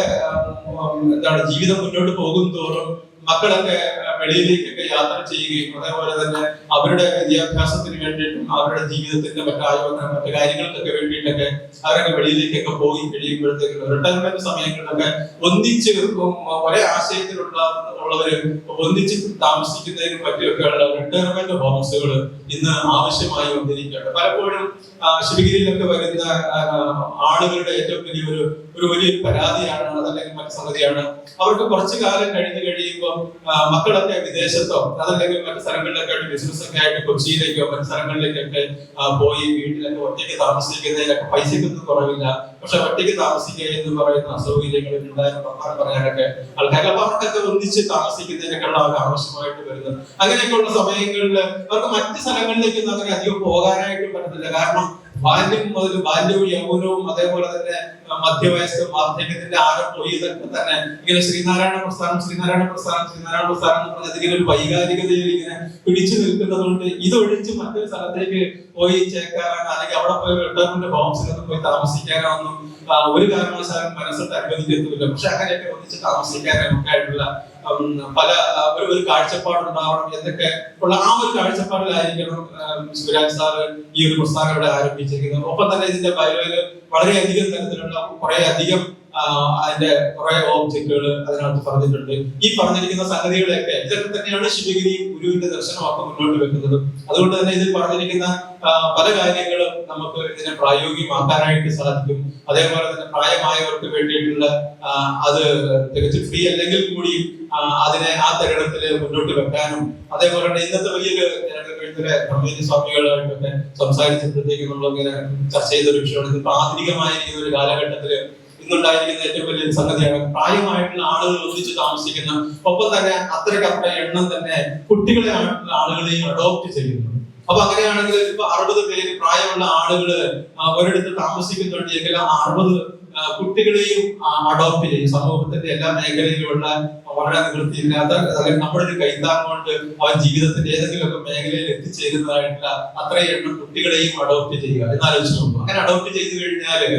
എന്താണ് ജീവിതം മുന്നോട്ട് പോകും തോറും മക്കളൊക്കെ വെളിയിലേക്കൊക്കെ യാത്ര ചെയ്യുകയും അതേപോലെ തന്നെ അവരുടെ വിദ്യാഭ്യാസത്തിന് വേണ്ടിയിട്ടും അവരുടെ ജീവിതത്തിന്റെ മറ്റു കാര്യങ്ങൾക്കൊക്കെ വേണ്ടിയിട്ടൊക്കെ അവരൊക്കെ വെളിയിലേക്കൊക്കെ പോയി കഴിയുമ്പോഴത്തേക്കും റിട്ടയർമെന്റ് സമയങ്ങളിലൊക്കെ ഒന്നിച്ച് ഒരേ ആശയത്തിലുള്ളവര് ഒന്നിച്ച് താമസിക്കുന്നതിനും പറ്റിയൊക്കെയുള്ള റിട്ടയർമെന്റ് ഹോംസുകൾ ഇന്ന് ആവശ്യമായി വന്നിരിക്കുകയാണ്. പലപ്പോഴും ശിവഗിരിയിലൊക്കെ വരുന്ന ആളുകളുടെ ഏറ്റവും വലിയൊരു പരാതിയാണ്, അതല്ലെങ്കിൽ മറ്റു സംഗതിയാണ്, അവർക്ക് കുറച്ചു കാലം കഴിഞ്ഞ് കഴിയുമ്പോൾ മക്കളൊക്കെ വിദേശത്തോ അതല്ലെങ്കിൽ മറ്റു സ്ഥലങ്ങളിലൊക്കെ ആയിട്ട് ബിസിനസ് ഒക്കെ ആയിട്ട് കൊച്ചിയിലേക്കോ മറ്റു സ്ഥലങ്ങളിലേക്കൊക്കെ പോയി വീട്ടിലൊക്കെ ഒറ്റയ്ക്ക് താമസിക്കുന്നതിനൊക്കെ പൈസക്കൊന്നും കുറവില്ല. പക്ഷെ ഒറ്റയ്ക്ക് താമസിക്കുക എന്ന് പറയുന്ന അസൗകര്യങ്ങൾ പറയാനൊക്കെ ആൾക്കാർ, അപ്പൊ അവർക്കൊക്കെ ഒന്നിച്ച് താമസിക്കുന്നതിനൊക്കെയുള്ള അവർ ആവശ്യമായിട്ട് വരുന്നത്. അങ്ങനെയൊക്കെയുള്ള സമയങ്ങളിൽ അവർക്ക് മറ്റു സ്ഥലങ്ങളിലേക്കൊന്നും അങ്ങനെ അധികം പോകാനായിട്ട് പറ്റത്തില്ല. കാരണം ബാല്യം മുതൽ ബാല്യവും യൗവനവും അതേപോലെ തന്നെ മധ്യവയസ്സും വാർദ്ധക്യത്തിന്റെ ആരംഭവും ഇതൊക്കെ തന്നെ ഇങ്ങനെ ശ്രീനാരായണ പ്രസ്ഥാനം എന്ന് പറഞ്ഞാൽ അതിങ്ങനെ ഒരു വൈകാരികതയിൽ ഇങ്ങനെ പിടിച്ചു നിൽക്കുന്നത് കൊണ്ട് ഇതൊഴിച്ച് മറ്റൊരു സ്ഥലത്തേക്ക് പോയി ചേക്കാനോ അല്ലെങ്കിൽ അവിടെ പോയി റിട്ടയർമെന്റ് ഹോംസിലൊന്നും പോയി താമസിക്കാനോ ഒന്നും ഒരു കാരണവശാലും മനസ്സിട്ട് അനുവദിക്കത്തില്ല. പക്ഷെ അങ്ങനെയൊക്കെ ഒന്നിച്ച് താമസിക്കാനൊക്കെ ആയിട്ടുള്ള പല ഒരു കാഴ്ചപ്പാടുണ്ടാവണം എന്നൊക്കെ ഉള്ള ആ ഒരു കാഴ്ചപ്പാടിലായിരിക്കണം ശിവരാജ് സാറ് ഈ ഒരു പ്രസ്ഥാനം ഇവിടെ ആരംഭിച്ചിരിക്കുന്നത്. ഒപ്പം തന്നെ ഇതിന്റെ ബയോയില് വളരെയധികം തരത്തിലുള്ള കുറെ അധികം അതിന്റെ കുറെ ഓബ്ജക്റ്റുകൾ അതിനകത്ത് പറഞ്ഞിട്ടുണ്ട്. ഈ പറഞ്ഞിരിക്കുന്ന സംഗതികളെയൊക്കെ ഇതൊക്കെ തന്നെയാണ് ശിവഗിരി ഗുരുവിന്റെ ദർശനമൊക്കെ മുന്നോട്ട് വെക്കുന്നത്. അതുകൊണ്ട് തന്നെ ഇതിൽ പറഞ്ഞിരിക്കുന്ന പല കാര്യങ്ങളും നമുക്ക് ഇതിനെ പ്രായോഗികമാക്കാനായിട്ട് സാധിക്കും. അതേപോലെ തന്നെ പ്രായമായവർക്ക് വേണ്ടിയിട്ടുള്ള അത് തികച്ചും ഫ്രീ അല്ലെങ്കിൽ കൂടി അതിനെ ആ തരണത്തില് മുന്നോട്ട് വെക്കാനും അതേപോലെ തന്നെ ഇന്നത്തെ വലിയൊരു ബ്രഹ്മേന്ദ്ര സ്വാമികളായിട്ടൊക്കെ സംസാരിച്ചപ്പോഴത്തേക്ക് നമ്മളിങ്ങനെ ചർച്ച ചെയ്തൊരു വിഷയമാണ്. ഇതിപ്പോ ആധുനികമായിരിക്കുന്ന ഒരു കാലഘട്ടത്തില് ഇന്നുണ്ടായിരിക്കുന്ന ഏറ്റവും വലിയ സംഗതിയാണ് പ്രായമായിട്ടുള്ള ആളുകൾ ഒന്നിച്ച് താമസിക്കുന്ന, ഒപ്പം തന്നെ അത്രയ്ക്കത്ര എണ്ണം തന്നെ കുട്ടികളെ ആയിട്ടുള്ള ആളുകളെയും അഡോപ്റ്റ് ചെയ്യുന്നു. അപ്പൊ അങ്ങനെയാണെങ്കിൽ ഇപ്പൊ 60 പേര് പ്രായമുള്ള ആളുകള് ഒരിടത്ത് താമസിക്കുന്നുണ്ടെങ്കിൽ 60 കുട്ടികളെയും അഡോപ്റ്റ് ചെയ്യും. സമൂഹത്തിന്റെ എല്ലാ മേഖലയിലുള്ള വളരെ നിവൃത്തിയില്ലാത്ത അല്ലെങ്കിൽ നമ്മുടെ ഒരു കൈത്താങ് കൊണ്ട് അവൻ ജീവിതത്തിന്റെ ഏതെങ്കിലുമൊക്കെ മേഖലയിൽ എത്തിച്ചേരുന്നതായിട്ടുള്ള അത്രയും എണ്ണം കുട്ടികളെയും അഡോപ്റ്റ് ചെയ്യുക എന്നാലോചിച്ച് നോക്കുക. അങ്ങനെ അഡോപ്റ്റ് ചെയ്ത് കഴിഞ്ഞാല്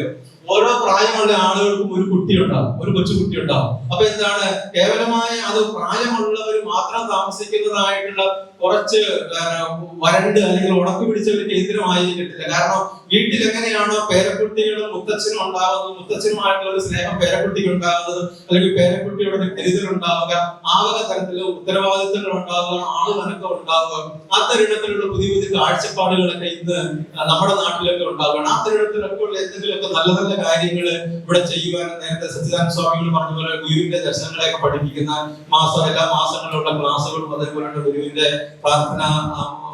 ഓരോ പ്രായമുള്ള ആളുകൾക്കും ഒരു കുട്ടി ഉണ്ടാവും, ഒരു കൊച്ചുകുട്ടി ഉണ്ടാവും. അപ്പൊ എന്താണ്, കേവലമായ അത് പ്രായമുള്ളവർ മാത്രം താമസിക്കുന്നതായിട്ടുള്ള കുറച്ച് വരണ്ട് അല്ലെങ്കിൽ ഉണക്കി പിടിച്ച ഒരു കേന്ദ്രമായിരിക്കത്തില്ല. കാരണം വീട്ടിൽ എങ്ങനെയാണോ പേരക്കുട്ടികളും മുത്തച്ഛനും ഉണ്ടാവുന്നത്, മുത്തച്ഛനുമായിട്ടുള്ള ഒരു സ്നേഹം പേരക്കുട്ടിക്ക് ഉണ്ടാകുന്നത്, അല്ലെങ്കിൽ പേരക്കുട്ടിയുടെ ഒരു കരുതൽ ഉണ്ടാവുക, ആ വക തരത്തിലുള്ള ഉത്തരവാദിത്തങ്ങൾ ഉണ്ടാവുക, ആളുകണക്കം ഉണ്ടാവുക, ആ തരുണത്തിലുള്ള പുതിയ പുതിയ കാഴ്ചപ്പാടുകളൊക്കെ ഇന്ന് നമ്മുടെ നാട്ടിലൊക്കെ ഉണ്ടാവുകയാണ്. ആ തരുണത്തിലൊക്കെ ഉള്ള എന്തെങ്കിലുമൊക്കെ നല്ല നല്ല കാര്യങ്ങൾ ഇവിടെ ചെയ്യുവാൻ നേരത്തെ സച്ചിദാനന്ദ സ്വാമികൾ പറഞ്ഞ പോലെ ഗുരുവിന്റെ ദർശനങ്ങളെയൊക്കെ പഠിപ്പിക്കുന്ന എല്ലാ മാസങ്ങളിലുള്ള ക്ലാസ്സുകളും അതേപോലെ ഗുരുവിന്റെ പ്രാർത്ഥന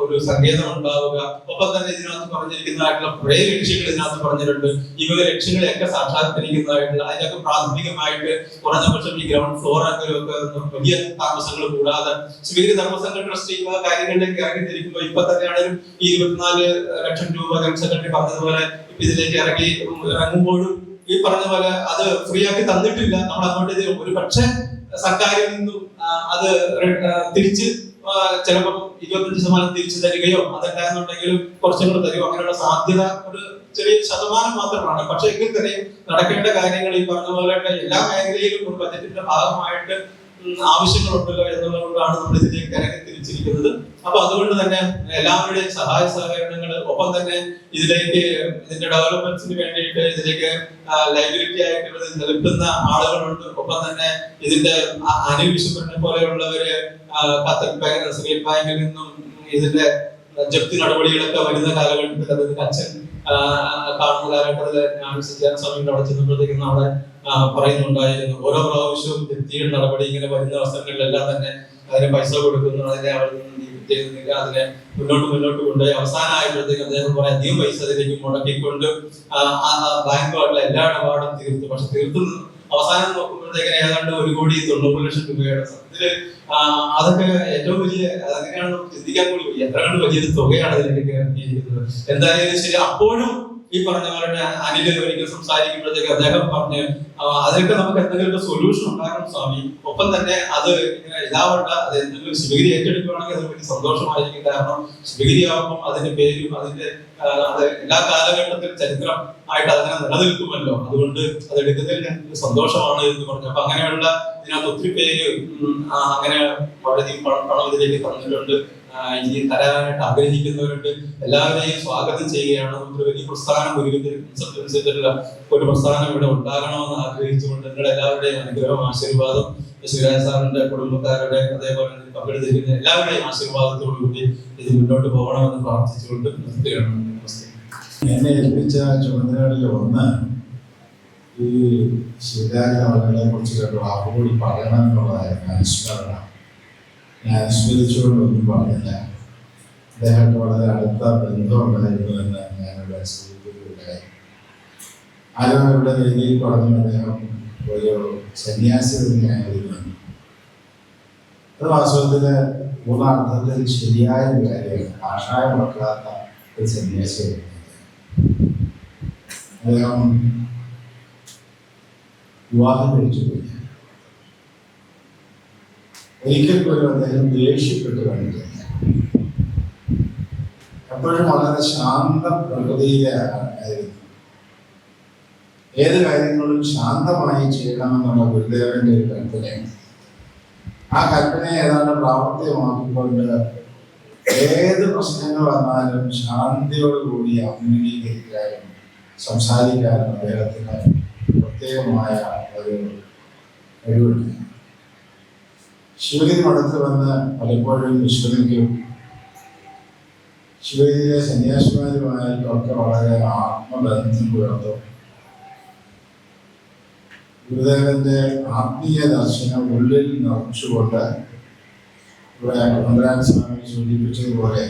ഒരു സങ്കേതം ഉണ്ടാവുക. ഒപ്പം തന്നെ ഇതിനകത്ത് പറഞ്ഞിരിക്കുന്നതായിട്ടുള്ള കുറെ ലക്ഷ്യങ്ങൾ ഇതിനകത്ത് പറഞ്ഞിട്ടുണ്ട്. ഈ വക ലക്ഷ്യങ്ങളെയൊക്കെ സാക്ഷാത്കരിക്കുന്നതായിട്ടുള്ള അതിനൊക്കെ പ്രാഥമികമായിട്ട് കുറഞ്ഞ പക്ഷം ഈ ഗ്രൗണ്ട് ഫ്ലോർ ഒക്കെ വലിയ താമസങ്ങൾ കൂടാതെ ശിവഗിരി ധർമ്മസംഘം ട്രസ്റ്റ് ഈ കാര്യങ്ങളിലേക്ക് ഇറങ്ങിത്തിരിക്കുമ്പോൾ ഇപ്പൊ തന്നെയാണെങ്കിലും ഈ 24 ലക്ഷം രൂപ ജനറൽ സെക്രട്ടറി പറഞ്ഞതുപോലെ ഇതിലേക്ക് ഇറങ്ങുമ്പോഴും ഈ പറഞ്ഞ പോലെ അത് ഫ്രീ ആക്കി തന്നിട്ടില്ല. നമ്മൾ അങ്ങോട്ട് ഒരു പക്ഷെ സർക്കാരിൽ നിന്നും അത് തിരിച്ച് ചിലപ്പോൾ 25% തിരിച്ചു തരികയോ അതല്ലാന്നുണ്ടെങ്കിലും കുറച്ചും കൂടെ തരുമോ അങ്ങനെയുള്ള സാധ്യത ഒരു ചെറിയ ശതമാനം മാത്രമാണ്. പക്ഷെ എങ്കിൽ തന്നെ നടക്കേണ്ട കാര്യങ്ങൾ ഈ പറഞ്ഞ പോലെ എല്ലാ മേഖലയിലും ഒരു ബജറ്റിന്റെ ഭാഗമായിട്ട് ആവശ്യങ്ങളുണ്ടല്ലോ എന്നുള്ളതുകൊണ്ടാണ് നമ്മൾ ഇതിലേക്ക് ഇറങ്ങി തിരിച്ചിരിക്കുന്നത്. അപ്പൊ അതുകൊണ്ട് തന്നെ എല്ലാവരുടെയും സഹായ സഹകരണങ്ങൾ, ഒപ്പം തന്നെ ഇതിലേക്ക് ഇതിന്റെ ഡെവലപ്മെന്റ്സിന് വേണ്ടിയിട്ട് ഇതിലേക്ക് ലൈബ്രറി ആയിട്ട് നിൽക്കുന്ന ആളുകളുണ്ട്. ഒപ്പം തന്നെ ഇതിന്റെ അനിൽ വിശ്വനെ പോലെയുള്ളവര് ഖത്തർ ബാങ്കിൽ നിന്നും ഇതിന്റെ ജപ്തി നടപടികളൊക്കെ വരുന്ന കാലഘട്ടത്തിൽ അതായത് അച്ഛൻ കാണുന്ന കാലഘട്ടത്തിൽ ഞാൻ സച്ചിദാനന്ദ സ്വാമിയുടെ അവിടെ ചെന്നപ്പോഴത്തേക്കും അവിടെ പറയുന്നുണ്ടായിരുന്നു ഓരോ പ്രാവശ്യവും ജപ്തിയുടെ നടപടി ഇങ്ങനെ വരുന്ന അവസരങ്ങളിലെല്ലാം തന്നെ അതിന് പൈസ കൊടുക്കുന്നു, അതിനെ അവിടെ നിന്ന് ചെയ്യുന്നില്ല, അതിനെ മുന്നോട്ട് കൊണ്ടുപോയി അവസാനമായപ്പോഴത്തേക്കും അദ്ദേഹം കുറെ അധികം പൈസ അതിലേക്ക് മുടക്കിക്കൊണ്ട് ബാങ്കുമായിട്ടുള്ള എല്ലാ ഇടപാടും തീർത്തു. പക്ഷെ തീർത്തും അവസാനം നോക്കുമ്പോഴത്തേക്കും ഏതാണ്ട് 1,90,00,000 രൂപയുടെ സത്യത്തില് അതൊക്കെ ഏറ്റവും വലിയ അതങ്ങനെയാണ് നമുക്ക് ചിന്തിക്കാൻ കൂടി എത്ര കണ്ട് വലിയൊരു തുകയാണ് അതിലേക്ക് ഇറങ്ങിയിരിക്കുന്നത്. എന്തായാലും ശരി, അപ്പോഴും ഈ പറഞ്ഞ പോലെ അനിൽ ഒരിക്കൽ സംസാരിക്കുമ്പോഴത്തേക്ക് അദ്ദേഹം പറഞ്ഞ് അതിനൊക്കെ നമുക്ക് എന്തെങ്കിലും സൊല്യൂഷൻ ഉണ്ടാക്കണം സ്വാമി. ഒപ്പം തന്നെ അത് ഇതാവണ്ട, അത് എന്തെങ്കിലും ശിവഗിരി ഏറ്റെടുക്കുകയാണെങ്കിൽ അത് വലിയ സന്തോഷമായിരിക്കും. കാരണം ശിവഗിരി ആകുമ്പോൾ അതിന്റെ പേരും അതിന്റെ അത് എല്ലാ കാലഘട്ടത്തിലും ചരിത്രം ആയിട്ട് അതങ്ങനെ നിലനിൽക്കുമല്ലോ. അതുകൊണ്ട് അത് എടുക്കുന്നതിൽ ഞങ്ങൾക്ക് സന്തോഷമാണ് എന്ന് പറഞ്ഞു. അപ്പൊ അങ്ങനെയുള്ള ഇതിനകത്ത് ഒത്തിരി പേര് അങ്ങനെ വളരെയധികം പണം ഇതിലേക്ക് തന്നിട്ടുണ്ട്. ഇനി തരാനായിട്ട് ആഗ്രഹിക്കുന്നവരുണ്ട്. എല്ലാവരെയും സ്വാഗതം ചെയ്യുകയാണ്. ഒരു വലിയ പ്രസ്ഥാനം അനുസരിച്ചിട്ടുള്ള ഒരു പ്രസ്ഥാനം ഇവിടെ ഉണ്ടാകണമെന്ന് ആഗ്രഹിച്ചുകൊണ്ട് നിങ്ങളുടെ എല്ലാവരുടെയും അനുഗ്രഹം ആശീർവാദം ശിവരാജ് സാറിന്റെ കുടുംബക്കാരുടെ അതേപോലെ പങ്കെടുത്തിരിക്കുന്ന എല്ലാവരുടെയും ആശീർവാദത്തോടുകൂടി ഇത് മുന്നോട്ട് പോകണമെന്ന് പ്രാർത്ഥിച്ചുകൊണ്ട് നിർത്തുകയാണ്. എന്നെ ഏൽപ്പിച്ച ചുമതലകളിൽ ഒന്ന് ഈ ശിവരാജ് അവരെ കുറിച്ച് രണ്ട് വാക്കുകൂടി പറയണം എന്നുള്ളതായിരുന്നു അനുസ്മരണം. ഞാൻ അനുസ്മരിച്ചുകൊണ്ടൊന്നും പറഞ്ഞില്ല. അദ്ദേഹത്തെ വളരെ അടുത്ത ബന്ധമുണ്ടായിരുന്നു എന്ന് ഞാനിവിടെ സൂചിപ്പിക്കുകയുണ്ടായി. ആരോ ഇവിടെ വേദിയിൽ പറഞ്ഞു അദ്ദേഹം ഒരു സന്യാസി തന്നെയായിരുന്നു. അത് വാസ്തവത്തില് പൂർണ്ണാർത്ഥത്തിൽ ശരിയായ ഒരു കാര്യമാണ്. കാഷായം വെക്കാത്ത ഒരു സന്യാസിയായിരുന്നു അദ്ദേഹം. വിവാഹം കഴിച്ചുപോയി. ഒരിക്കൽ പോലും അദ്ദേഹം ദേഷ്യപ്പെട്ട് കണ്ടിട്ടില്ല. എപ്പോഴും വളരെ ശാന്ത പ്രകൃതിയിലായിരുന്നു. ഏത് കാര്യങ്ങളും ശാന്തമായി ചെയ്യണമെന്നുള്ള ഗുരുദേവന്റെ ഒരു കൽപ്പനയാണ്. ആ കൽപ്പനയെ ഏതാണ്ട് പ്രാവർത്തികമാക്കിക്കൊണ്ട് ഏത് പ്രശ്നങ്ങൾ വന്നാലും ശാന്തിയോടുകൂടി അഭിമുഖീകരിക്കാനും സംസാരിക്കാനും അദ്ദേഹത്തിന് പ്രത്യേകമായ ഒരു കഴിവുണ്ട്. ശിവഗിരി മഠത്തിൽ വന്ന് പലപ്പോഴും വിശ്രമിക്കും. ശിവഗിരിയിലെ സന്യാസിമാരുമായിട്ടൊക്കെ വളരെ ആത്മബന്ധം പുലർത്തും. ഗുരുദേവന്റെ ആത്മീയ ദർശനം ഉള്ളിൽ നിറച്ചുകൊണ്ട് ഇവിടെ കൊണ്ടരാൻ സ്വാമി സൂചിപ്പിച്ചതുപോലെ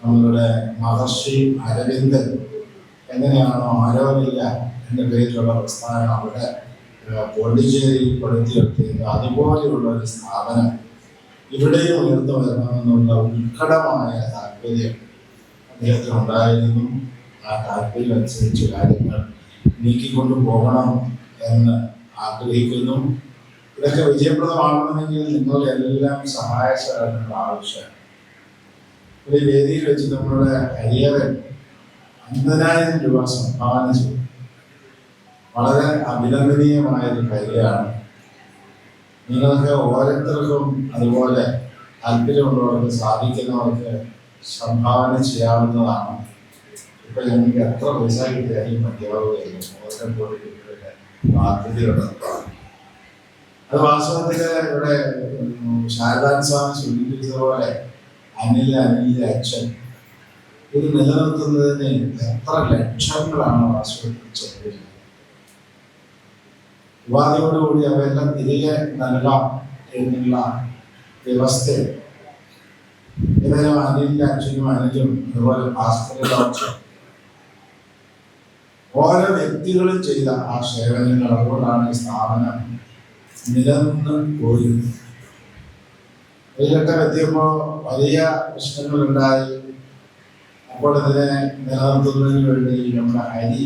നമ്മളുടെ മഹർഷി അരവിന്ദൻ എങ്ങനെയാണോ ആരോഗ്യ എന്ന പേരിലുള്ള പ്രസ്ഥാനം അവിടെ പോണ്ടിച്ചേരിയിൽ പടുത്തിയെടുത്തിയത്, അതുപോലെയുള്ള ഒരു സ്ഥാപനം ഇവിടെയും ഉയർന്നു വരണമെന്നുള്ള ഉത്കടമായ താല്പര്യം അദ്ദേഹത്തിന് ഉണ്ടായിരുന്നു. ആ താല്പര്യം അനുസരിച്ച് കാര്യങ്ങൾ നീക്കിക്കൊണ്ടു പോകണം എന്ന് ആഗ്രഹിക്കുന്നു. ഇതൊക്കെ വിജയപ്രദമാകണമെങ്കിൽ നിങ്ങളുടെ എല്ലാം സഹായ സഹകരണങ്ങൾ ആവശ്യമാണ്. ഒരു വേദിയിൽ വെച്ച് നമ്മളുടെ ഹരിയവൻ 50,000 രൂപ സംഭാവന ചെയ്തു. വളരെ അഭിനന്ദനീയമായൊരു കാര്യമാണ്. നിങ്ങൾക്ക് ഓരോരുത്തർക്കും അതുപോലെ താല്പര്യമുള്ളവർക്ക് സാധിക്കുന്നവർക്ക് സംഭാവന ചെയ്യാവുന്നതാണ്. ഇപ്പൊ ഞങ്ങൾക്ക് എത്ര പൈസ കിട്ടിയാലും മതിയാവുകയില്ല. ബാധ്യതയുണ്ട്. അത് വാസ്തവത്തില് ഇവിടെ ശാരദാൻ സ്വാമി സൂചിപ്പിച്ചതുപോലെ അനിലിന്റെ അച്ഛൻ ഇത് നിലനിർത്തുന്നതിന് എത്ര ലക്ഷങ്ങളാണ് വാസ്തവത്തിൽ ചെലവിടുന്നത്. ഉപാധിയോടുകൂടി അവയെല്ലാം തിരികെ നൽകാം എന്നുള്ള വ്യവസ്ഥ ഏതായാലും അനിലിന്റെ അച്ഛനും അനിലും അതുപോലെ ഭാസ്കരന്റെ അച്ഛൻ ഓരോ വ്യക്തികളും ചെയ്ത ആ സേവനങ്ങൾ അതുകൊണ്ടാണ് ഈ സ്ഥാപനം നിലനിന്ന് പോയിരുന്നത്. ഒരു ഘട്ടം എത്തിയപ്പോൾ വലിയ പ്രശ്നങ്ങളുണ്ടായി. അപ്പോൾ ഇതിനെ നിലനിർത്തുന്നതിന് വേണ്ടി നമ്മുടെ ഹരി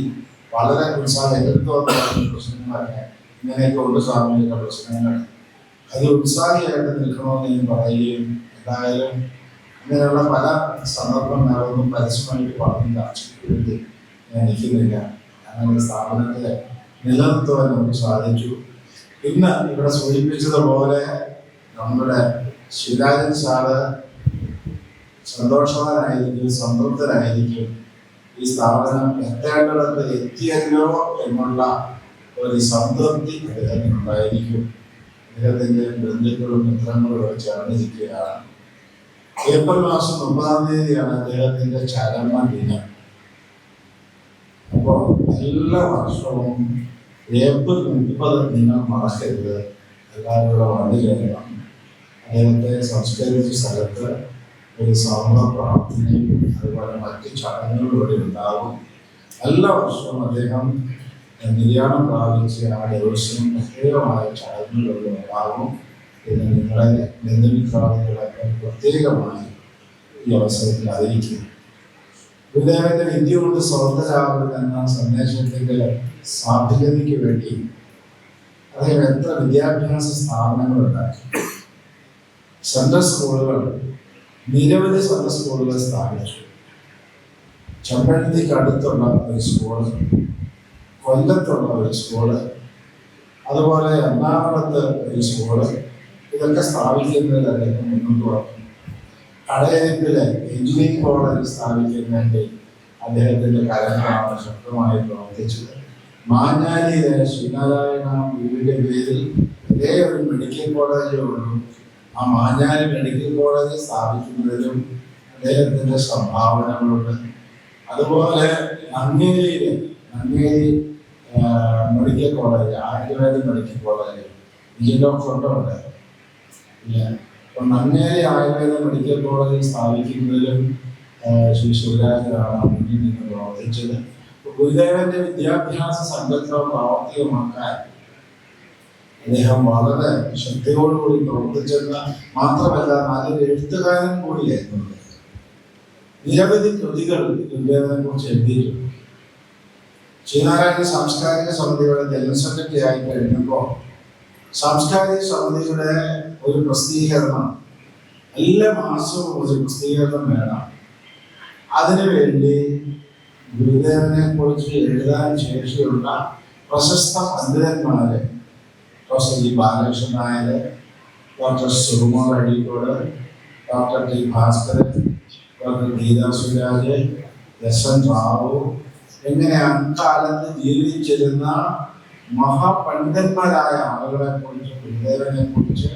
വളരെ ഉത്സാഹം എതിർത്ത് വന്ന പ്രശ്നങ്ങളൊക്കെ ഇങ്ങനെയൊക്കെ ഉണ്ട്. സ്വാമിയുടെ പ്രശ്നങ്ങൾ അത് ഉത്സാഹിയായിട്ട് നിൽക്കണമെന്ന് ഞാൻ പറയുകയും എന്തായാലും ഇങ്ങനെയുള്ള പല സന്ദർഭങ്ങളൊന്നും പരസ്യമായിട്ട് പറഞ്ഞ് ചർച്ചയ്ക്ക് വേണ്ടി ഞാൻ നിൽക്കുന്നില്ല. അങ്ങനെ സ്ഥാപനത്തെ നിലനിർത്തുവാൻ നമുക്ക് സാധിച്ചു. ഇന്ന് ഇവിടെ സൂചിപ്പിച്ചതുപോലെ നമ്മുടെ ശിവരാജൻ സാറ് സന്തോഷവാനായിരിക്കും, സംതൃപ്തനായിരിക്കും. ഈ സ്ഥാപനം എത്തേണ്ടിടത്ത് എത്തിയല്ലോ എന്നുള്ള ഒരു സംതൃപ്തി അദ്ദേഹത്തിനുണ്ടായിരിക്കും. അദ്ദേഹത്തിന്റെ ബന്ധുക്കളും മിത്രങ്ങളും ചേർന്നിരിക്കുകയാണ്. ഏപ്രിൽ മാസം 30-ാം തീയതിയാണ് അദ്ദേഹത്തിന്റെ ചരമദിനം. അപ്പോൾ എല്ലാ വർഷവും ഏപ്രിൽ 30 നിങ്ങൾ മറക്കരുത്. എല്ലാവരുടെ വന്നിലേക്കണം. അദ്ദേഹത്തെ സംസ്കരിച്ച സ്ഥലത്ത് ഒരു സമൂഹ പ്രാർത്ഥനയും അതുപോലെ മറ്റ് ചടങ്ങുകളും ഇവിടെ ഉണ്ടാകും. എല്ലാ വർഷവും അദ്ദേഹം നിര്യാണം പ്രാപിച്ച് ആ ദിവസം പ്രത്യേകമായ ചടങ്ങുകളിൽ ഉണ്ടാകും. പിന്നെ നിങ്ങളെ ബന്ധുമിത്രാദികളൊക്കെ പ്രത്യേകമായി ഈ അവസരത്തിൽ അറിയിക്കും. ഗുരുദേവന്റെ വിദ്യ കൊണ്ട് സ്വർഗരാവണം എന്ന സന്ദേശത്തിന്റെ സാധ്യതയ്ക്ക് വേണ്ടി അദ്ദേഹം എത്ര വിദ്യാഭ്യാസ സ്ഥാപനങ്ങൾ ഉണ്ടാക്കി. സെൻട്രൽ സ്കൂളുകൾ, നിരവധി സെൻട്രൽ സ്കൂളുകൾ സ്ഥാപിച്ചു. ചെമ്പഴന്തിക്ക് അടുത്തുള്ള ഒരു സ്കൂള്, കൊല്ലത്തുള്ള ഒരു സ്കൂള്, അതുപോലെ എറണാകുളത്ത് ഒരു സ്കൂള്, ഇതൊക്കെ സ്ഥാപിക്കുന്നതിൽ അദ്ദേഹം മുന്നോട്ട് വന്നു. കടയരിപ്പിലെ എഞ്ചിനീയറിംഗ് കോളേജ് സ്ഥാപിക്കുന്നതിന് വേണ്ടി അദ്ദേഹത്തിന്റെ കരങ്ങളാണ് ശക്തമായി പ്രവർത്തിച്ചത്. മാഞ്ഞാലിയിലെ ശ്രീനാരായണ ഗുരുവിന്റെ പേരിൽ ഒരേ ഒരു മെഡിക്കൽ കോളേജേ ഉള്ളൂ. ആ മാഞ്ഞാലി മെഡിക്കൽ കോളേജ് സ്ഥാപിക്കുന്നതിലും അദ്ദേഹത്തിന്റെ സംഭാവനകളുണ്ട്. അതുപോലെ Nangeri medical college, Ayurveda medical college, ഡോക്ടറുണ്ട്. അപ്പം നങ്ങേരി ആയുർവേദ മെഡിക്കൽ കോളേജ് സ്ഥാപിക്കുന്നതിലും ശ്രീ ശിവരാജനാണ് മുന്നിൽ നിന്ന് പ്രവർത്തിച്ചത്. ഗുരുദേവന്റെ വിദ്യാഭ്യാസ സങ്കല്പം പ്രാവർത്തികമാക്കാൻ അദ്ദേഹം വളരെ ശ്രദ്ധയോടുകൂടി പ്രവർത്തിച്ചെന്ന് മാത്രമല്ല, നല്ലൊരു എഴുത്തുകാരൻ കൂടിയായിരുന്നു. നിരവധി കൃതികൾ ഗുരുദേവനെ കുറിച്ച് എഴുതിയിട്ടുണ്ട്. ശ്രീനാരായണ സാംസ്കാരിക സമിതിയുടെ ജനറൽ സെക്രട്ടറി ആയി കഴിഞ്ഞപ്പോൾ സാംസ്കാരിക സമിതിയുടെ ഒരു പ്രസിദ്ധീകരണം, എല്ലാ മാസവും ഒരു പ്രസിദ്ധീകരണം വേണം. അതിനുവേണ്ടി ഗുരുദേവനെ കുറിച്ച് എഴുതാൻ ശേഷിയുള്ള പ്രശസ്ത പണ്ഡിതന്മാരെ, doctor G Balakrishnan Nair, doctor Sukumar Azhikode, doctor T Bhaskaran, doctor Geetha Suraj, S N Rao, എങ്ങനെ അക്കാലത്ത് ജീവിച്ചിരുന്ന മഹാപണ്ഡിതന്മാരായ ആളുകളെ കുറിച്ച്, ഗുരുദേവനെ കുറിച്ച്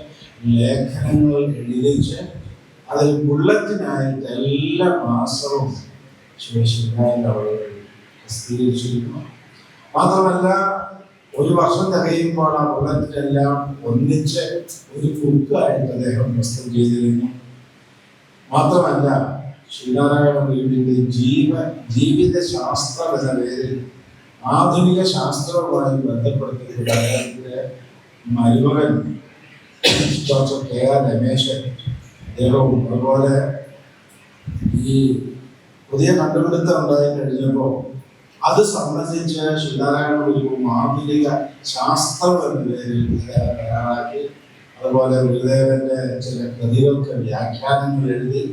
ലേഖനങ്ങൾ എഴുതിച്ച് അതിൽ ബുള്ളറ്റിനായിട്ട് എല്ലാ മാസവും ശിവശിവരായ അവർ പ്രസിദ്ധീകരിച്ചിരുന്നു. മാത്രമല്ല, ഒരു വർഷം തികയുമ്പോൾ ആ ബുള്ളറ്റിനെല്ലാം ഒന്നിച്ച് ഒരു ബുക്കായിട്ട് അദ്ദേഹം പ്രസ്തുതം ചെയ്തിരുന്നു. മാത്രമല്ല, ശ്രീനാരായണ ഗുരുവിന്റെ ജീവിത ശാസ്ത്രം എന്ന പേരിൽ ആധുനിക ശാസ്ത്രവുമായി ബന്ധപ്പെടുത്തിയിട്ടുള്ള അദ്ദേഹത്തിന്റെ മരുമകൻ ഡോക്ടർ കെ ആർ രമേശൻ അദ്ദേഹവും, അതുപോലെ ഈ പുതിയ കണ്ടുപിടുത്തം ഉണ്ടായി കഴിഞ്ഞപ്പോൾ അത് സംബന്ധിച്ച് ശ്രീനാരായണ ഗുരുവും ആധുനിക ശാസ്ത്രം എന്ന പേരിൽ തയ്യാറാക്കി. അതുപോലെ ഗുരുദേവന്റെ ചില കൃതികൾക്ക് വ്യാഖ്യാനങ്ങൾ എഴുതി.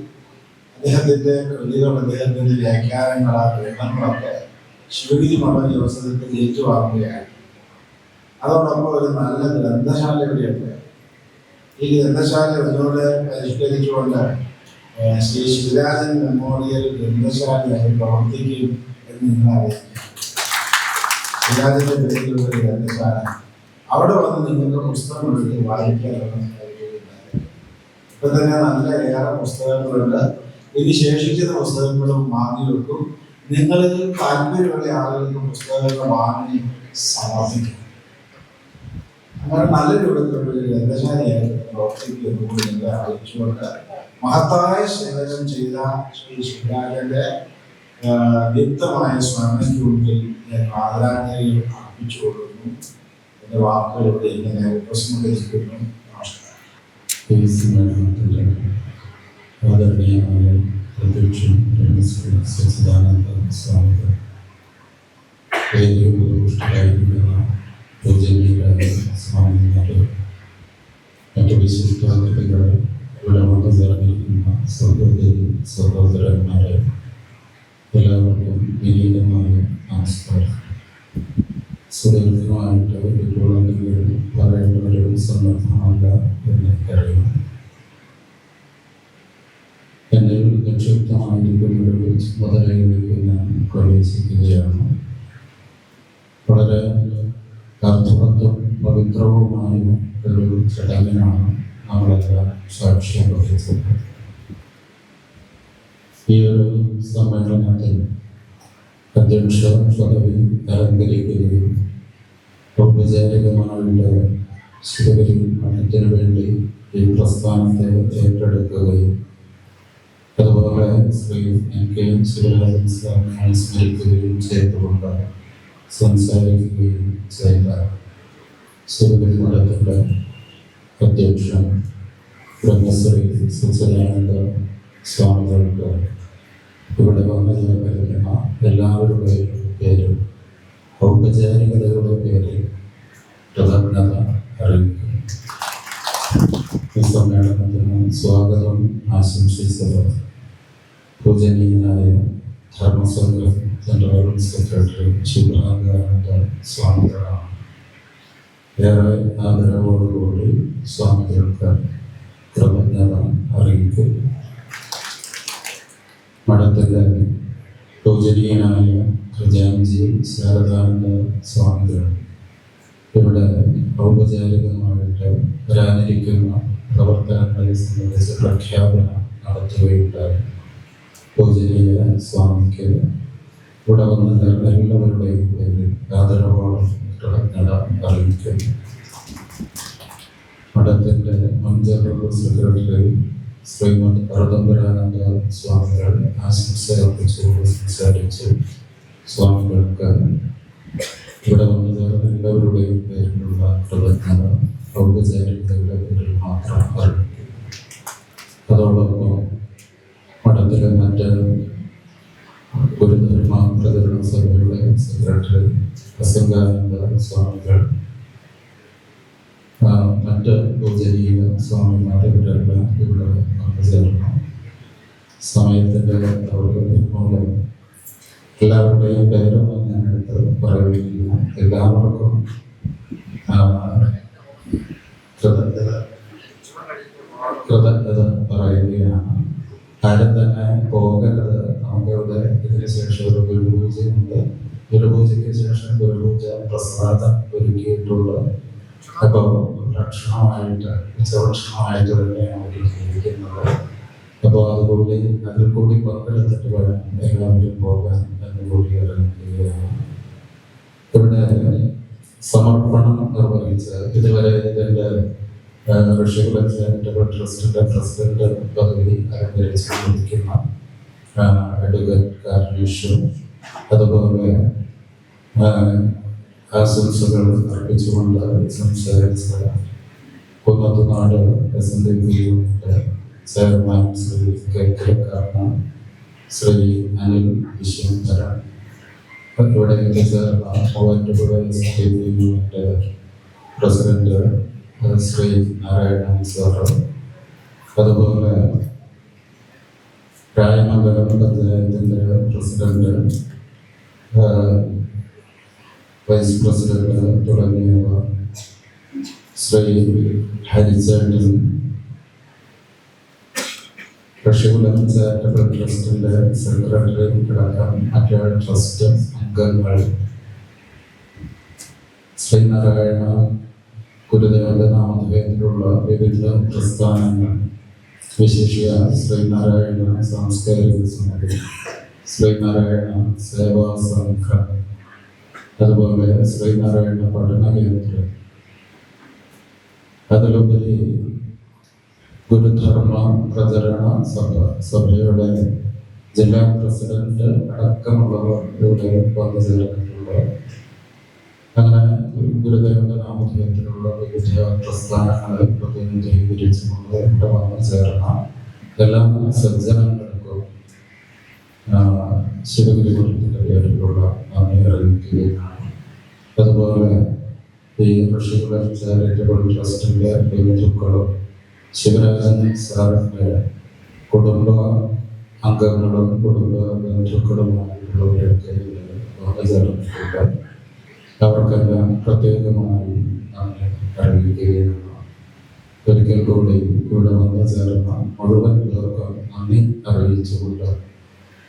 അദ്ദേഹത്തിന്റെ കൃതികൾ, അദ്ദേഹത്തിന്റെ വ്യാഖ്യാനങ്ങൾ, ആ ഗ്രന്ഥങ്ങളൊക്കെ ശിവഗിരി മഠ ദിവസത്തിൽ ഏറ്റുവാങ്ങുകയാണ്. അതോടൊപ്പം ഒരു നല്ല ഗ്രന്ഥശാല ഇവിടെയുണ്ട്. ഈ ഗ്രന്ഥശാല ഇതിനോട് പരിഷ്കരിച്ചുകൊണ്ട് ശ്രീ ശിവരാജൻ മെമ്മോറിയൽ ഗ്രന്ഥശാലയായി പ്രവർത്തിക്കും എന്ന് നിങ്ങൾ അറിയാം. ശിവരാജന്റെ പേരിലുള്ള ഒരു ഗ്രന്ഥശാല, അവിടെ വന്ന് നിങ്ങൾക്ക് പുസ്തകം എടുത്ത് വായിക്കാനുള്ള സാഹചര്യമുണ്ടായി. ഇപ്പൊ തന്നെ നല്ല ഏറെ പുസ്തകങ്ങളുണ്ട്. ഇനി ശേഷിക്കുന്ന പുസ്തകങ്ങളും വാങ്ങി വെക്കും. നിങ്ങളിൽ താല്പര്യമുള്ള ആളുകൾക്ക് പുസ്തകങ്ങൾ വാങ്ങി സമർപ്പിക്കും. അങ്ങനെ നല്ല രൂപത്തിലുള്ള ഒരു ഗ്രന്ഥശാലയായിട്ട് പ്രവർത്തിക്കുന്നു കൂടി നിങ്ങൾ അറിയിച്ചുകൊണ്ട് മഹത്തായ സേവനം ചെയ്ത ശ്രീ ശിവരാജന്റെ വ്യക്തമായ സ്മരണയ്ക്ക് മുന്നിൽ ഞാൻ ആദരാഞ്ജലി അർപ്പിച്ചു കൊടുക്കുന്നു. എന്റെ വാക്കുകൾ ഇവിടെ ഇങ്ങനെ ഉപസ്മരിക്കുന്നു. നമസ്കാരം. ആദരണീയമായ പ്രത്യക്ഷം സച്ചിദാനന്ദ സ്വാമികൾ, പുഷ്ടിയായിരിക്കുന്ന പൂജനീയരായ സ്വാമിമാര്, മറ്റു വിശിഷ്ട വ്യക്തികൾ, ഇവിടെ വന്നിറങ്ങിയിരിക്കുന്ന സഹോദരന്മാരെ, എല്ലാവർക്കും വിനീതമായ നമസ്കാരം. സുദീർഘമായിട്ട് ഇപ്പോൾ എന്തെങ്കിലും പറയേണ്ടവരും സന്ദർഭമല്ല എനിക്കറിയാം. എന്നെ നിക്ഷിപ്തമായിരിക്കുന്നൊരു ചുമതലയിലേക്ക് ഞാൻ പ്രവേശിക്കുകയാണ്. വളരെ അർത്ഥവത്തും പവിത്രവുമായ ഒരു ചടങ്ങിനാണ് നമ്മളെല്ലാം സാക്ഷ്യം വഹിച്ചത്. ഈ ഒരു സമ്മേളനത്തിൽ അധ്യക്ഷ പദവി അലങ്കരിക്കുകയും ഔപചാരികമായിട്ട് ശിവഗിരി മഠത്തിനു വേണ്ടി ഈ പ്രസ്ഥാനത്തെ ഏറ്റെടുക്കുകയും അതുപോലെ ശ്രീ എൻ കെ ശിവരാജൻ സ്വാമിയെ സ്മരിക്കുകയും ചെയ്തുകൊണ്ട് സംസാരിക്കുകയും ചെയ്ത ശിവഗിരി മഠത്തിൻ്റെ അധ്യക്ഷൻ ബ്രഹ്മശ്രീ സച്ചിദാനന്ദ സ്വാമികൾക്ക് ഇവിടെ വന്നു ചേർന്നിരിക്കുന്ന എല്ലാവരുടെയും പേരും ഔപചാരികതയുടെ പേരിൽ കൃതജ്ഞത അറിയിക്കുന്നു. ഈ സമ്മേളനത്തിന് സ്വാഗതം ആശംസിച്ചത് പൂജനീയനായ ധർമ്മസംഘം ജനറൽ സെക്രട്ടറി ശുഭാനന്ദ സ്വാമികളാണ്. ഏറെ ആദരവോടുകൂടി സ്വാമികൾക്ക് കൃതജ്ഞത അറിയിക്കുന്നു. മഠത്തിലെ പൂജനീയനായ ഖജാൻജി ശാരദാനന്ദ സ്വാമികൾ ഇവിടെ ഔപചാരികമായിട്ട് വരാനിരിക്കുന്ന പ്രവർത്തനങ്ങളെ സംബന്ധിച്ച് പ്രഖ്യാപനം നടത്തുകയുണ്ടായി. പൂജനീയ സ്വാമിക്ക് ഇവിടെ വന്ന എല്ലാവരുടെയും പേരിൽ ആദരവോളം കൃതജ്ഞത അറിയിക്കുന്നു. മഠത്തിൻ്റെ മുൻ ജനറൽ സെക്രട്ടറി ശ്രീമദ് പരതമ്പരാനന്ദ സ്വാമികൾ ആശംസ അർപ്പിച്ചു സംസാരിച്ചു. സ്വാമികൾക്ക് ഇവിടെ വന്നു ചേർന്ന എല്ലാവരുടെയും പേരിലുള്ള കൃതജ്ഞത ഔപചാരികതയുടെ പേരിൽ മാത്രം അറിയിക്കും. അതോടൊപ്പം മഠത്തിലെ മറ്റ് ഗുരുധർമ്മ പ്രചരണ സഭയുടെ സെക്രട്ടറി പ്രസംഗാനന്ദ സ്വാമികൾ, മറ്റ് പൂജനീയ സ്വാമിമാരെ ഇവരെല്ലാം ഇവിടെ പങ്കുചേർന്നു. സമയത്തിൻ്റെ ദൗർലഭ്യം മൂലം എല്ലാവരുടെയും പേരൊന്നും ഞാൻ എടുത്ത് പറയുകയില്ല. എല്ലാവർക്കും കൃതജ്ഞത പറയുകയാണ്. ആരും തന്നെ പോകരുത്. നമുക്കിവിടെ ഇതിന് ശേഷം ഒരു ഗുരുപൂജയുണ്ട്. ഗുരുപൂജയ്ക്ക് ശേഷം ഗുരുപൂജ പ്രസാദം ഒരുക്കിയിട്ടുള്ള അപ്പോൾ ഭക്ഷണമായിട്ട് ഉച്ചഭക്ഷണമായിട്ട് തന്നെയാണ് ഒരുക്കിയിരിക്കുന്നത്. അപ്പോൾ അതുകൂടി അതിൽ കൂടി പങ്കെടുത്തിട്ട് വേണം എല്ലാവരും പോകാൻ എന്ന് കൂടി അറിയിക്കുകയാണ്. ഇവിടെ സമർപ്പണം നിർവഹിച്ച് ഇതുവരെ ഇതിൻ്റെ ഋഷികുലം ചാരിറ്റബിൾ ട്രസ്റ്റിൻ്റെ പ്രസിഡന്റ് പദവി അലങ്കരിച്ചുകൊണ്ടിരിക്കുന്ന അഡ്വക്കേറ്റ് കാരണീഷ്, അതുപോലെ ആശംസകൾ അർപ്പിച്ചുകൊണ്ട് സംസാരിച്ച Kunnathunad SNDP chairman Shri K കാരണ, ശ്രീ അനിൽ വിശ്വംഭരൻ, ഇവിടെ ചേർന്ന Muvattupuzha SNDP president Shri Narayanan sir, അതുപോലെ രായമംഗലം പഞ്ചായത്തിൻ്റെ പ്രസിഡന്റ്, വൈസ് പ്രസിഡന്റ് തുടങ്ങിയവർ, ശ്രീ ഹരിചേട്ടൻ, ഋഷികുലം ചാരിറ്റബിൾ ട്രസ്റ്റിൻ്റെ സെക്രട്ടറി അടക്കം മറ്റ് ട്രസ്റ്റ് അംഗങ്ങൾ, ശ്രീനാരായണ ഗുരുദേവന്റെ നാമധേയത്തിലുള്ള വിവിധ പ്രസ്ഥാനങ്ങൾ, വിശേഷിയ ശ്രീനാരായണ സാംസ്കാരിക സമിതി, ശ്രീനാരായണ സേവാ സംഘം, അതുപോലെ ശ്രീനാരായണ പഠന കേന്ദ്രം, അതിലുപരി ഗുരുധർമ്മ പ്രചരണ സഭയുടെ ജില്ലാ പ്രസിഡന്റ് അടക്കമുള്ളവർ ഇവിടെ വന്നു ചേർന്നിട്ടുണ്ട്. അങ്ങനെ ഗുരുദേവന്റെ നാമധേയത്തിലുള്ള വിവിധ പ്രസ്ഥാനങ്ങളെ പ്രതിനിധീകരിച്ചുകൊണ്ട് ഇവിടെ വന്നു ചേർന്ന എല്ലാ സജ്ജനങ്ങൾക്കും ശിവഗിരികുലത്തിന്റെ പേരിലുള്ള നന്ദി അറിയിക്കുകയാണ്. അതുപോലെ ഈ ഋഷികുലം ചാരിറ്റബിൾ ട്രസ്റ്റിന്റെ ബന്ധുക്കളും ശിവരാജൻ സാറിന്റെ കുടുംബ അംഗങ്ങളും കുടുംബ ബന്ധുക്കളുമായിട്ടുള്ളവരൊക്കെ വന്നു ചേർന്നിട്ടുണ്ട്. അവർക്കെല്ലാം പ്രത്യേകമായി നന്ദി അറിയിക്കുകയാണ്. ഒരിക്കൽ കൂടി ഇവിടെ വന്നു ചേർന്ന മുഴുവൻ പേർക്കും നന്ദി അറിയിച്ചുകൊണ്ട്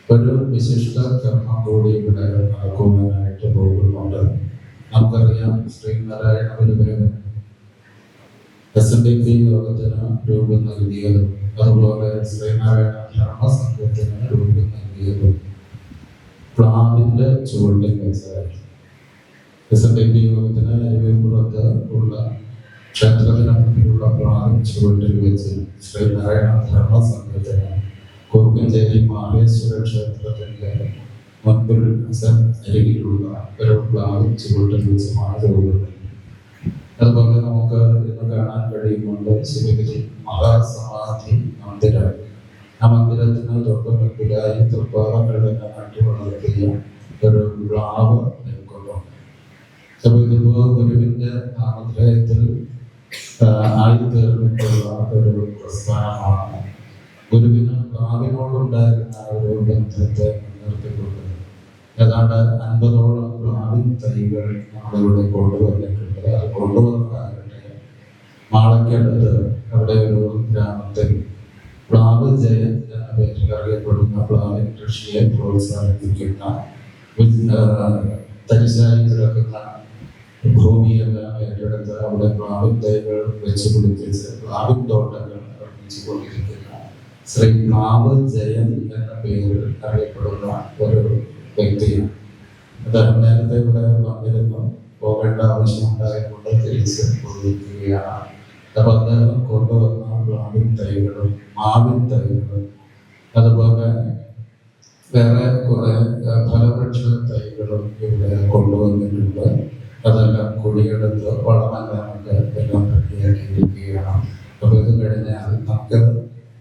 ഒരു വിശിഷ്ട കർമ്മം കൂടി ഇവിടെ നടക്കുവാനായിട്ട് പോകുന്നുണ്ട്. നമുക്കറിയാം, ശ്രീനാരായണ ഗുരുദേവൻ SNDP യോഗത്തിന് രൂപം നൽകിയതും അതുപോലെ ശ്രീനാരായണ ധർമ്മസംഘത്തിന് രൂപം നൽകിയതും പ്ലാവിന്റെ ചുവട്ടിൽ വെച്ചായിരുന്നു. SNDP യോഗത്തിന് അരുവിപ്പുറത്ത് ഉള്ള ക്ഷേത്രത്തിന് മുന്നിലുള്ള പ്ലാവിൻ ചുവട്ടിൽ വെച്ച് ശ്രീനാരായണ ധർമ്മസംഘത്തിന് കുറുക്കഞ്ചേരി മാഹേശ്വര ക്ഷേത്രത്തിന്റെ മുൻപിൽ അരികിലുള്ള ഒരു പ്ലാവിൻ ചുവട്ടിൽ വെച്ചുമാണ് രൂപം. അതുപോലെ നമുക്ക് ഇന്ന് കാണാൻ കഴിയുന്നുണ്ട് ശിവഗിരി മഹാസമാധി മന്ദിരം. ആ മന്ദിരത്തിന് തൊട്ട് മുൻപിലായി തൃപ്പാദങ്ങൾ തന്നെ നട്ടു വളർത്തിയ ഒരു പ്ലാവ് നിൽക്കുന്നുണ്ട്. അപ്പോൾ ഇതിപ്പോ ഗുരുവിന്റെ നാമധേയത്തിൽ ആയിത്തീർന്നിട്ടുള്ള ഒരു പ്രസ്ഥാനമാണ്. ഗുരുവിന് പ്ലാവിനോടുണ്ടായിരുന്ന ഒരു ബന്ധത്തെ മുൻനിർത്തിക്കൊണ്ട് ഏതാണ്ട് 50ഓളം പ്ലാവിൻ തൈകൾ നമ്മളിവിടെ കൊണ്ടുവന്നിട്ടുണ്ട്. അത് കൊണ്ടുവന്നതാകട്ടെ മാളയ്ക്കടുത്ത് അവിടെ ഒരു ഗ്രാമത്തിൽ പ്ലാവ് ജയൻ എന്ന പേരിൽ അറിയപ്പെടുന്ന പ്ലാവിൻ കൃഷിയെ പ്രോത്സാഹിപ്പിക്കുന്ന തരിശായി കിടക്കുന്ന ഭൂമിയെല്ലാം ഏറ്റെടുത്ത് അവിടെ പ്ലാവിൻ തൈകൾ വെച്ച് പിടിപ്പിച്ച് പ്ലാവിൻ തോട്ടങ്ങൾ നിർമ്മിച്ചു കൊണ്ടിരിക്കുന്ന ശ്രീ പ്ലാവ് ജയൻ എന്ന പേരിൽ അറിയപ്പെടുന്ന ഒരു വ്യക്തിയാണ്. അദ്ദേഹം നേരത്തെ ഇവിടെ വന്നിരുന്നു, പോകേണ്ട ആവശ്യമുണ്ടായതുകൊണ്ട് തിരിച്ച് പോയിരിക്കുകയാണ്. അപ്പൊ അദ്ദേഹം കൊണ്ടുവന്ന പ്ലാവിൻ തൈകളും മാവിൻ തൈകളും അതുപോലെ വേറെ കുറെ ഫലവൃക്ഷ തൈകളും ഇവിടെ കൊണ്ടുവന്നിട്ടുണ്ട്. അതെല്ലാം കുഴിയെടുത്ത് വളമെല്ലാം എല്ലാം റെഡിയാക്കിയിരിക്കുകയാണ്. അപ്പൊ ഇത് കഴിഞ്ഞാൽ നമുക്ക്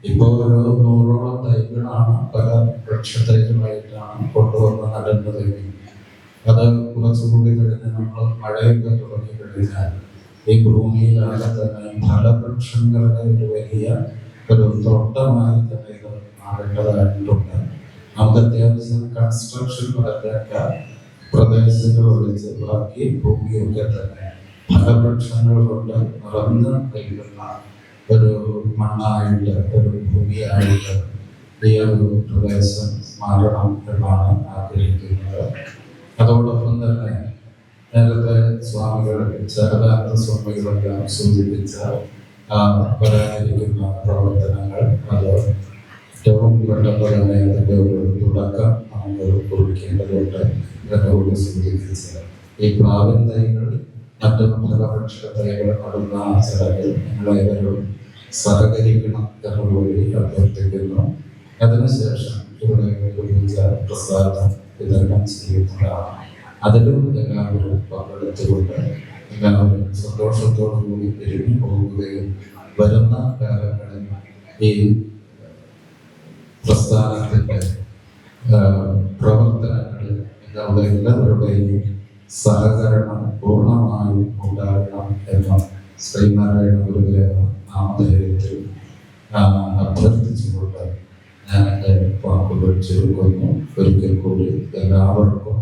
ഇപ്പോൾ ഒരു 100ഓളം തൈകളാണ് പല വൃക്ഷത്തൈകളായിട്ടാണ് കൊണ്ടുവന്ന് നടുന്നതെങ്കിൽ അത് കുറച്ചുകൂടി കഴിഞ്ഞ് നമ്മൾ മഴയൊക്കെ തുടങ്ങി കഴിഞ്ഞാൽ ഈ ഭൂമിയിലാകെ തന്നെ ഫലവൃക്ഷങ്ങളുടെ ഒരു വലിയ ഒരു തോട്ടമായി തന്നെ ഇത് മാറേണ്ടതായിട്ടുണ്ട്. നമുക്ക് അത്യാവശ്യം കൺസ്ട്രക്ഷൻ നടത്തേണ്ട പ്രദേശങ്ങൾ ഒഴിച്ച് ബാക്കി ഭൂമിയൊക്കെ തന്നെ ഫലവൃക്ഷങ്ങൾ കൊണ്ട് നിറഞ്ഞു നിൽക്കുന്ന ഒരു മണ്ണായിട്ട് ഒരു ഭൂമിയായിട്ട് ഈ ഒരു പ്രദേശം മാറണം എന്നാണ് ആഗ്രഹിക്കുന്നത്. അതോടൊപ്പം തന്നെ നേരത്തെ സ്വാമികൾ ശരദാനന്ദ സ്വാമികളെല്ലാം സൂചിപ്പിച്ച വരാനിരിക്കുന്ന പ്രവർത്തനങ്ങൾ അത് ഏറ്റവും പെട്ടെന്ന് തന്നെ അതിൻ്റെ ഒരു തുടക്കം നമുക്ക് കുറിക്കേണ്ടതുണ്ട് എന്നോട് സൂചിപ്പിച്ചത്. ഈ പ്ലാവിൻ തൈകൾ മറ്റു ഫലവൃക്ഷ തൈകൾ നടുന്ന ചടങ്ങിൽ നിങ്ങളേവരും സഹകരിക്കണം എന്നുകൂടി അഭ്യർത്ഥിക്കുന്നു. അതിനുശേഷം ഇവിടെ പൂജ പ്രസാദം വിതരണം ചെയ്യുന്നതാണ്. അതിലും എല്ലാവരും പങ്കെടുത്തുകൊണ്ട് എല്ലാവരും സന്തോഷത്തോടു കൂടി തിരിഞ്ഞു പോകുകയും വരുന്ന കാലങ്ങളിൽ ഈ പ്രസ്ഥാനത്തിന്റെ പ്രവർത്തനങ്ങളിൽ നിങ്ങളുടെ എല്ലാവരുടെയും സഹകരണം പൂർണ്ണമായും ഉണ്ടാകണം എന്ന ശ്രീനാരായണ ഗുരുദേവ നാമധേയത്തിൽ അഭ്യർത്ഥിച്ചുകൊണ്ട് ഞാൻ എൻ്റെ വാക്കുകൾ ചുരുക്കുന്നു. ഒരിക്കൽ കൂടി എല്ലാവർക്കും